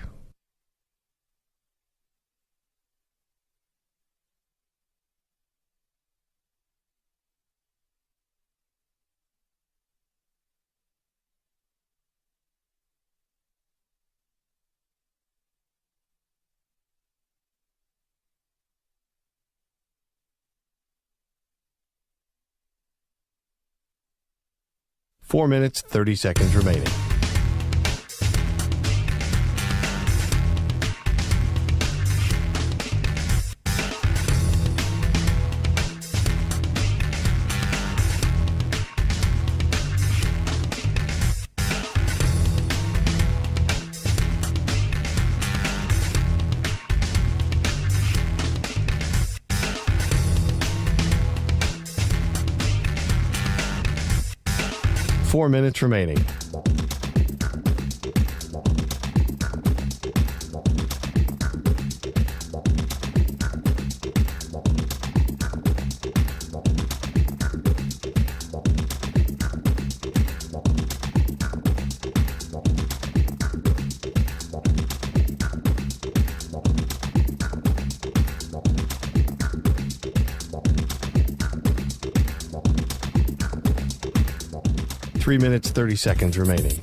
Four minutes, 30 seconds remaining. Four minutes remaining. Three minutes, 30 seconds remaining.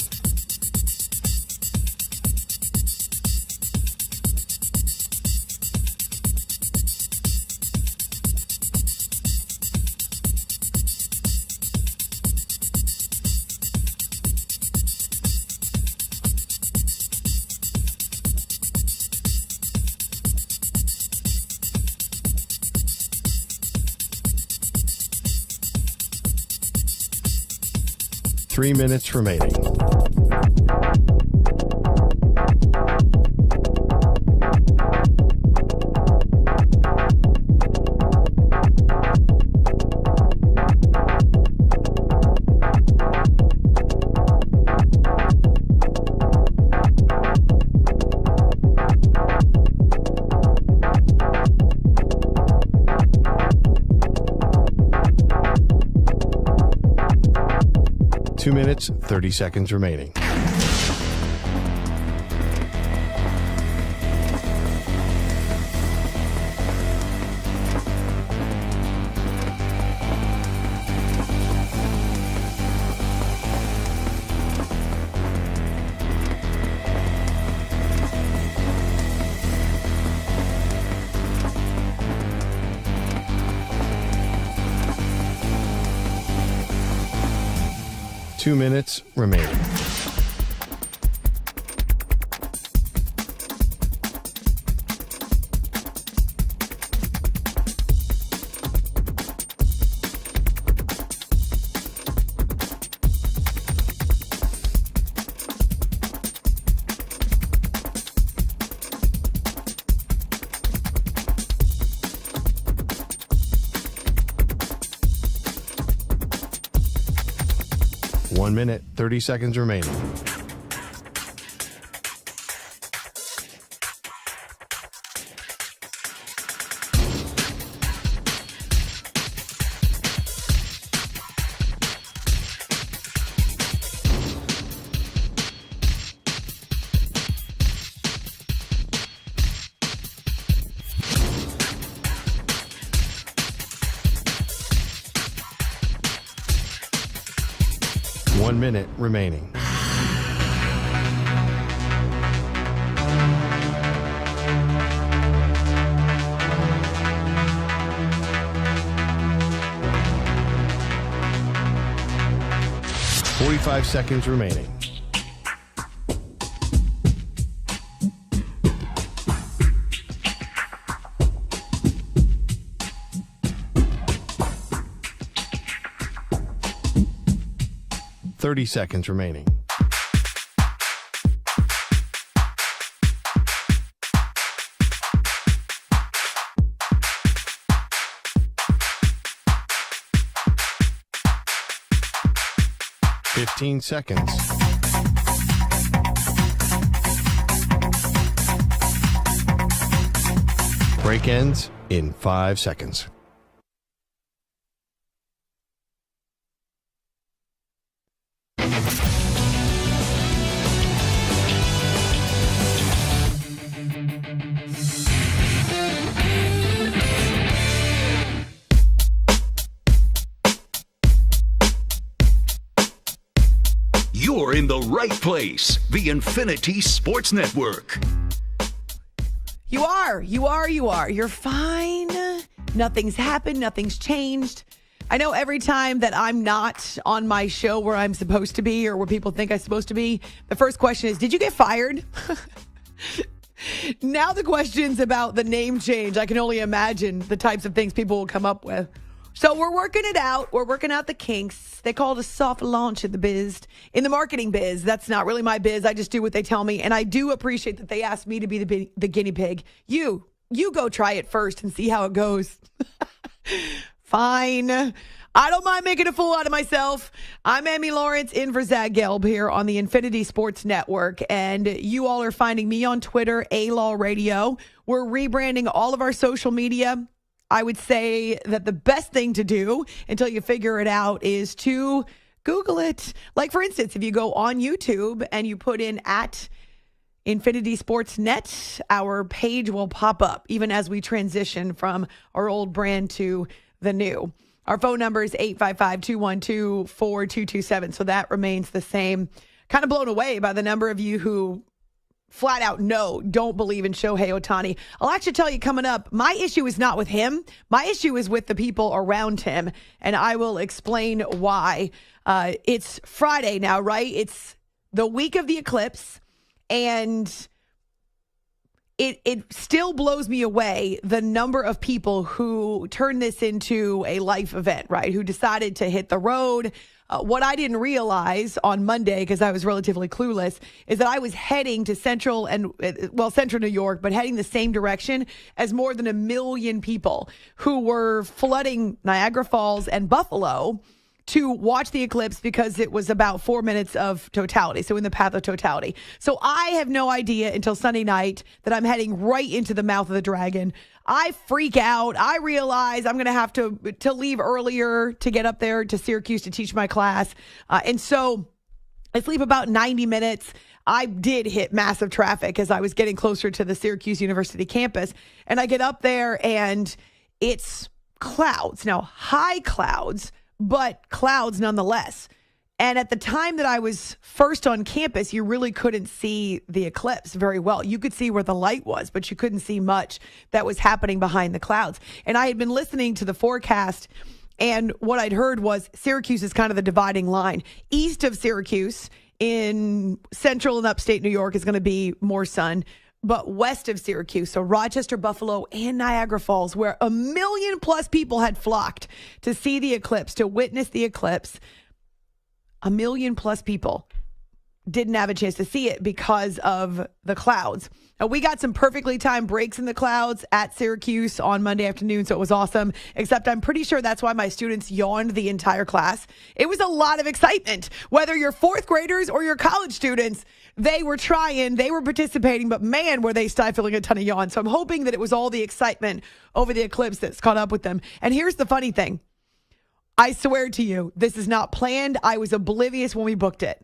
Three minutes remaining. Two minutes, 30 seconds remaining. Two minutes remaining. One minute, 30 seconds remaining. 1 minute remaining. Five seconds remaining. Seconds remaining. Seconds. Break ends in 5 seconds. You're in the right place. The Infinity Sports Network. You are. You're fine. Nothing's happened. Nothing's changed. I know every time that I'm not on my show where I'm supposed to be or where people think I'm supposed to be, the first question is, did you get fired? Now the question's about the name change. I can only imagine the types of things people will come up with. So we're working it out. We're working out the kinks. They call it a soft launch in the marketing biz. That's not really my biz. I just do what they tell me. And I do appreciate that they asked me to be the guinea pig. You go try it first and see how it goes. Fine. I don't mind making a fool out of myself. I'm Amy Lawrence in for Zach Gelb here on the Infinity Sports Network. And you all are finding me on Twitter, A-Law Radio. We're rebranding all of our social media. I would say that the best thing to do until you figure it out is to Google it. Like, for instance, if you go on YouTube and you put in at Infinity Sports Net, our page will pop up even as we transition from our old brand to the new. Our phone number is 855-212-4227. So that remains the same. Kind of blown away by the number of you who flat out don't believe in Shohei Ohtani. I'll actually tell you coming up, my issue is not with him. My issue is with the people around him, and I will explain why. It's Friday now, right? It's the week of the eclipse, and it still blows me away the number of people who turn this into a life event, right? Who decided to hit the road. What I didn't realize on Monday, because I was relatively clueless, is that I was heading to central New York, but heading the same direction as more than 1 million people who were flooding Niagara Falls and Buffalo to watch the eclipse because it was about 4 minutes of totality, so in the path of totality. So I have no idea until Sunday night that I'm heading right into the mouth of the dragon. I freak out. I realize I'm going to have to leave earlier to get up there to Syracuse to teach my class. And so I sleep about 90 minutes. I did hit massive traffic as I was getting closer to the Syracuse University campus. And I get up there and it's clouds. Now, high clouds, but clouds nonetheless. And at the time that I was first on campus, you really couldn't see the eclipse very well. You could see where the light was, but you couldn't see much that was happening behind the clouds. And I had been listening to the forecast, and what I'd heard was Syracuse is kind of the dividing line. East of Syracuse in central and upstate New York is going to be more sun. But west of Syracuse, so Rochester, Buffalo, and Niagara Falls, where 1 million plus people had flocked to see the eclipse, to witness the eclipse, 1 million plus people didn't have a chance to see it because of the clouds. Now, we got some perfectly timed breaks in the clouds at Syracuse on Monday afternoon, so it was awesome, except I'm pretty sure that's why my students yawned the entire class. It was a lot of excitement. Whether you're fourth graders or you're college students, they were trying, they were participating, but man, were they stifling a ton of yawns. So I'm hoping that it was all the excitement over the eclipse that's caught up with them. And here's the funny thing. I swear to you, this is not planned. I was oblivious when we booked it.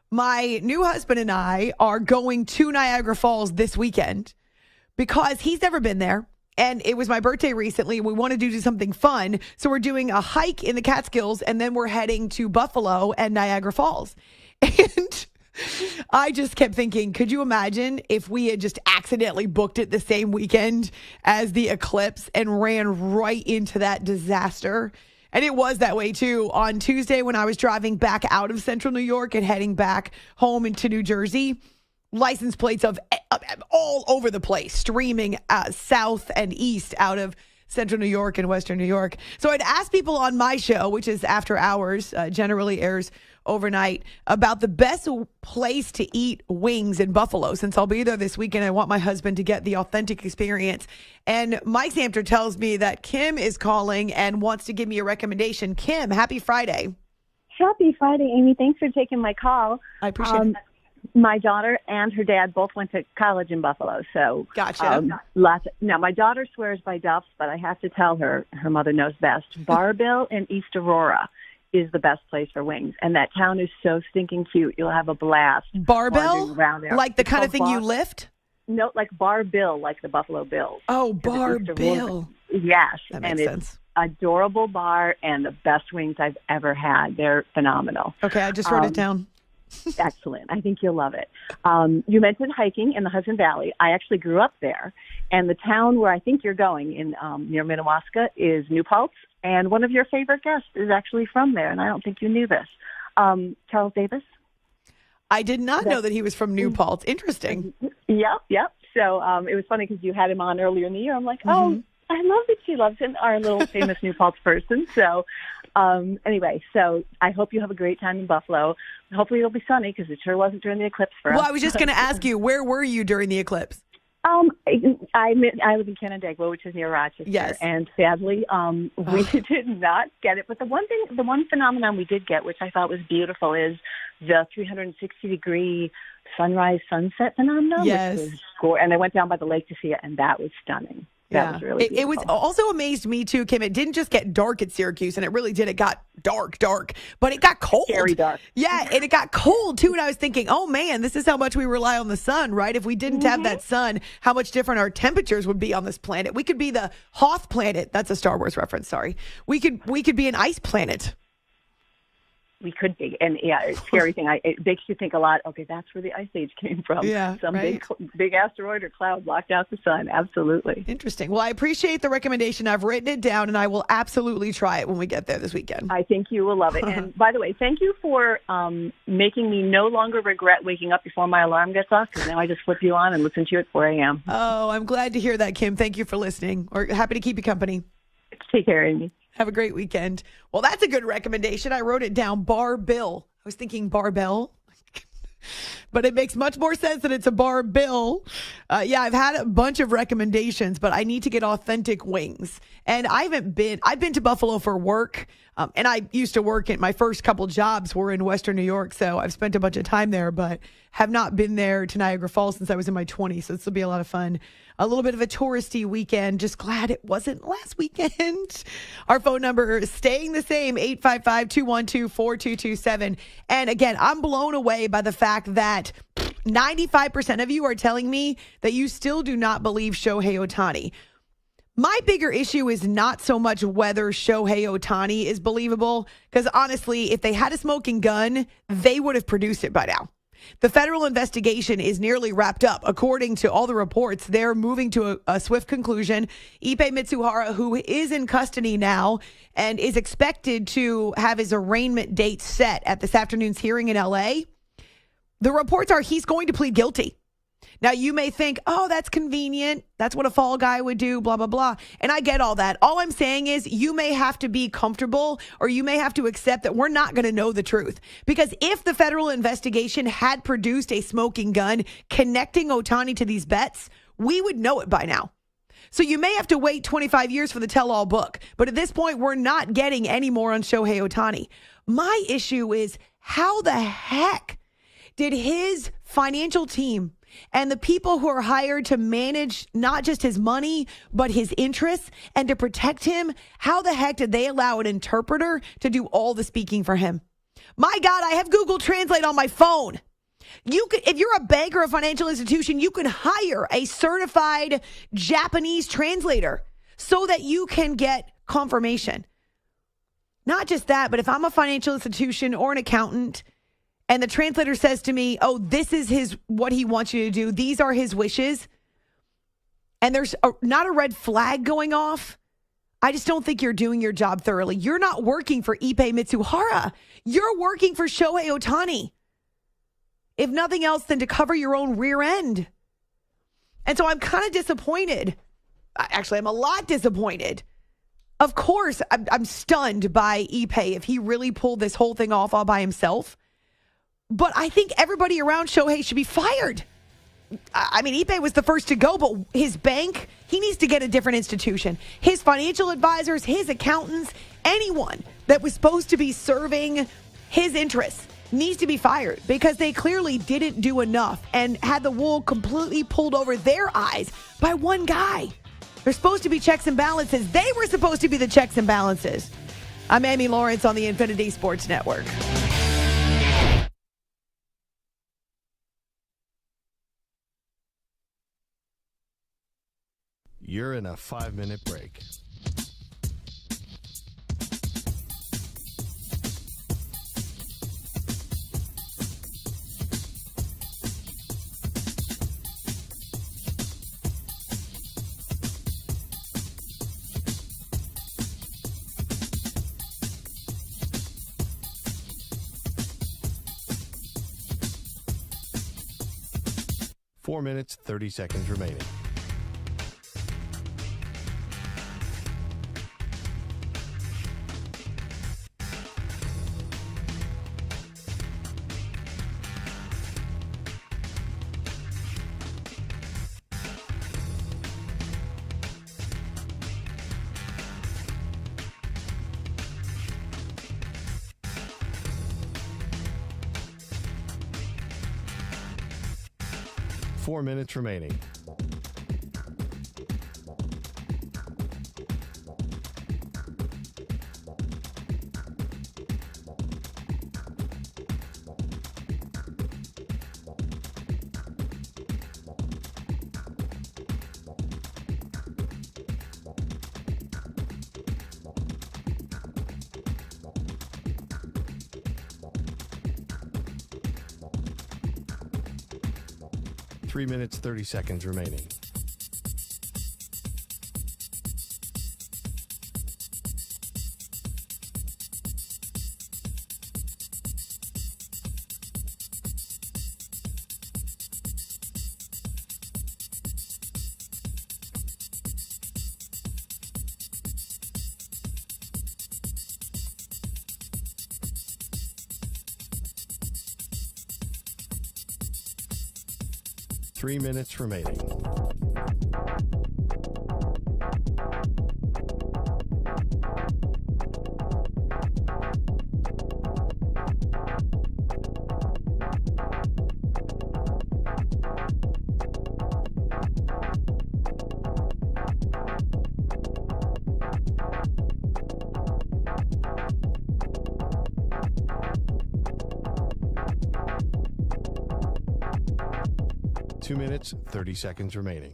My new husband and I are going to Niagara Falls this weekend because he's never been there. And it was my birthday recently. We wanted to do something fun. So we're doing a hike in the Catskills, and then we're heading to Buffalo and Niagara Falls. And I just kept thinking, could you imagine if we had just accidentally booked it the same weekend as the eclipse and ran right into that disaster? And it was that way, too. On Tuesday, when I was driving back out of central New York and heading back home into New Jersey, license plates of all over the place, streaming south and east out of central New York and western New York. So I'd ask people on my show, which is After Hours, generally airs overnight, about the best place to eat wings in Buffalo. Since I'll be there this weekend, I want my husband to get the authentic experience. And Mike Samter tells me that Kim is calling and wants to give me a recommendation. Kim, happy Friday. Happy Friday, Amy. Thanks for taking my call. I appreciate it. My daughter and her dad both went to college in Buffalo, so gotcha. Now, my daughter swears by Duff's, but I have to tell her, her mother knows best. Barbell in East Aurora is the best place for wings, and that town is so stinking cute. You'll have a blast. Barbell, around there. Like the kind of thing you lift? No, like Bar Bill, like the Buffalo Bills. Oh, Bar Bill. Yes, that makes and sense. It's adorable bar and the best wings I've ever had. They're phenomenal. Okay, I just wrote it down. Excellent. I think you'll love it. You mentioned hiking in the Hudson Valley. I actually grew up there, and the town where I think you're going in near Minnewaska is New Paltz, and one of your favorite guests is actually from there, and I don't think you knew this. Charles Davis? I did not know that he was from New Paltz. Interesting. Yep. So it was funny because you had him on earlier in the year. I'm like, oh, I love that she loves him, our little famous New Paltz person. So anyway, so I hope you have a great time in Buffalo. Hopefully it'll be sunny because it sure wasn't during the eclipse for us. Well, I was just going to ask you, where were you during the eclipse? I live in Canandaigua, which is near Rochester. Yes. And sadly, we did not get it. But the one phenomenon we did get, which I thought was beautiful, is the 360-degree sunrise sunset phenomenon. Yes. Which was and I went down by the lake to see it, and that was stunning. That was really beautiful. It was also amazed me, too, Kim. It didn't just get dark at Syracuse, and it really did. It got dark, but it got cold. Very dark. Yeah, and it got cold, too. And I was thinking, oh, man, this is how much we rely on the sun, right? If we didn't have that sun, how much different our temperatures would be on this planet. We could be the Hoth planet. That's a Star Wars reference, sorry. We could be an ice planet. We could be. And yeah, it's a scary thing. It makes you think a lot, okay, that's where the Ice Age came from. Yeah, Some right? big asteroid or cloud blocked out the sun. Absolutely. Interesting. Well, I appreciate the recommendation. I've written it down, and I will absolutely try it when we get there this weekend. I think you will love it. And by the way, thank you for making me no longer regret waking up before my alarm gets off, because now I just flip you on and listen to you at 4 a.m. Oh, I'm glad to hear that, Kim. Thank you for listening. We're happy to keep you company. Take care, Amy. Have a great weekend. Well, that's a good recommendation. I wrote it down. Bar Bill. I was thinking barbell, but it makes much more sense that it's a bar bill. Yeah, I've had a bunch of recommendations, but I need to get authentic wings. And I've been to Buffalo for work. And I used to work at my first couple jobs were in Western New York. So I've spent a bunch of time there, but have not been there to Niagara Falls since I was in my 20s. So this will be a lot of fun. A little bit of a touristy weekend. Just glad it wasn't last weekend. Our phone number is staying the same, 855-212-4227. And again, I'm blown away by the fact that 95% of you are telling me that you still do not believe Shohei Ohtani. My bigger issue is not so much whether Shohei Ohtani is believable, because honestly, if they had a smoking gun, they would have produced it by now. The federal investigation is nearly wrapped up. According to all the reports, they're moving to a swift conclusion. Ippei Mitsuhara, who is in custody now and is expected to have his arraignment date set at this afternoon's hearing in L.A., the reports are he's going to plead guilty. Now, you may think, oh, that's convenient. That's what a fall guy would do, blah, blah, blah. And I get all that. All I'm saying is you may have to be comfortable, or you may have to accept that we're not going to know the truth. Because if the federal investigation had produced a smoking gun connecting Ohtani to these bets, we would know it by now. So you may have to wait 25 years for the tell-all book. But at this point, we're not getting any more on Shohei Ohtani. My issue is, how the heck did his financial team and the people who are hired to manage not just his money, but his interests and to protect him, how the heck did they allow an interpreter to do all the speaking for him? My God, I have Google Translate on my phone. If you're a bank or a financial institution, you can hire a certified Japanese translator so that you can get confirmation. Not just that, but if I'm a financial institution or an accountant and the translator says to me, oh, this is what he wants you to do, these are his wishes, and there's not a red flag going off, I just don't think you're doing your job thoroughly. You're not working for Ippei Mitsuhara. You're working for Shohei Ohtani. If nothing else than to cover your own rear end. And so I'm kind of disappointed. Actually, I'm a lot disappointed. Of course, I'm stunned by Ippei if he really pulled this whole thing off all by himself. But I think everybody around Shohei should be fired. I mean, Ippei was the first to go, but his bank, he needs to get a different institution. His financial advisors, his accountants, anyone that was supposed to be serving his interests needs to be fired because they clearly didn't do enough and had the wool completely pulled over their eyes by one guy. There's supposed to be checks and balances. They were supposed to be the checks and balances. I'm Amy Lawrence on the Infinity Sports Network. You're in a 5-minute break. Four minutes, 30 seconds remaining. Four minutes remaining. Three minutes, 30 seconds remaining. Three minutes remaining. Two minutes, 30 seconds remaining.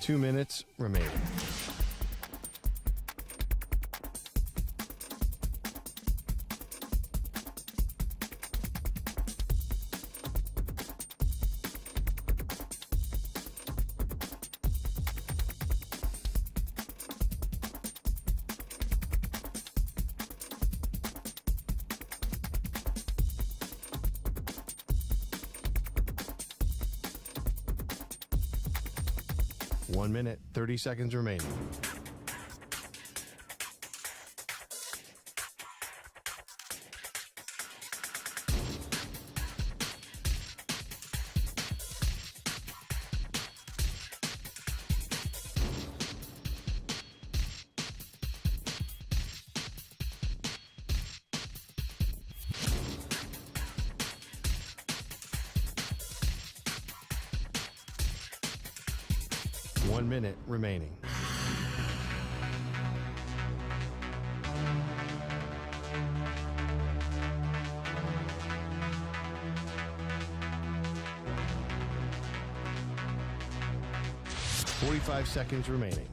Two minutes remaining. One minute, 30 seconds remaining. 1 minute remaining. $45 seconds remaining.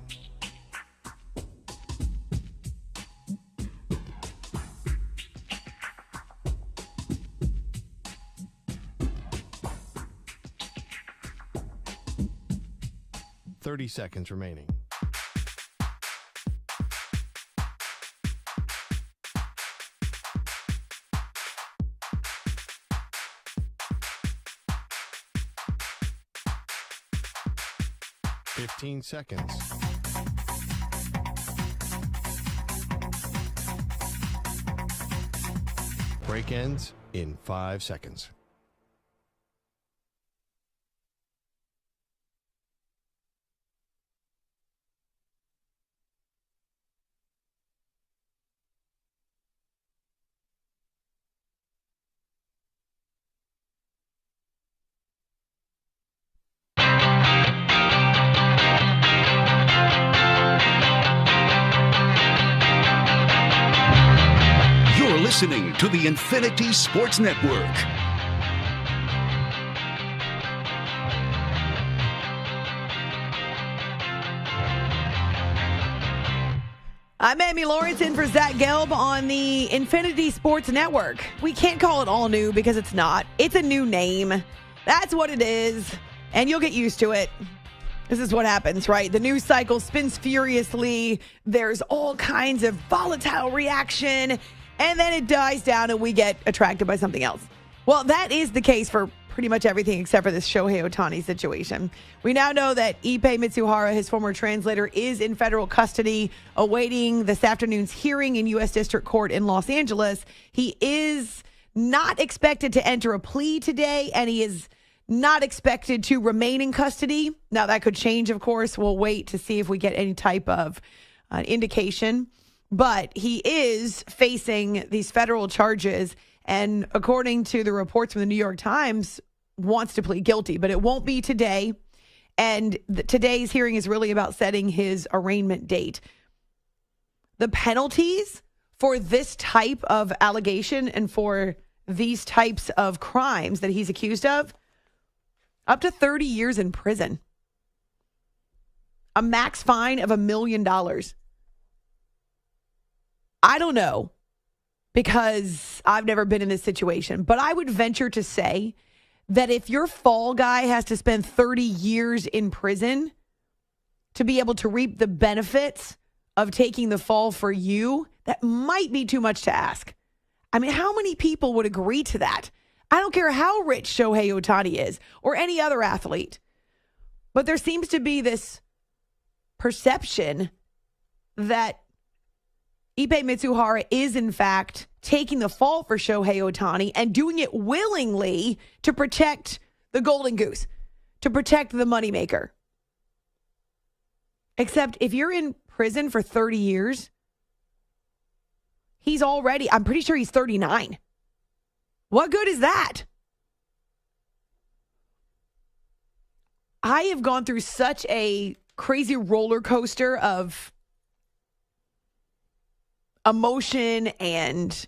$30 seconds remaining. $15 seconds. Break ends in 5 seconds. Listening to the Infinity Sports Network. I'm Amy Lawrence in for Zach Gelb on the Infinity Sports Network. We can't call it all new because it's not. It's a new name. That's what it is. And you'll get used to it. This is what happens, right? The news cycle spins furiously. There's all kinds of volatile reaction. And then it dies down and we get attracted by something else. Well, that is the case for pretty much everything except for this Shohei Ohtani situation. We now know that Ippei Mitsuhara, his former translator, is in federal custody awaiting this afternoon's hearing in U.S. District Court in Los Angeles. He is not expected to enter a plea today, and he is not expected to remain in custody. Now, that could change, of course. We'll wait to see if we get any type of indication. But he is facing these federal charges, and according to the reports from the New York Times, wants to plead guilty. But it won't be today, and today's hearing is really about setting his arraignment date. The penalties for this type of allegation and for these types of crimes that he's accused of, up to 30 years in prison. A max fine of $1 million. I don't know, because I've never been in this situation, but I would venture to say that if your fall guy has to spend 30 years in prison to be able to reap the benefits of taking the fall for you, that might be too much to ask. I mean, how many people would agree to that? I don't care how rich Shohei Ohtani is or any other athlete, but there seems to be this perception that Ippei Mitsuhara is, in fact, taking the fall for Shohei Ohtani and doing it willingly to protect the golden goose, to protect the moneymaker. Except if you're in prison for 30 years, I'm pretty sure he's 39. What good is that? I have gone through such a crazy roller coaster of emotion and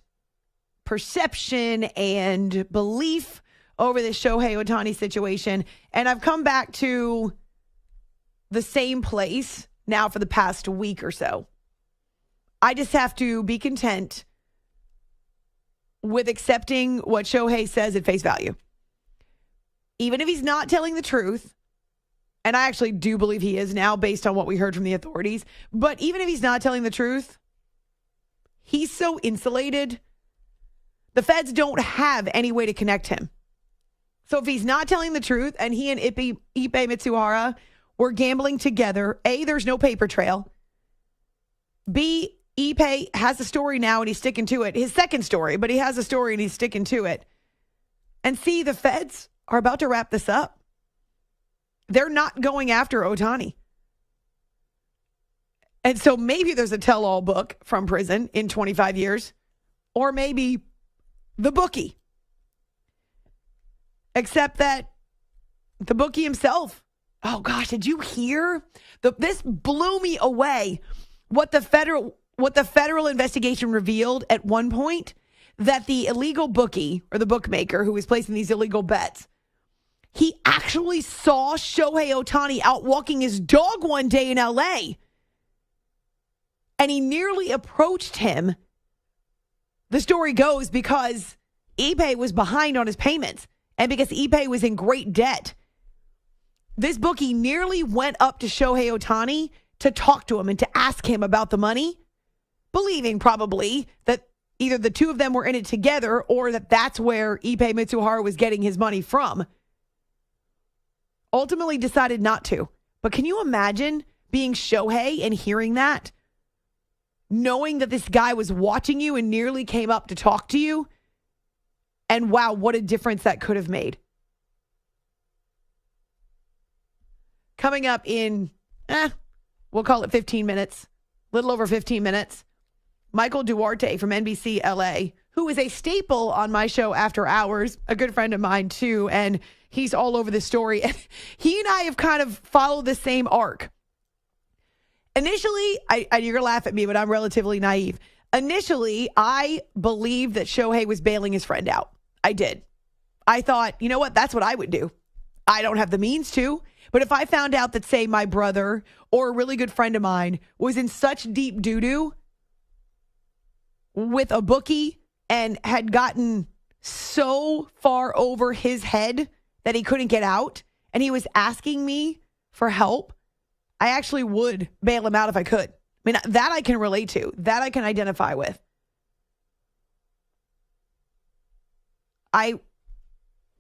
perception and belief over this Shohei Ohtani situation. And I've come back to the same place now for the past week or so. I just have to be content with accepting what Shohei says at face value. Even if he's not telling the truth, and I actually do believe he is now based on what we heard from the authorities, but even if he's not telling the truth, he's so insulated. The feds don't have any way to connect him. So if he's not telling the truth and he and Ippei Mitsuhara were gambling together, A, there's no paper trail. B, Ippei has a story now and he's sticking to it. His second story, but he has a story and he's sticking to it. And C, the feds are about to wrap this up. They're not going after Ohtani. And so maybe there's a tell-all book from prison in 25 years, or maybe the bookie. Except that the bookie himself Oh gosh, did you hear? This blew me away. What the federal investigation revealed at one point, that the illegal bookie or the bookmaker who was placing these illegal bets, he actually saw Shohei Ohtani out walking his dog one day in LA. And he nearly approached him. The story goes because Ippei was behind on his payments and because Ippei was in great debt. This bookie nearly went up to Shohei Ohtani to talk to him and to ask him about the money, believing probably that either the two of them were in it together or that that's where Ippei Mitsuhara was getting his money from. Ultimately decided not to. But can you imagine being Shohei and hearing that? Knowing that this guy was watching you and nearly came up to talk to you? And wow, what a difference that could have made. Coming up in, we'll call it 15 minutes, a little over 15 minutes, Michael Duarte from NBC LA, who is a staple on my show After Hours, a good friend of mine too, and he's all over this story. And he and I have kind of followed the same arc. Initially, you're going to laugh at me, but I'm relatively naive. Initially, I believed that Shohei was bailing his friend out. I did. I thought, you know what? That's what I would do. I don't have the means to. But if I found out that, say, my brother or a really good friend of mine was in such deep doo-doo with a bookie and had gotten so far over his head that he couldn't get out and he was asking me for help, I actually would bail him out if I could. I mean, that I can relate to. That I can identify with. I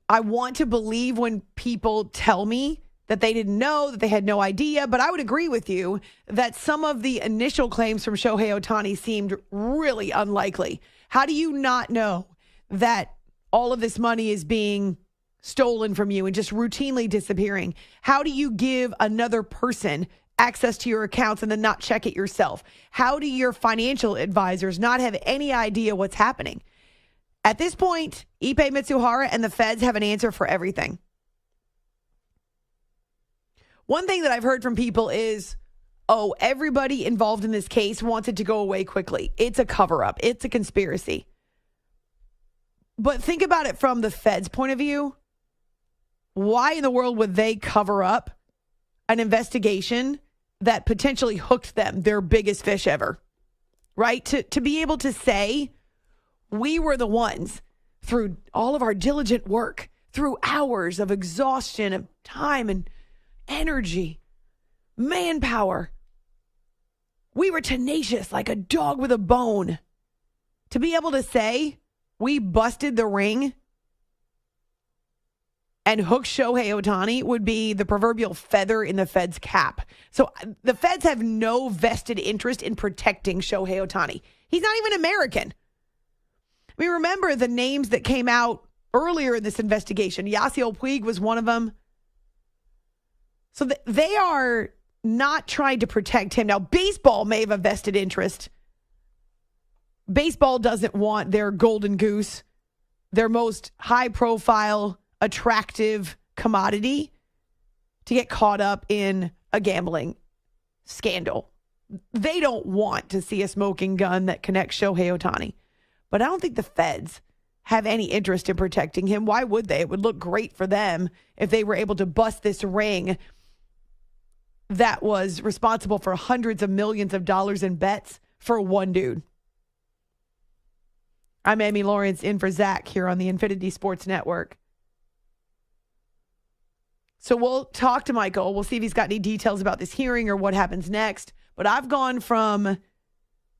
want to believe when people tell me that they didn't know, that they had no idea, but I would agree with you that some of the initial claims from Shohei Ohtani seemed really unlikely. How do you not know that all of this money is being stolen from you and just routinely disappearing? How do you give another person access to your accounts and then not check it yourself? How do your financial advisors not have any idea what's happening? At this point, Ippei Mitsuhara and the feds have an answer for everything. One thing that I've heard from people is, oh, everybody involved in this case wants it to go away quickly. It's a cover-up. It's a conspiracy. But think about it from the feds' point of view. Why in the world would they cover up an investigation that potentially hooked them, their biggest fish ever? Right? To be able to say, we were the ones through all of our diligent work, through hours of exhaustion, of time and energy, manpower. We were tenacious like a dog with a bone. To be able to say we busted the ring and hook Shohei Ohtani would be the proverbial feather in the Fed's cap. So the Feds have no vested interest in protecting Shohei Ohtani. He's not even American. I mean, remember the names that came out earlier in this investigation. Yasiel Puig was one of them. So they are not trying to protect him. Now, baseball may have a vested interest. Baseball doesn't want their golden goose, their most high-profile, attractive commodity, to get caught up in a gambling scandal. They don't want to see a smoking gun that connects Shohei Ohtani. But I don't think the feds have any interest in protecting him. Why would they? It would look great for them if they were able to bust this ring that was responsible for hundreds of millions of dollars in bets for one dude. I'm Amy Lawrence in for Zach here on the Infinity Sports Network. So we'll talk to Michael. We'll see if he's got any details about this hearing or what happens next. But I've gone from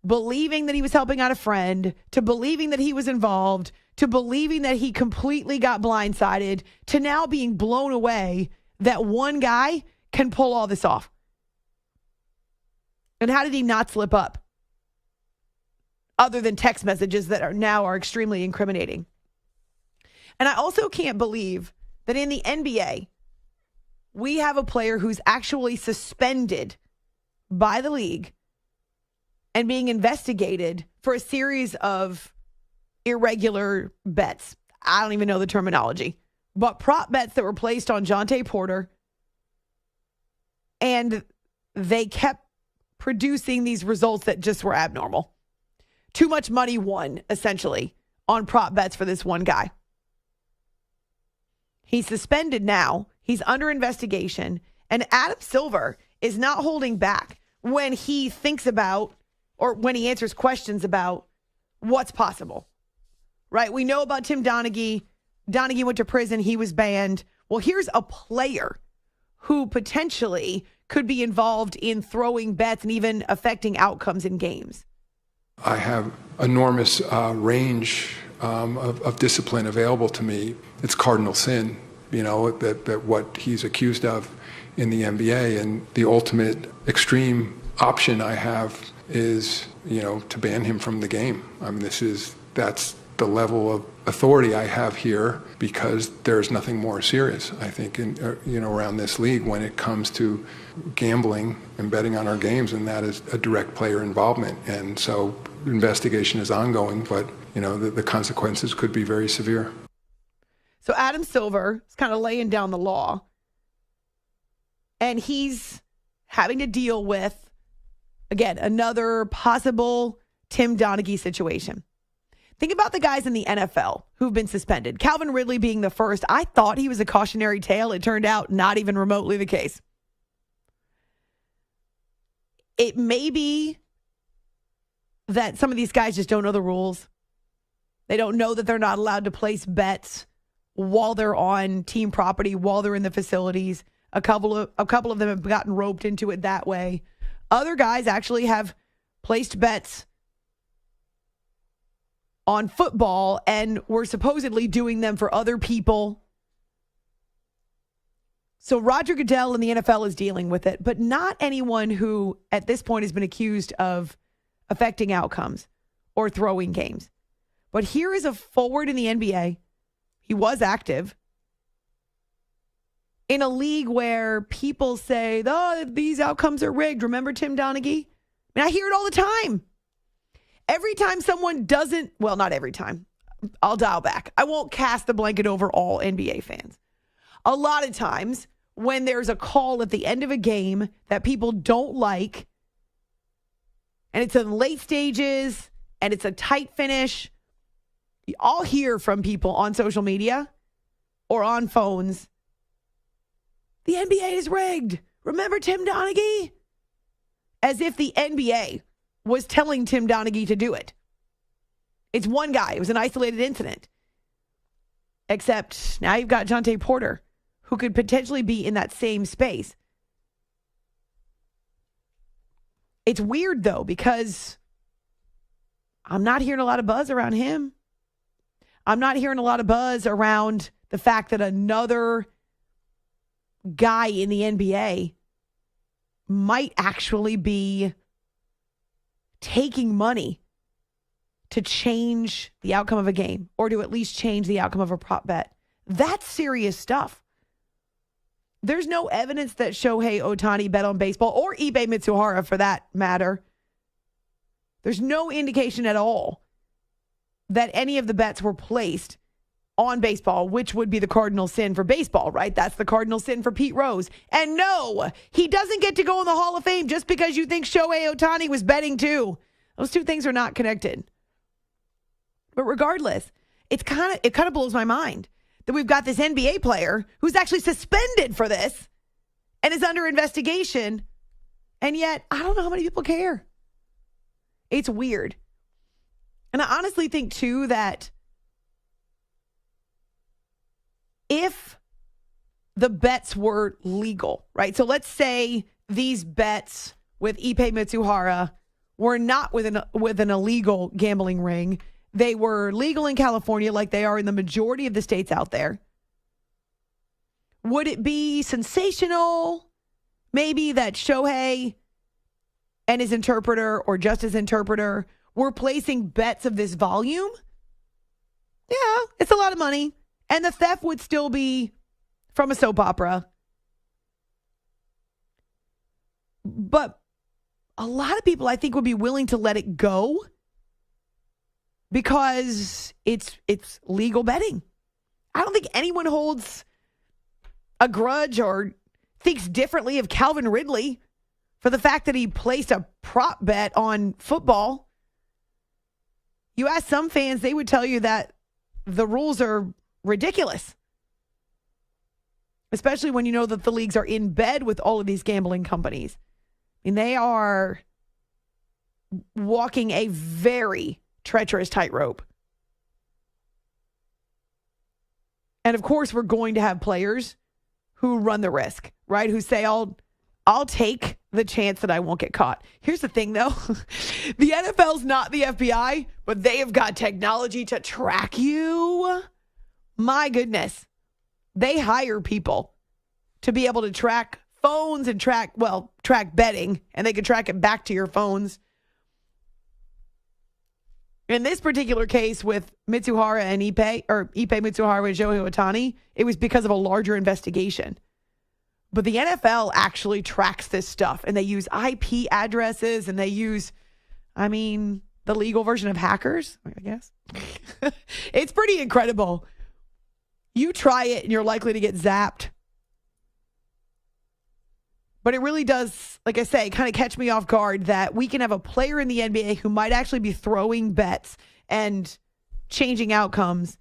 believing that he was helping out a friend to believing that he was involved to believing that he completely got blindsided to now being blown away that one guy can pull all this off. And how did he not slip up? Other than text messages that are extremely incriminating. And I also can't believe that in the NBA, we have a player who's actually suspended by the league and being investigated for a series of irregular bets. I don't even know the terminology, but prop bets that were placed on Jonte Porter And they kept producing these results that just were abnormal. Too much money won, essentially, on prop bets for this one guy. He's suspended now. He's under investigation. And Adam Silver is not holding back when he thinks about or when he answers questions about what's possible. Right? We know about Tim Donaghy. Donaghy went to prison. He was banned. Well, here's a player who potentially could be involved in throwing bets and even affecting outcomes in games. I have enormous range of discipline available to me. It's cardinal sin, that what he's accused of in the NBA. And the ultimate extreme option I have is, to ban him from the game. I mean, that's the level of authority I have here, because there's nothing more serious, I think, around this league when it comes to gambling and betting on our games, and that is a direct player involvement. And so investigation is ongoing, but the consequences could be very severe. So Adam Silver is kind of laying down the law, and he's having to deal with, again, another possible Tim Donaghy situation. Think about the guys in the NFL who've been suspended. Calvin Ridley being the first. I thought he was a cautionary tale. It turned out not even remotely the case. It may be that some of these guys just don't know the rules. They don't know that they're not allowed to place bets while they're on team property, while they're in the facilities. A couple of them have gotten roped into it that way. Other guys actually have placed bets on football and were supposedly doing them for other people. So Roger Goodell in the NFL is dealing with it, but not anyone who at this point has been accused of affecting outcomes or throwing games. But here is a forward in the NBA. He was active in a league where people say, oh, these outcomes are rigged. Remember Tim Donaghy? I mean, I hear it all the time. Every time someone doesn't, well, not every time. I'll dial back. I won't cast the blanket over all NBA fans. A lot of times when there's a call at the end of a game that people don't like, and it's in late stages, and it's a tight finish, I'll hear from people on social media or on phones, the NBA is rigged. Remember Tim Donaghy? As if the NBA was telling Tim Donaghy to do it. It's one guy. It was an isolated incident. Except now you've got Jonte Porter, who could potentially be in that same space. It's weird, though, because I'm not hearing a lot of buzz around him. I'm not hearing a lot of buzz around the fact that another guy in the NBA might actually be taking money to change the outcome of a game or to at least change the outcome of a prop bet. That's serious stuff. There's no evidence that Shohei Ohtani bet on baseball or Ibe Mitsuhara for that matter. There's no indication at all that any of the bets were placed on baseball, which would be the cardinal sin for baseball, right? That's the cardinal sin for Pete Rose. And no, he doesn't get to go in the Hall of Fame just because you think Shohei Ohtani was betting too. Those two things are not connected. But regardless, it kind of blows my mind that we've got this NBA player who's actually suspended for this and is under investigation. And yet, I don't know how many people care. It's weird. And I honestly think, too, that if the bets were legal, right? So let's say these bets with Ipe Mitsuhara were not with an illegal gambling ring. They were legal in California like they are in the majority of the states out there. Would it be sensational? Maybe that Shohei and his interpreter or just his interpreter were placing bets of this volume? Yeah, it's a lot of money. And the theft would still be from a soap opera. But a lot of people, I think, would be willing to let it go because it's legal betting. I don't think anyone holds a grudge or thinks differently of Calvin Ridley for the fact that he placed a prop bet on football. You ask some fans, they would tell you that the rules are ridiculous, especially when you know that the leagues are in bed with all of these gambling companies. I mean, they are walking a very treacherous tightrope. And of course, we're going to have players who run the risk, right? Who say, I'll take the chance that I won't get caught. Here's the thing, though. The NFL's not the FBI, but they have got technology to track you. My goodness. They hire people to be able to track phones and track betting, and they can track it back to your phones. In this particular case with Mitsuhara and Ipe Mitsuhara and Shohei Ohtani, it was because of a larger investigation. But the NFL actually tracks this stuff, and they use IP addresses, and they use, the legal version of hackers, I guess. It's pretty incredible. You try it, and you're likely to get zapped. But it really does, like I say, kind of catch me off guard that we can have a player in the NBA who might actually be throwing bets and changing outcomes.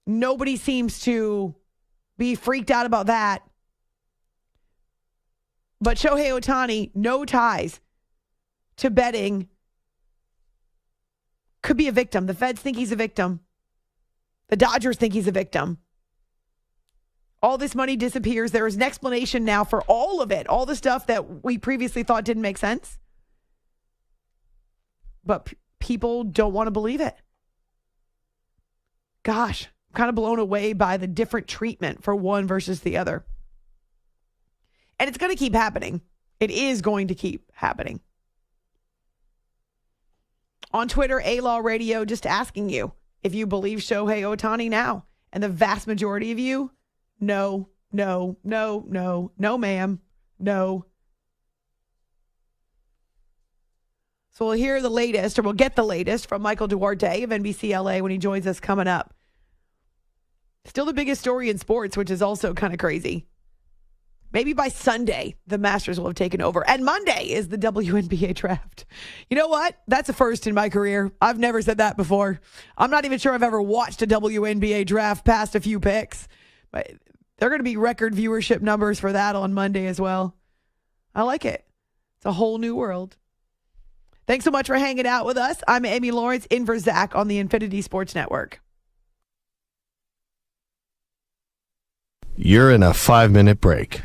Nobody seems to be freaked out about that. But Shohei Ohtani, no ties to betting, could be a victim. The feds think he's a victim. The Dodgers think he's a victim. All this money disappears. There is an explanation now for all of it, all the stuff that we previously thought didn't make sense. But people don't want to believe it. Gosh, I'm kind of blown away by the different treatment for one versus the other. And it's going to keep happening. It is going to keep happening. On Twitter, A-Law Radio, just asking you if you believe Shohei Ohtani now. And the vast majority of you, no, ma'am, no. So we'll hear the latest, or we'll get the latest from Michael Duarte of NBC LA when he joins us coming up. Still the biggest story in sports, which is also kind of crazy. Maybe by Sunday, the Masters will have taken over. And Monday is the WNBA draft. You know what? That's a first in my career. I've never said that before. I'm not even sure I've ever watched a WNBA draft past a few picks. But there are going to be record viewership numbers for that on Monday as well. I like it. It's a whole new world. Thanks so much for hanging out with us. I'm Amy Lawrence, in for Zach on the Infinity Sports Network. You're in a 5-minute break.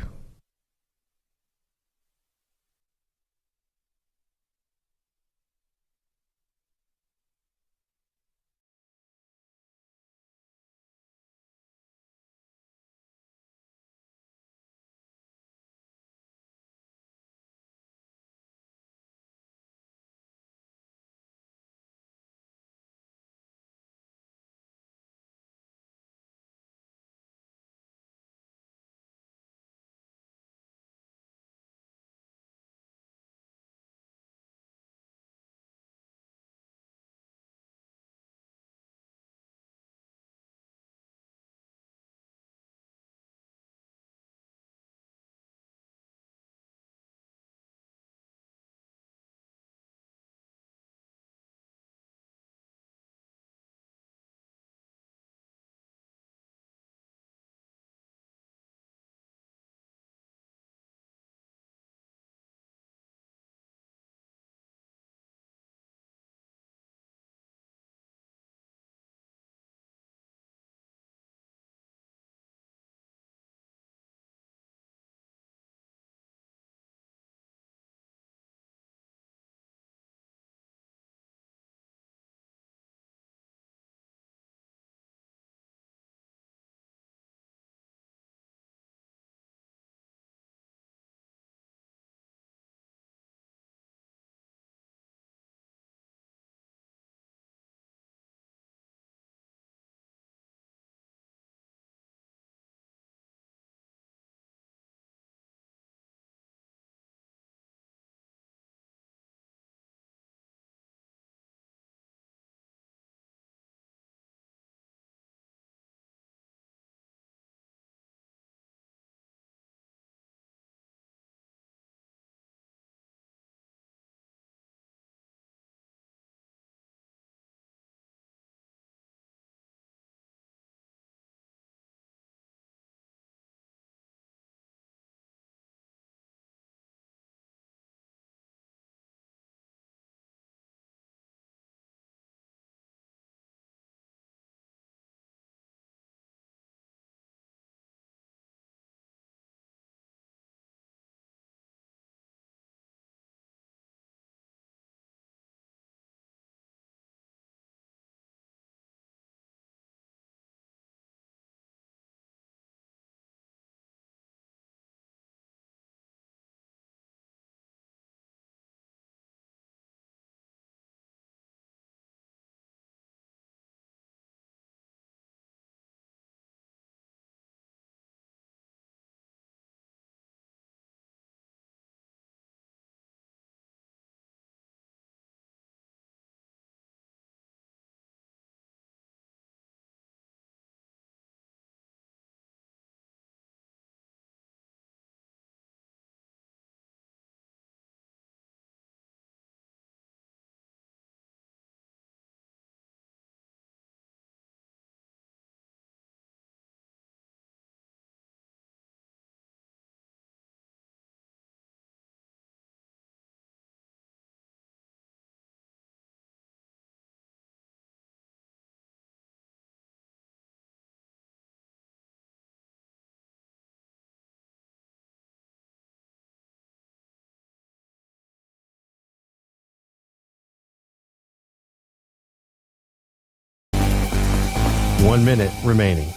1 minute remaining.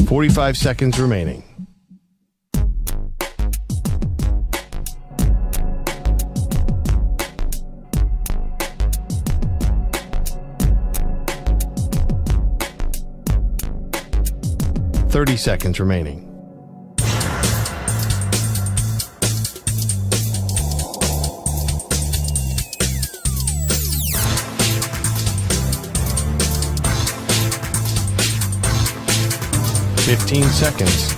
"45 seconds remaining. 30 seconds remaining. "15 seconds.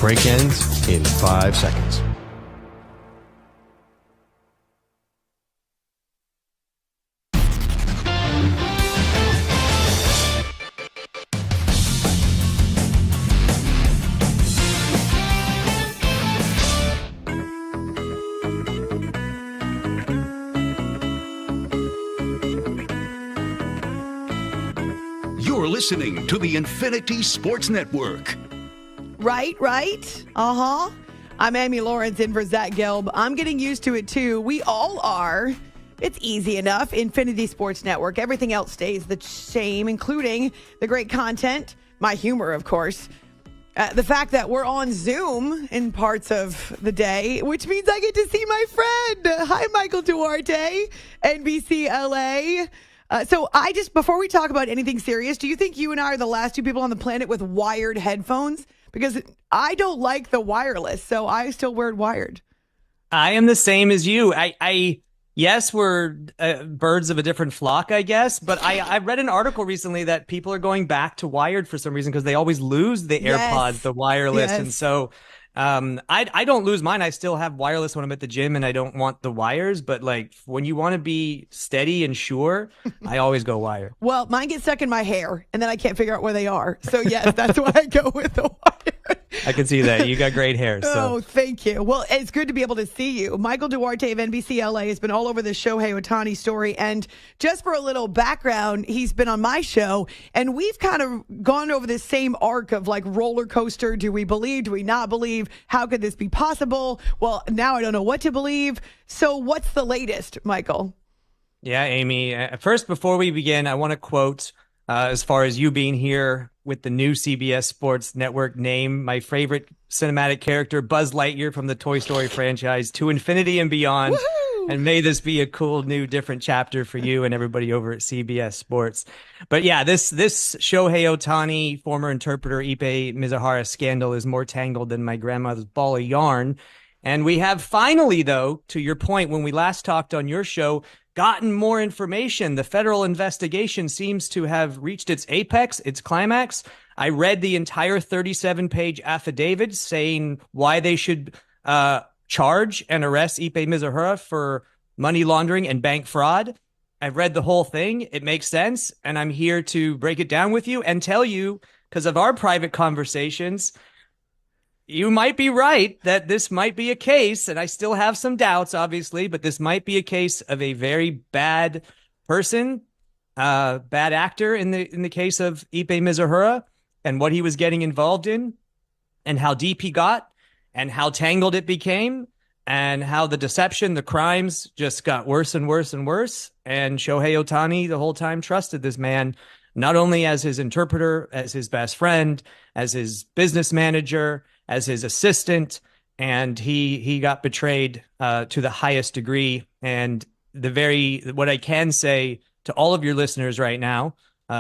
Break ends in 5 seconds. You're listening to the Infinity Sports Network. Right. Uh-huh. I'm Amy Lawrence in for Zach Gelb. I'm getting used to it, too. We all are. It's easy enough. Infinity Sports Network. Everything else stays the same, including the great content, my humor, of course. The fact that we're on Zoom in parts of the day, which means I get to see my friend. Hi, Michael Duarte, NBC LA. So before we talk about anything serious, do you think you and I are the last two people on the planet with wired headphones? Because I don't like the wireless, so I still wear wired. I am the same as you. Yes, we're birds of a different flock, I guess. But I read an article recently that people are going back to wired for some reason because they always lose the AirPods, the wireless. Yes. And so I don't lose mine. I still have wireless when I'm at the gym and I don't want the wires. But like when you want to be steady and sure, I always go wired. Well, mine gets stuck in my hair and then I can't figure out where they are. So yes, that's why I go with the wire. I can see that. You got great hair. So. Oh, thank you. Well, it's good to be able to see you. Michael Duarte of NBC LA has been all over the Shohei Ohtani story. And just for a little background, he's been on my show. And we've kind of gone over this same arc of like roller coaster. Do we believe? Do we not believe? How could this be possible? Well, now I don't know what to believe. So what's the latest, Michael? Yeah, Amy. First, before we begin, I want to quote, as far as you being here with the new CBS Sports Network name, my favorite cinematic character, Buzz Lightyear from the Toy Story franchise, to infinity and beyond. Woo-hoo! And may this be a cool, new, different chapter for you and everybody over at CBS Sports. But yeah, this Shohei Ohtani, former interpreter Ippei Mizuhara scandal is more tangled than my grandmother's ball of yarn. And we have finally, though, to your point, when we last talked on your show, gotten more information. The federal investigation seems to have reached its apex, its climax. I read the entire 37-page affidavit saying why they should charge and arrest Ippei Mizuhara for money laundering and bank fraud. I've read the whole thing. It makes sense. And I'm here to break it down with you and tell you, because of our private conversations, you might be right that this might be a case, and I still have some doubts, obviously, but this might be a case of a very bad person, bad actor in the case of Ippei Mizuhara and what he was getting involved in and how deep he got and how tangled it became and how the deception, the crimes just got worse and worse and worse. And Shohei Ohtani the whole time trusted this man, not only as his interpreter, as his best friend, as his business manager, as his assistant, and he got betrayed to the highest degree. And what I can say to all of your listeners right now,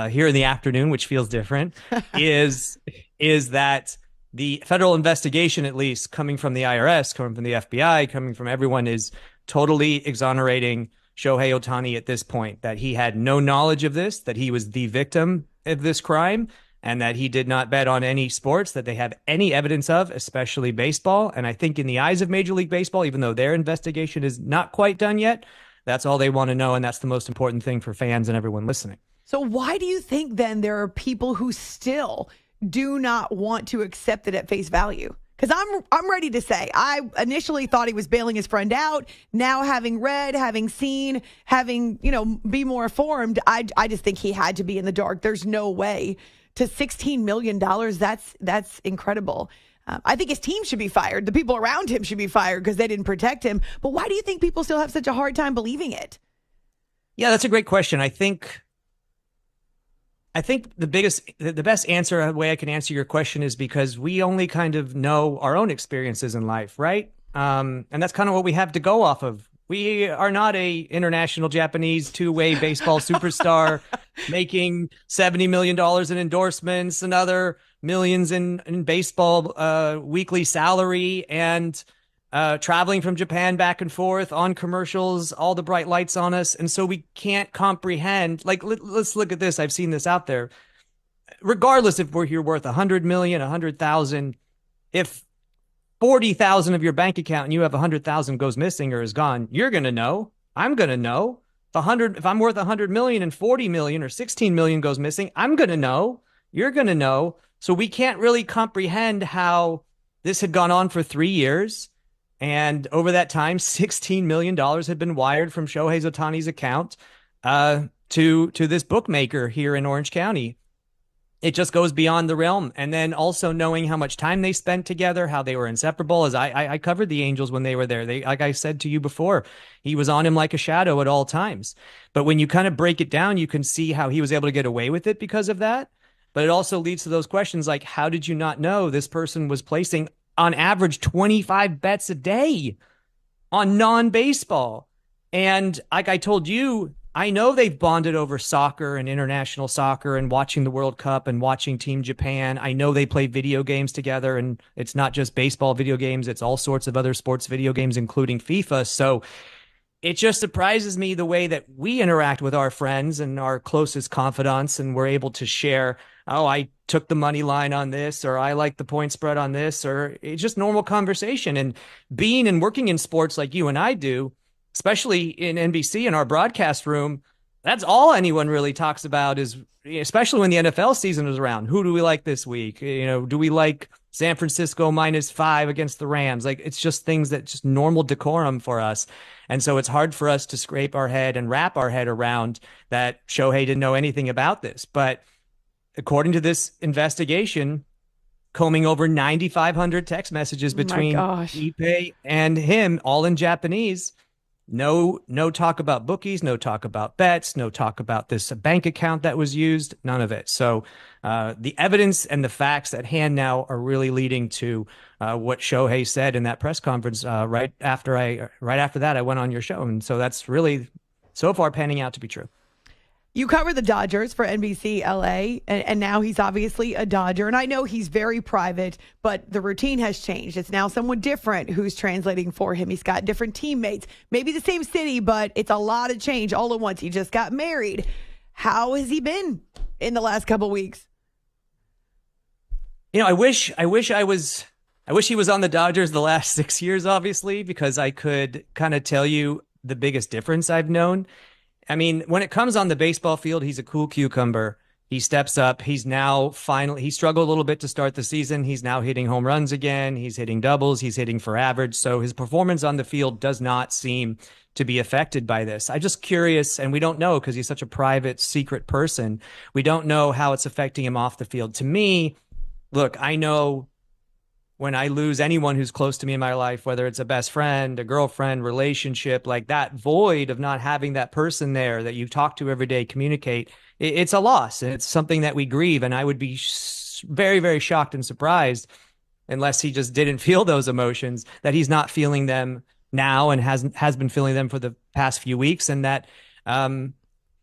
here in the afternoon, which feels different, is that the federal investigation, at least coming from the IRS, coming from the FBI, coming from everyone, is totally exonerating Shohei Ohtani at this point, that he had no knowledge of this, that he was the victim of this crime, and that he did not bet on any sports that they have any evidence of, especially baseball. And I think in the eyes of Major League Baseball, even though their investigation is not quite done yet, that's all they want to know. And that's the most important thing for fans and everyone listening. So why do you think then there are people who still do not want to accept it at face value? Because I'm ready to say, I initially thought he was bailing his friend out. Now, having read, having seen, having, be more informed, I just think he had to be in the dark. There's no way. To $16 million, that's incredible. I think his team should be fired. The people around him should be fired because they didn't protect him. But why do you think people still have such a hard time believing it? Yeah, that's a great question. I think the best way I can answer your question is because we only kind of know our own experiences in life, right? And that's kind of what we have to go off of. We are not a international Japanese two-way baseball superstar making $70 million in endorsements and other millions in baseball weekly salary and traveling from Japan back and forth on commercials, all the bright lights on us. And so we can't comprehend, like, let's look at this. I've seen this out there. Regardless if you're worth 100 million, 100,000, if 40,000 of your bank account and you have 100,000 goes missing or is gone, you're going to know. I'm going to know. If I'm worth 100 million and 40 million or 16 million goes missing, I'm going to know. You're going to know. So we can't really comprehend how this had gone on for 3 years. And over that time, $16 million had been wired from Shohei Ohtani's account to this bookmaker here in Orange County. It just goes beyond the realm. And then also knowing how much time they spent together, how they were inseparable. As I covered the Angels when they were there. Like I said to you before, he was on him like a shadow at all times. But when you kind of break it down, you can see how he was able to get away with it because of that. But it also leads to those questions like, how did you not know this person was placing on average 25 bets a day on non-baseball? And like I told you, I know they've bonded over soccer and international soccer and watching the World Cup and watching Team Japan. I know they play video games together, and it's not just baseball video games. It's all sorts of other sports video games, including FIFA. So it just surprises me the way that we interact with our friends and our closest confidants, and we're able to share, oh, I took the money line on this, or I like the point spread on this, or it's just normal conversation. And being and working in sports like you and I do, especially in NBC in our broadcast room, that's all anyone really talks about is, especially when the NFL season is around, who do we like this week? Do we like San Francisco -5 against the Rams? Like, it's just things that just normal decorum for us. And so it's hard for us to scrape our head and wrap our head around that Shohei didn't know anything about this. But according to this investigation, combing over 9,500 text messages between Ippei and him, all in Japanese. No talk about bookies, no talk about bets, no talk about this bank account that was used, none of it. So the evidence and the facts at hand now are really leading to what Shohei said in that press conference right after that I went on your show. And so that's really so far panning out to be true. You cover the Dodgers for NBC LA, and now he's obviously a Dodger. And I know he's very private, but the routine has changed. It's now someone different who's translating for him. He's got different teammates, maybe the same city, but it's a lot of change all at once. He just got married. How has he been in the last couple of weeks? I wish he was on the Dodgers the last 6 years, obviously, because I could kind of tell you the biggest difference I've known. I mean, when it comes on the baseball field, he's a cool cucumber. He steps up. He's now he struggled a little bit to start the season. He's now hitting home runs again. He's hitting doubles. He's hitting for average. So his performance on the field does not seem to be affected by this. I'm just curious, and we don't know because he's such a private, secret person. We don't know how it's affecting him off the field. To me, look, I know when I lose anyone who's close to me in my life, whether it's a best friend, a girlfriend, relationship, like that void of not having that person there that you talk to every day, communicate, it's a loss. And it's something that we grieve. And I would be very, very shocked and surprised, unless he just didn't feel those emotions, that he's not feeling them now and has been feeling them for the past few weeks. And that,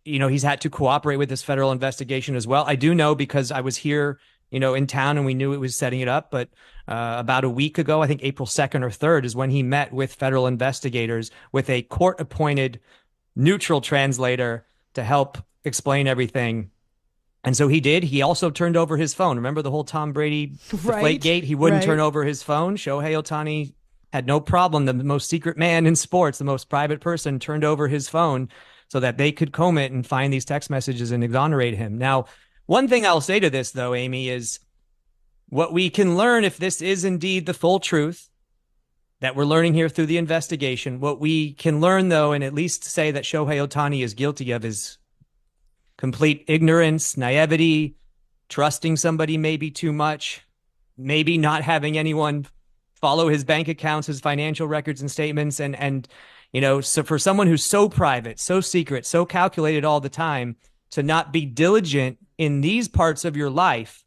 he's had to cooperate with this federal investigation as well. I do know because I was here in town and we knew it was setting it up. But about a week ago, I think April 2nd or 3rd is when he met with federal investigators with a court-appointed neutral translator to help explain everything. And so he did. He also turned over his phone. Remember the whole Tom Brady Deflategate? He wouldn't turn over his phone. Shohei Ohtani had no problem. The most secret man in sports, the most private person, turned over his phone so that they could comb it and find these text messages and exonerate him. Now, one thing I'll say to this, though, Amy, is What we can learn, if this is indeed the full truth that we're learning here through the investigation, what we can learn, though, and at least say that Shohei Ohtani is guilty of, is complete ignorance, naivety, trusting somebody maybe too much, maybe not having anyone follow his bank accounts, his financial records and statements. And so for someone who's so private, so secret, so calculated all the time, to not be diligent in these parts of your life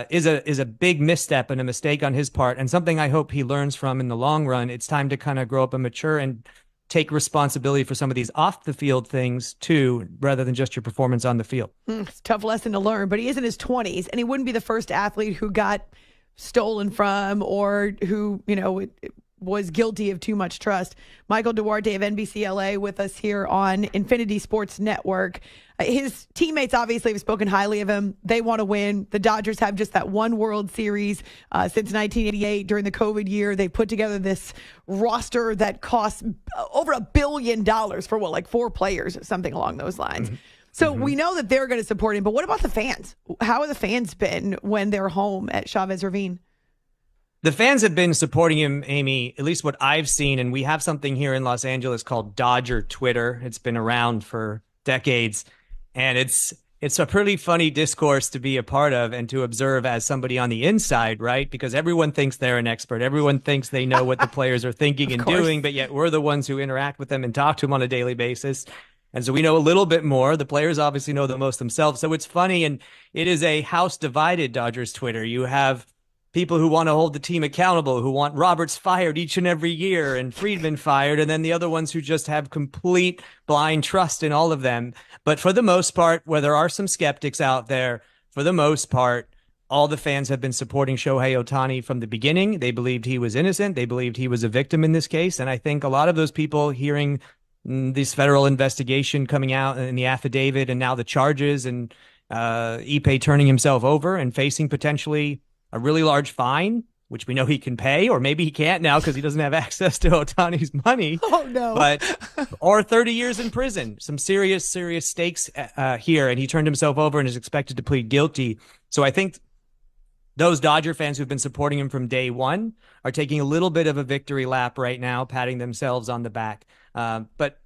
is a big misstep and a mistake on his part, and something I hope he learns from in the long run. It's time to kind of grow up and mature and take responsibility for some of these off the field things too, rather than just your performance on the field. It's a tough lesson to learn, but he is in his 20s, and he wouldn't be the first athlete who got stolen from or who, was guilty of too much trust. Michael Duarte of NBC LA with us here on Infinity Sports Network. His teammates obviously have spoken highly of him. They want to win. The Dodgers have just that one World Series since 1988 during the COVID year. They put together this roster that costs over $1 billion for like 4 players, something along those lines. Mm-hmm. So we know that they're going to support him, but what about the fans? How have the fans been when they're home at Chavez Ravine? The fans have been supporting him, Amy, at least what I've seen. And we have something here in Los Angeles called Dodger Twitter. It's been around for decades. And it's a pretty funny discourse to be a part of and to observe as somebody on the inside, right? Because everyone thinks they're an expert. Everyone thinks they know what the players are thinking and doing, but yet we're the ones who interact with them and talk to them on a daily basis. And so we know a little bit more. The players obviously know the most themselves. So it's funny, and it is a house divided Dodgers Twitter. You have people who want to hold the team accountable, who want Roberts fired each and every year and Friedman fired, and then the other ones who just have complete blind trust in all of them. But for the most part, where there are some skeptics out there, for the most part, all the fans have been supporting Shohei Ohtani from the beginning. They believed he was innocent. They believed he was a victim in this case. And I think a lot of those people hearing this federal investigation coming out and the affidavit and now the charges and Ippei turning himself over and facing potentially a really large fine, which we know he can pay, or maybe he can't now because he doesn't have access to Ohtani's money. Oh, no. Or 30 years in prison. Some serious stakes here. And he turned himself over and is expected to plead guilty. So I think those Dodger fans who've been supporting him from day one are taking a little bit of a victory lap right now, patting themselves on the back. But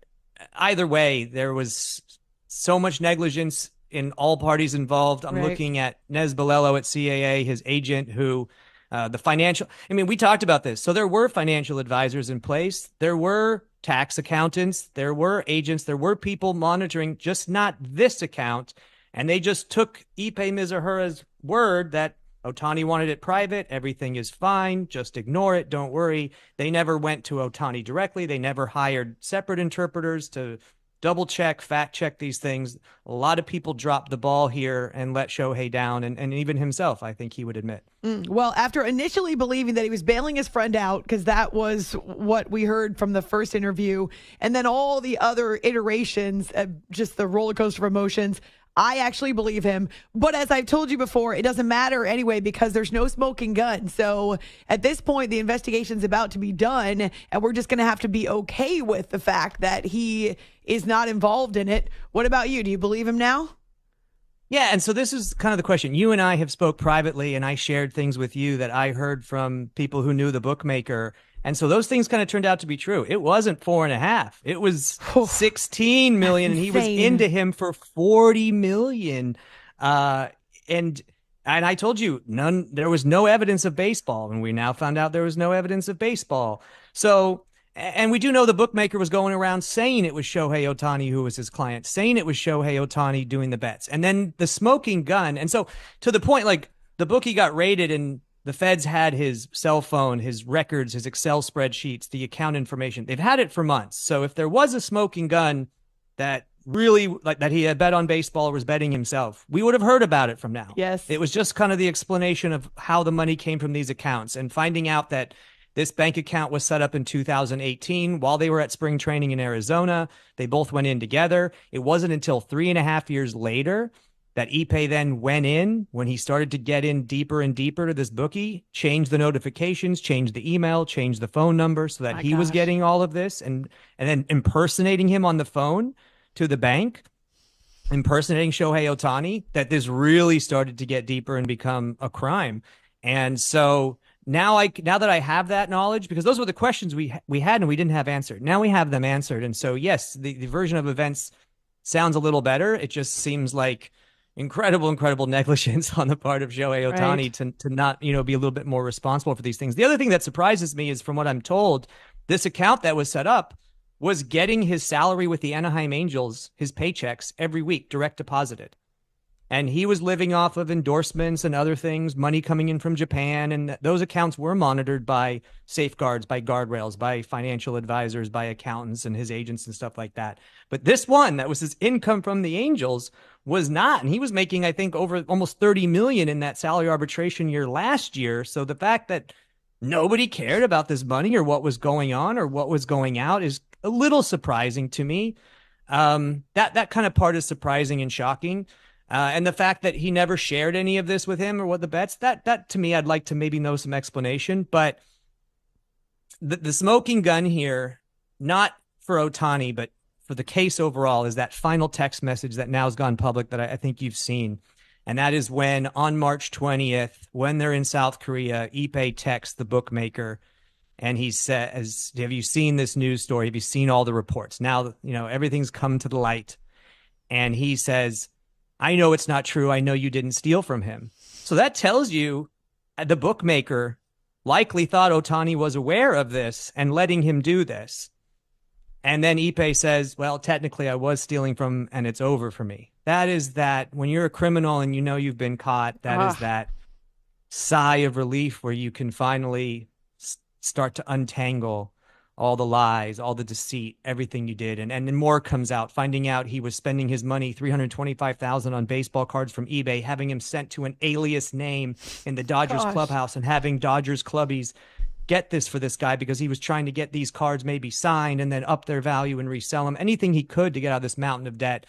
either way, there was so much negligence in all parties involved. I'm looking at Nez Balelo at CAA, his agent, who we talked about this. So there were financial advisors in place. There were tax accountants. There were agents. There were people monitoring, just not this account. And they just took Ippei Mizuhara's word that Ohtani wanted it private. Everything is fine. Just ignore it. Don't worry. They never went to Ohtani directly. They never hired separate interpreters to double check, fact check these things. A lot of people dropped the ball here and let Shohei down, and even himself, I think he would admit. Well, after initially believing that he was bailing his friend out, because that was what we heard from the first interview, and then all the other iterations, just the roller coaster of emotions, I actually believe him. But as I've told you before, it doesn't matter anyway because there's no smoking gun. So at this point, the investigation's about to be done, and we're just going to have to be okay with the fact that he is not involved in it. What about you? Do you believe him now? Yeah, and so this is kind of the question. You and I have spoke privately, and I shared things with you that I heard from people who knew the bookmaker. And so those things kind of turned out to be true. It wasn't 4.5. It was 16 million, and he was into him for 40 million. And I told you there was no evidence of baseball, and we now found out there was no evidence of baseball. So, and we do know the bookmaker was going around saying it was Shohei Ohtani who was his client, saying it was Shohei Ohtani doing the bets, and then the smoking gun. And so to the point, like the bookie got raided and the feds had his cell phone, his records, his Excel spreadsheets, the account information. They've had it for months. So if there was a smoking gun that really, like that he had bet on baseball or was betting himself, we would have heard about it from now. Yes. It was just kind of the explanation of how the money came from these accounts and finding out that this bank account was set up in 2018 while they were at spring training in Arizona. They both went in together. It wasn't until 3.5 years later that Ippei then went in when he started to get in deeper and deeper to this bookie, changed the notifications, changed the email, changed the phone number so that he was getting all of this and then impersonating him on the phone to the bank, impersonating Shohei Ohtani, that this really started to get deeper and become a crime. And so now that I have that knowledge, because those were the questions we had and we didn't have answered. Now we have them answered. And so, yes, the version of events sounds a little better. It just seems like incredible negligence on the part of Shohei Ohtani to not, be a little bit more responsible for these things. The other thing that surprises me is, from what I'm told, this account that was set up was getting his salary with the Anaheim Angels, his paychecks every week direct deposited. And he was living off of endorsements and other things, money coming in from Japan. And those accounts were monitored by safeguards, by guardrails, by financial advisors, by accountants and his agents and stuff like that. But this one, that was his income from the Angels, was not. And he was making, I think, over almost $30 million in that salary arbitration year last year. So the fact that nobody cared about this money or what was going on or what was going out is a little surprising to me. That kind of part is surprising and shocking. And the fact that he never shared any of this with him or what the bets, that to me, I'd like to maybe know some explanation. But the smoking gun here, not for Ohtani, but for the case overall, is that final text message that now has gone public that I think you've seen. And that is when, on March 20th, when they're in South Korea, Ippei texts the bookmaker and he says, have you seen this news story? Have you seen all the reports? Now, everything's come to the light. And he says, I know it's not true. I know you didn't steal from him. So that tells you the bookmaker likely thought Ohtani was aware of this and letting him do this. And then Ippei says, well, technically I was stealing from, and it's over for me. That is that when you're a criminal and you've been caught, that is that sigh of relief where you can finally start to untangle all the lies, all the deceit, everything you did. And then more comes out, finding out he was spending his money, $325,000 on baseball cards from eBay, having him sent to an alias name in the Dodgers clubhouse and having Dodgers clubbies get this for this guy because he was trying to get these cards maybe signed and then up their value and resell them, anything he could to get out of this mountain of debt.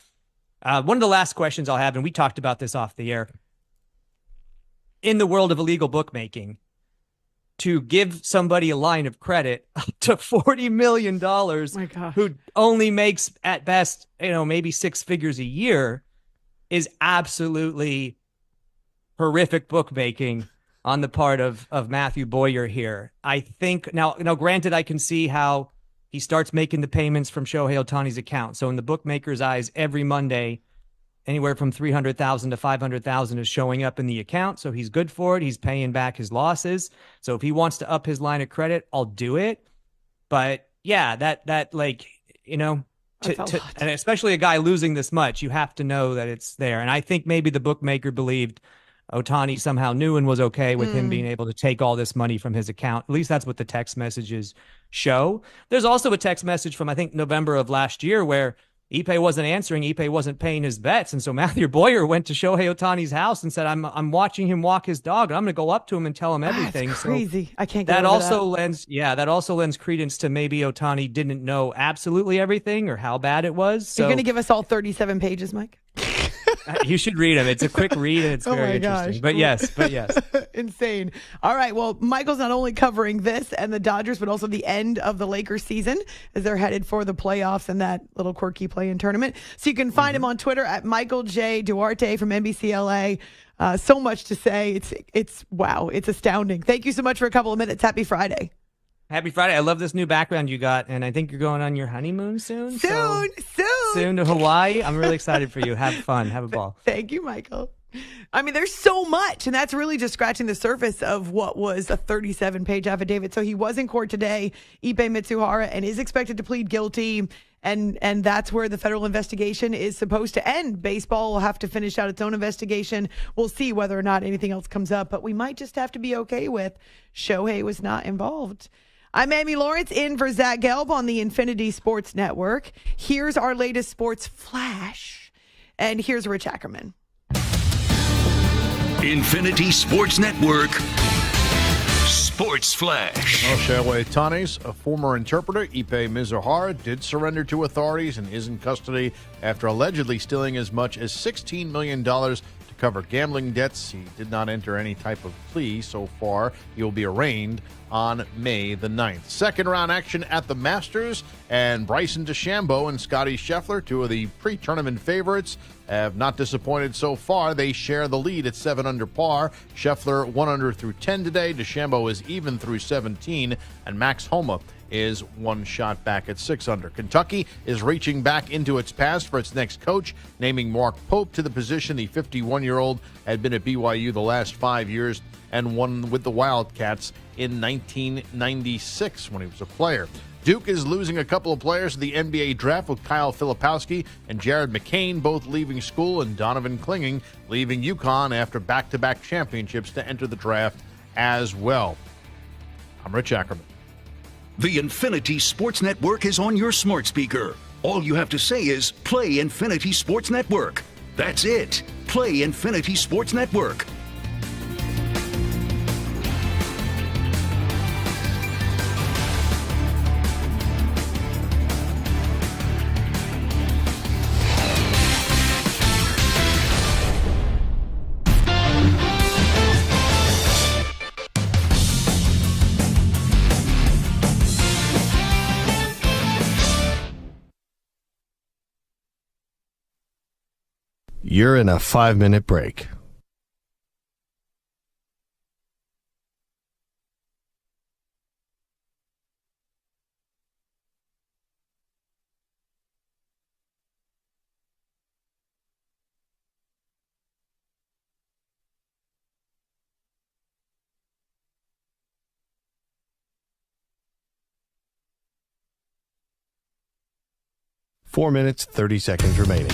One of the last questions I'll have, and we talked about this off the air, in the world of illegal bookmaking, to give somebody a line of credit up to $40 million who only makes at best, maybe six figures a year is absolutely horrific bookmaking on the part of Matthew Boyer here. I think now, granted, I can see how he starts making the payments from Shohei Ohtani's account. So in the bookmaker's eyes, every Monday, anywhere from $300,000 to $500,000 is showing up in the account. So he's good for it. He's paying back his losses. So if he wants to up his line of credit, I'll do it. But yeah, and especially a guy losing this much, you have to know that it's there. And I think maybe the bookmaker believed Ohtani somehow knew and was okay with him being able to take all this money from his account. At least that's what the text messages show. There's also a text message from, I think, November of last year where Ippei wasn't answering. Ippei wasn't paying his bets. And so Matthew Boyer went to Shohei Ohtani's house and said, I'm watching him walk his dog. And I'm going to go up to him and tell him everything. That's crazy. So I can't get that over also that also lends credence to maybe Ohtani didn't know absolutely everything or how bad it was. So you're going to give us all 37 pages, Mike? You should read them. It's a quick read and it's very interesting. But yes. Insane. All right. Well, Michael's not only covering this and the Dodgers, but also the end of the Lakers season as they're headed for the playoffs and that little quirky play-in tournament. So you can find him on Twitter at Michael J. Duarte from NBC LA. So much to say. It's wow. It's astounding. Thank you so much for a couple of minutes. Happy Friday. Happy Friday. I love this new background you got, and I think you're going on your honeymoon soon. Soon to Hawaii. I'm really excited for you. Have fun. Have a ball. Thank you, Michael. I mean, there's so much, and that's really just scratching the surface of what was a 37-page affidavit. So he was in court today, Ippei Mitsuhara, and is expected to plead guilty, and that's where the federal investigation is supposed to end. Baseball will have to finish out its own investigation. We'll see whether or not anything else comes up, but we might just have to be okay with Shohei was not involved. I'm Amy Lawrence in for Zach Gelb on the Infinity Sports Network. Here's our latest sports flash, and here's Rich Ackerman. Infinity Sports Network Sports Flash. Shohei Ohtani's a former interpreter, Ippei Mizuhara, did surrender to authorities and is in custody after allegedly stealing as much as $16 million to to cover gambling debts. He did not enter any type of plea so far. He will be arraigned on May the 9th. Second round action at the Masters, and Bryson DeChambeau and Scottie Scheffler, two of the pre-tournament favorites, have not disappointed so far. They share the lead at 7 under par. Scheffler 1 under through 10 today. DeChambeau is even through 17, and Max Homa is 1 shot back at 6 under. Kentucky is reaching back into its past for its next coach, naming Mark Pope to the position. The 51-year-old had been at BYU the last 5 years and won with the Wildcats in 1996 when he was a player. Duke is losing a couple of players to the NBA draft, with Kyle Filipowski and Jared McCain both leaving school, and Donovan Klinging leaving UConn after back-to-back championships to enter the draft as well. I'm Rich Ackerman. The Infinity Sports Network is on your smart speaker. All you have to say is, play Infinity Sports Network. That's it. Play Infinity Sports Network. You're in a 5-minute break. Four minutes, 30 seconds remaining.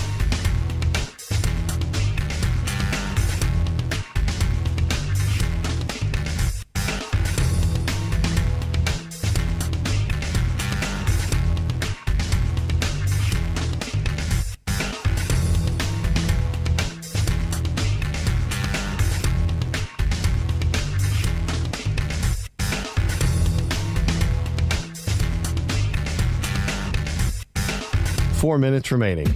Four minutes remaining.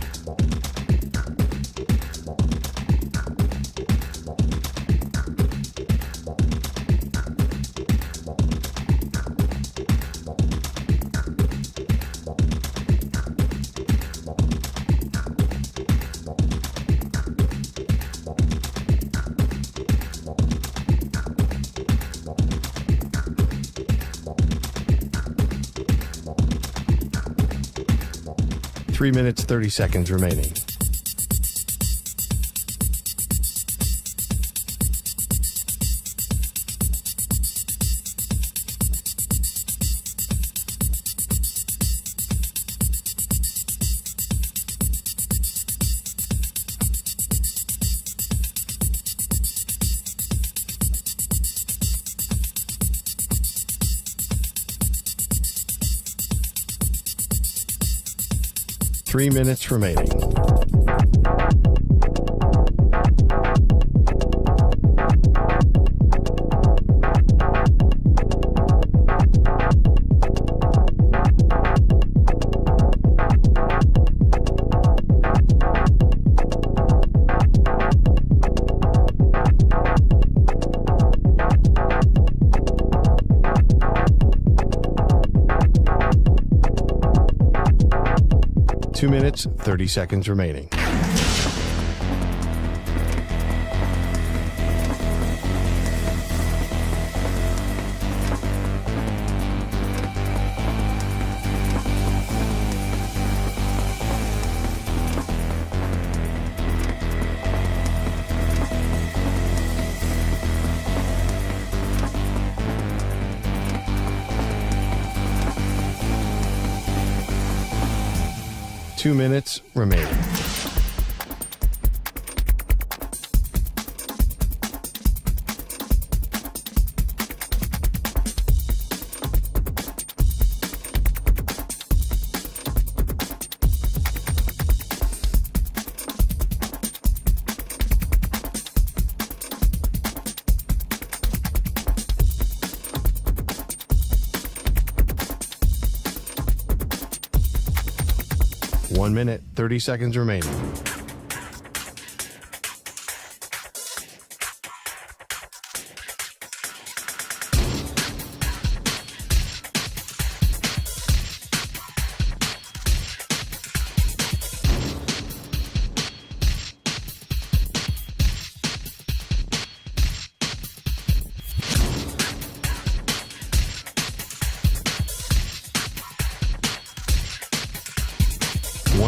Three minutes, 30 seconds remaining. Three minutes remaining. Two minutes, 30 seconds remaining. Two minutes remaining. One minute, 30 seconds remaining.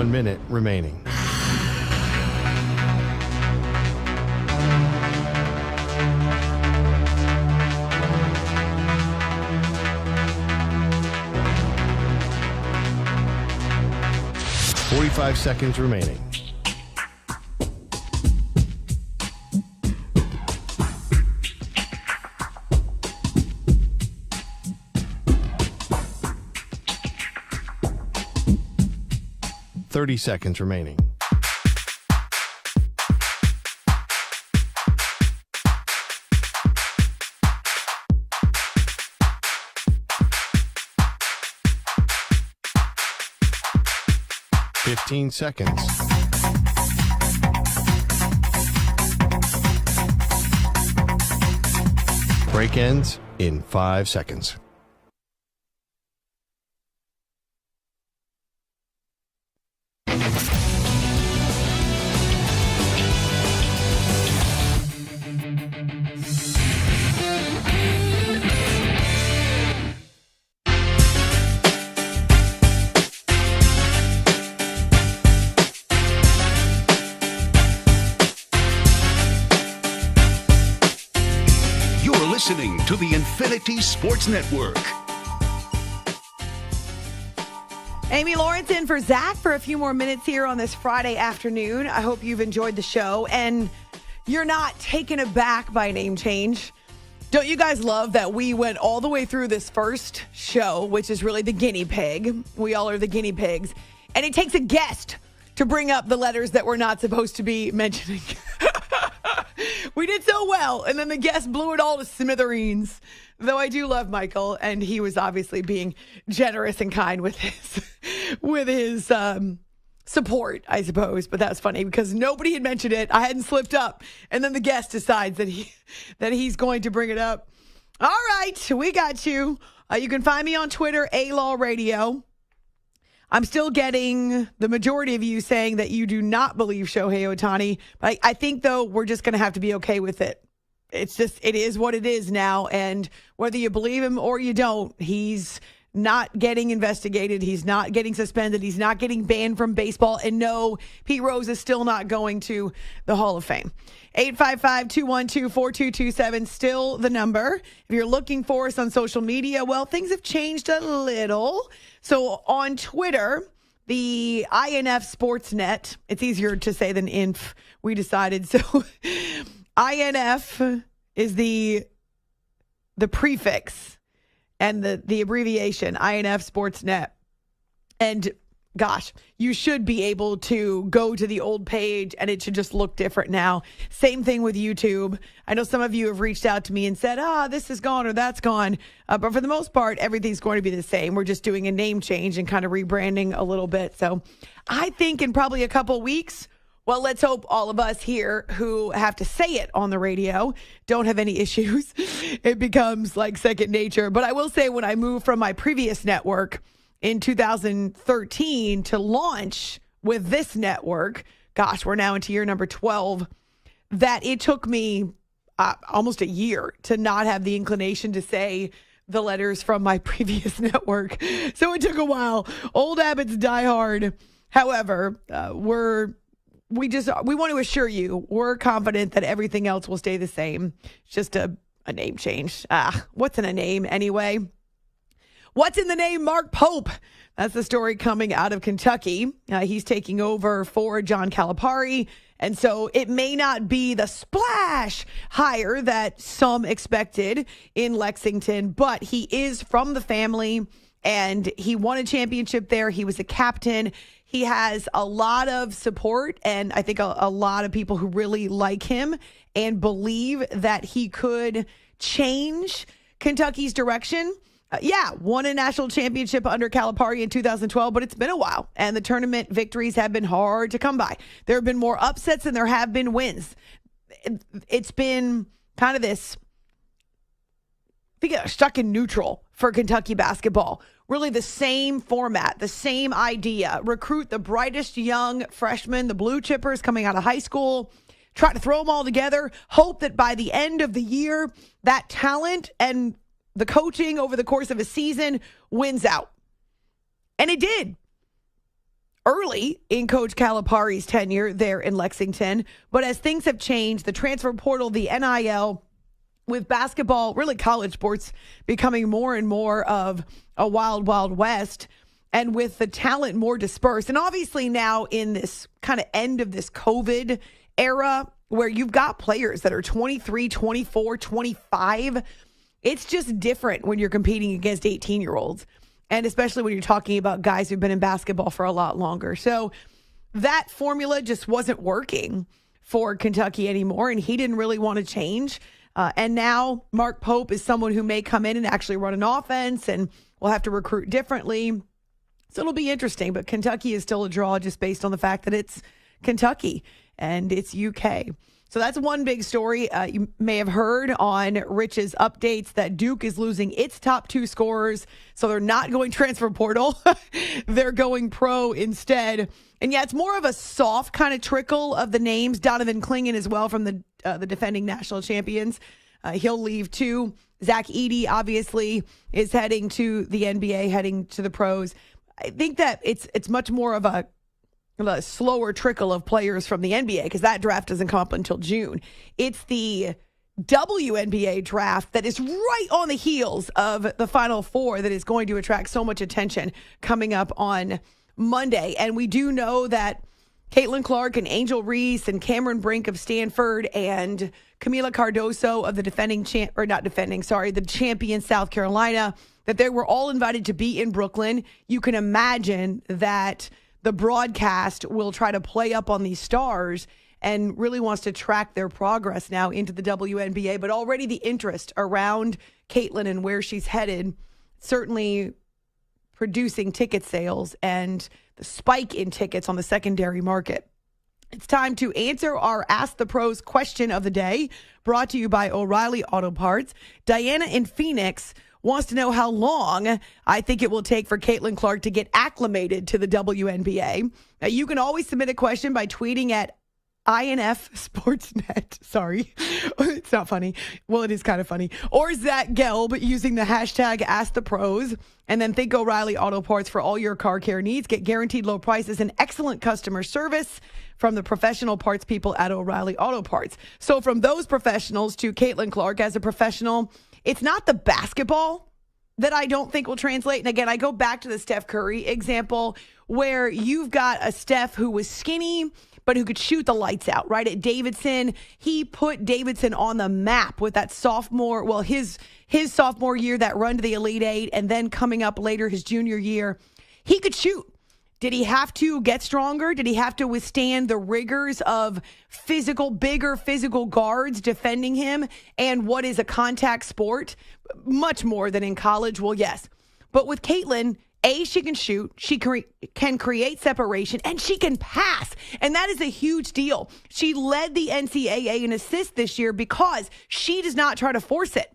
1 minute remaining. Five seconds remaining. Seconds remaining. Seconds. Break ends in 5 seconds. Listening to the Infinity Sports Network. Amy Lawrence in for Zach for a few more minutes here on this Friday afternoon. I hope you've enjoyed the show and you're not taken aback by name change. Don't you guys love that we went all the way through this first show, which is really the guinea pig? We all are the guinea pigs. And it takes a guest to bring up the letters that we're not supposed to be mentioning. We did so well, and then the guest blew it all to smithereens. Though I do love Michael, and he was obviously being generous and kind with his support, I suppose. But that was funny because nobody had mentioned it. I hadn't slipped up, and then the guest decides that he's going to bring it up. All right, we got you. You can find me on Twitter, A-Law Radio. I'm still getting the majority of you saying that you do not believe Shohei Ohtani. But I think, though, we're just going to have to be okay with it. It is what it is now. And whether you believe him or you don't, he's not getting investigated. He's not getting suspended. He's not getting banned from baseball. And no, Pete Rose is still not going to the Hall of Fame. 855-212-4227, still the number. If you're looking for us on social media, well, things have changed a little. So on Twitter, the INF Sportsnet, it's easier to say than INF, we decided. So INF is the prefix and the abbreviation, INF Sportsnet. And gosh, you should be able to go to the old page and it should just look different now. Same thing with YouTube. I know some of you have reached out to me and said, this is gone or that's gone. But for the most part, everything's going to be the same. We're just doing a name change and kind of rebranding a little bit. So I think in probably a couple weeks, well, let's hope all of us here who have to say it on the radio don't have any issues. It becomes like second nature. But I will say when I moved from my previous network in 2013 to launch with this network, gosh, we're now into year number 12, that it took me almost a year to not have the inclination to say the letters from my previous network. So it took a while. Old habits die hard. However, we want to assure you, we're confident that everything else will stay the same. It's just a name change. What's in a name anyway? What's in the name Mark Pope? That's the story coming out of Kentucky. He's taking over for John Calipari. And so it may not be the splash hire that some expected in Lexington, but he is from the family and he won a championship there. He was a captain. He has a lot of support and I think a lot of people who really like him and believe that he could change Kentucky's direction. Won a national championship under Calipari in 2012, but it's been a while, and the tournament victories have been hard to come by. There have been more upsets than there have been wins. It's been kind of this, I think, stuck in neutral for Kentucky basketball. Really the same format, the same idea. Recruit the brightest young freshmen, the blue chippers coming out of high school, try to throw them all together, hope that by the end of the year, that talent and the coaching over the course of a season wins out. And it did. early in Coach Calipari's tenure there in Lexington. But as things have changed, the transfer portal, the NIL, with basketball, really college sports becoming more and more of a wild, wild west, and with the talent more dispersed. And obviously now in this kind of end of this COVID era where you've got players that are 23, 24, 25, it's just different when you're competing against 18-year-olds. And especially when you're talking about guys who've been in basketball for a lot longer. So that formula just wasn't working for Kentucky anymore, and he didn't really want to change. And now Mark Pope is someone who may come in and actually run an offense, and we'll have to recruit differently. So it'll be interesting. But Kentucky is still a draw just based on the fact that it's Kentucky and it's UK. So that's one big story. You may have heard on Rich's updates that Duke is losing its top 2 scorers. So they're not going transfer portal. They're going pro instead. And yeah, it's more of a soft kind of trickle of the names. Donovan Clingan as well from the defending national champions. He'll leave too. Zach Edey obviously is heading to the NBA, heading to the pros. I think that it's much more of a slower trickle of players from the NBA because that draft doesn't come up until June. It's the WNBA draft that is right on the heels of the Final Four that is going to attract so much attention coming up on Monday. And we do know that Caitlin Clark and Angel Reese and Cameron Brink of Stanford and Camila Cardoso of the the champion South Carolina, that they were all invited to be in Brooklyn. You can imagine that the broadcast will try to play up on these stars and really wants to track their progress now into the WNBA. But already the interest around Caitlin and where she's headed, certainly producing ticket sales and the spike in tickets on the secondary market. It's time to answer our Ask the Pros question of the day, brought to you by O'Reilly Auto Parts. Diana in Phoenix wants to know how long I think it will take for Caitlin Clark to get acclimated to the WNBA. Now, you can always submit a question by tweeting at INF Sportsnet. Sorry, it's not funny. Well, it is kind of funny. Or Zach Gelb using the hashtag #AskThePros. And then think O'Reilly Auto Parts for all your car care needs. Get guaranteed low prices and excellent customer service from the professional parts people at O'Reilly Auto Parts. So from those professionals to Caitlin Clark as a professional, it's not the basketball that I don't think will translate. And again, I go back to the Steph Curry example where you've got a Steph who was skinny, but who could shoot the lights out, right? At Davidson, he put Davidson on the map with that sophomore, well, his sophomore year, that run to the Elite Eight, and then coming up later his junior year, he could shoot. Did he have to get stronger? Did he have to withstand the rigors of bigger physical guards defending him and what is a contact sport? Much more than in college. Well, yes. But with Caitlin, she can shoot, she can create separation, and she can pass. And that is a huge deal. She led the NCAA in assists this year because she does not try to force it.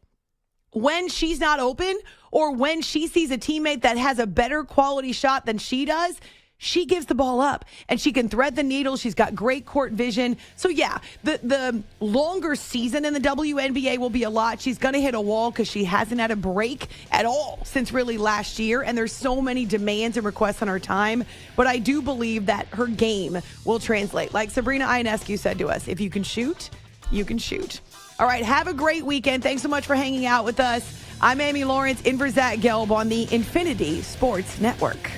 When she's not open or when she sees a teammate that has a better quality shot than she does, she gives the ball up and she can thread the needle. She's got great court vision. So, yeah, the longer season in the WNBA will be a lot. She's going to hit a wall because she hasn't had a break at all since really last year. And there's so many demands and requests on her time. But I do believe that her game will translate. Like Sabrina Ionescu said to us, if you can shoot, you can shoot. All right, have a great weekend. Thanks so much for hanging out with us. I'm Amy Lawrence, in for Zach Gelb on the Infinity Sports Network.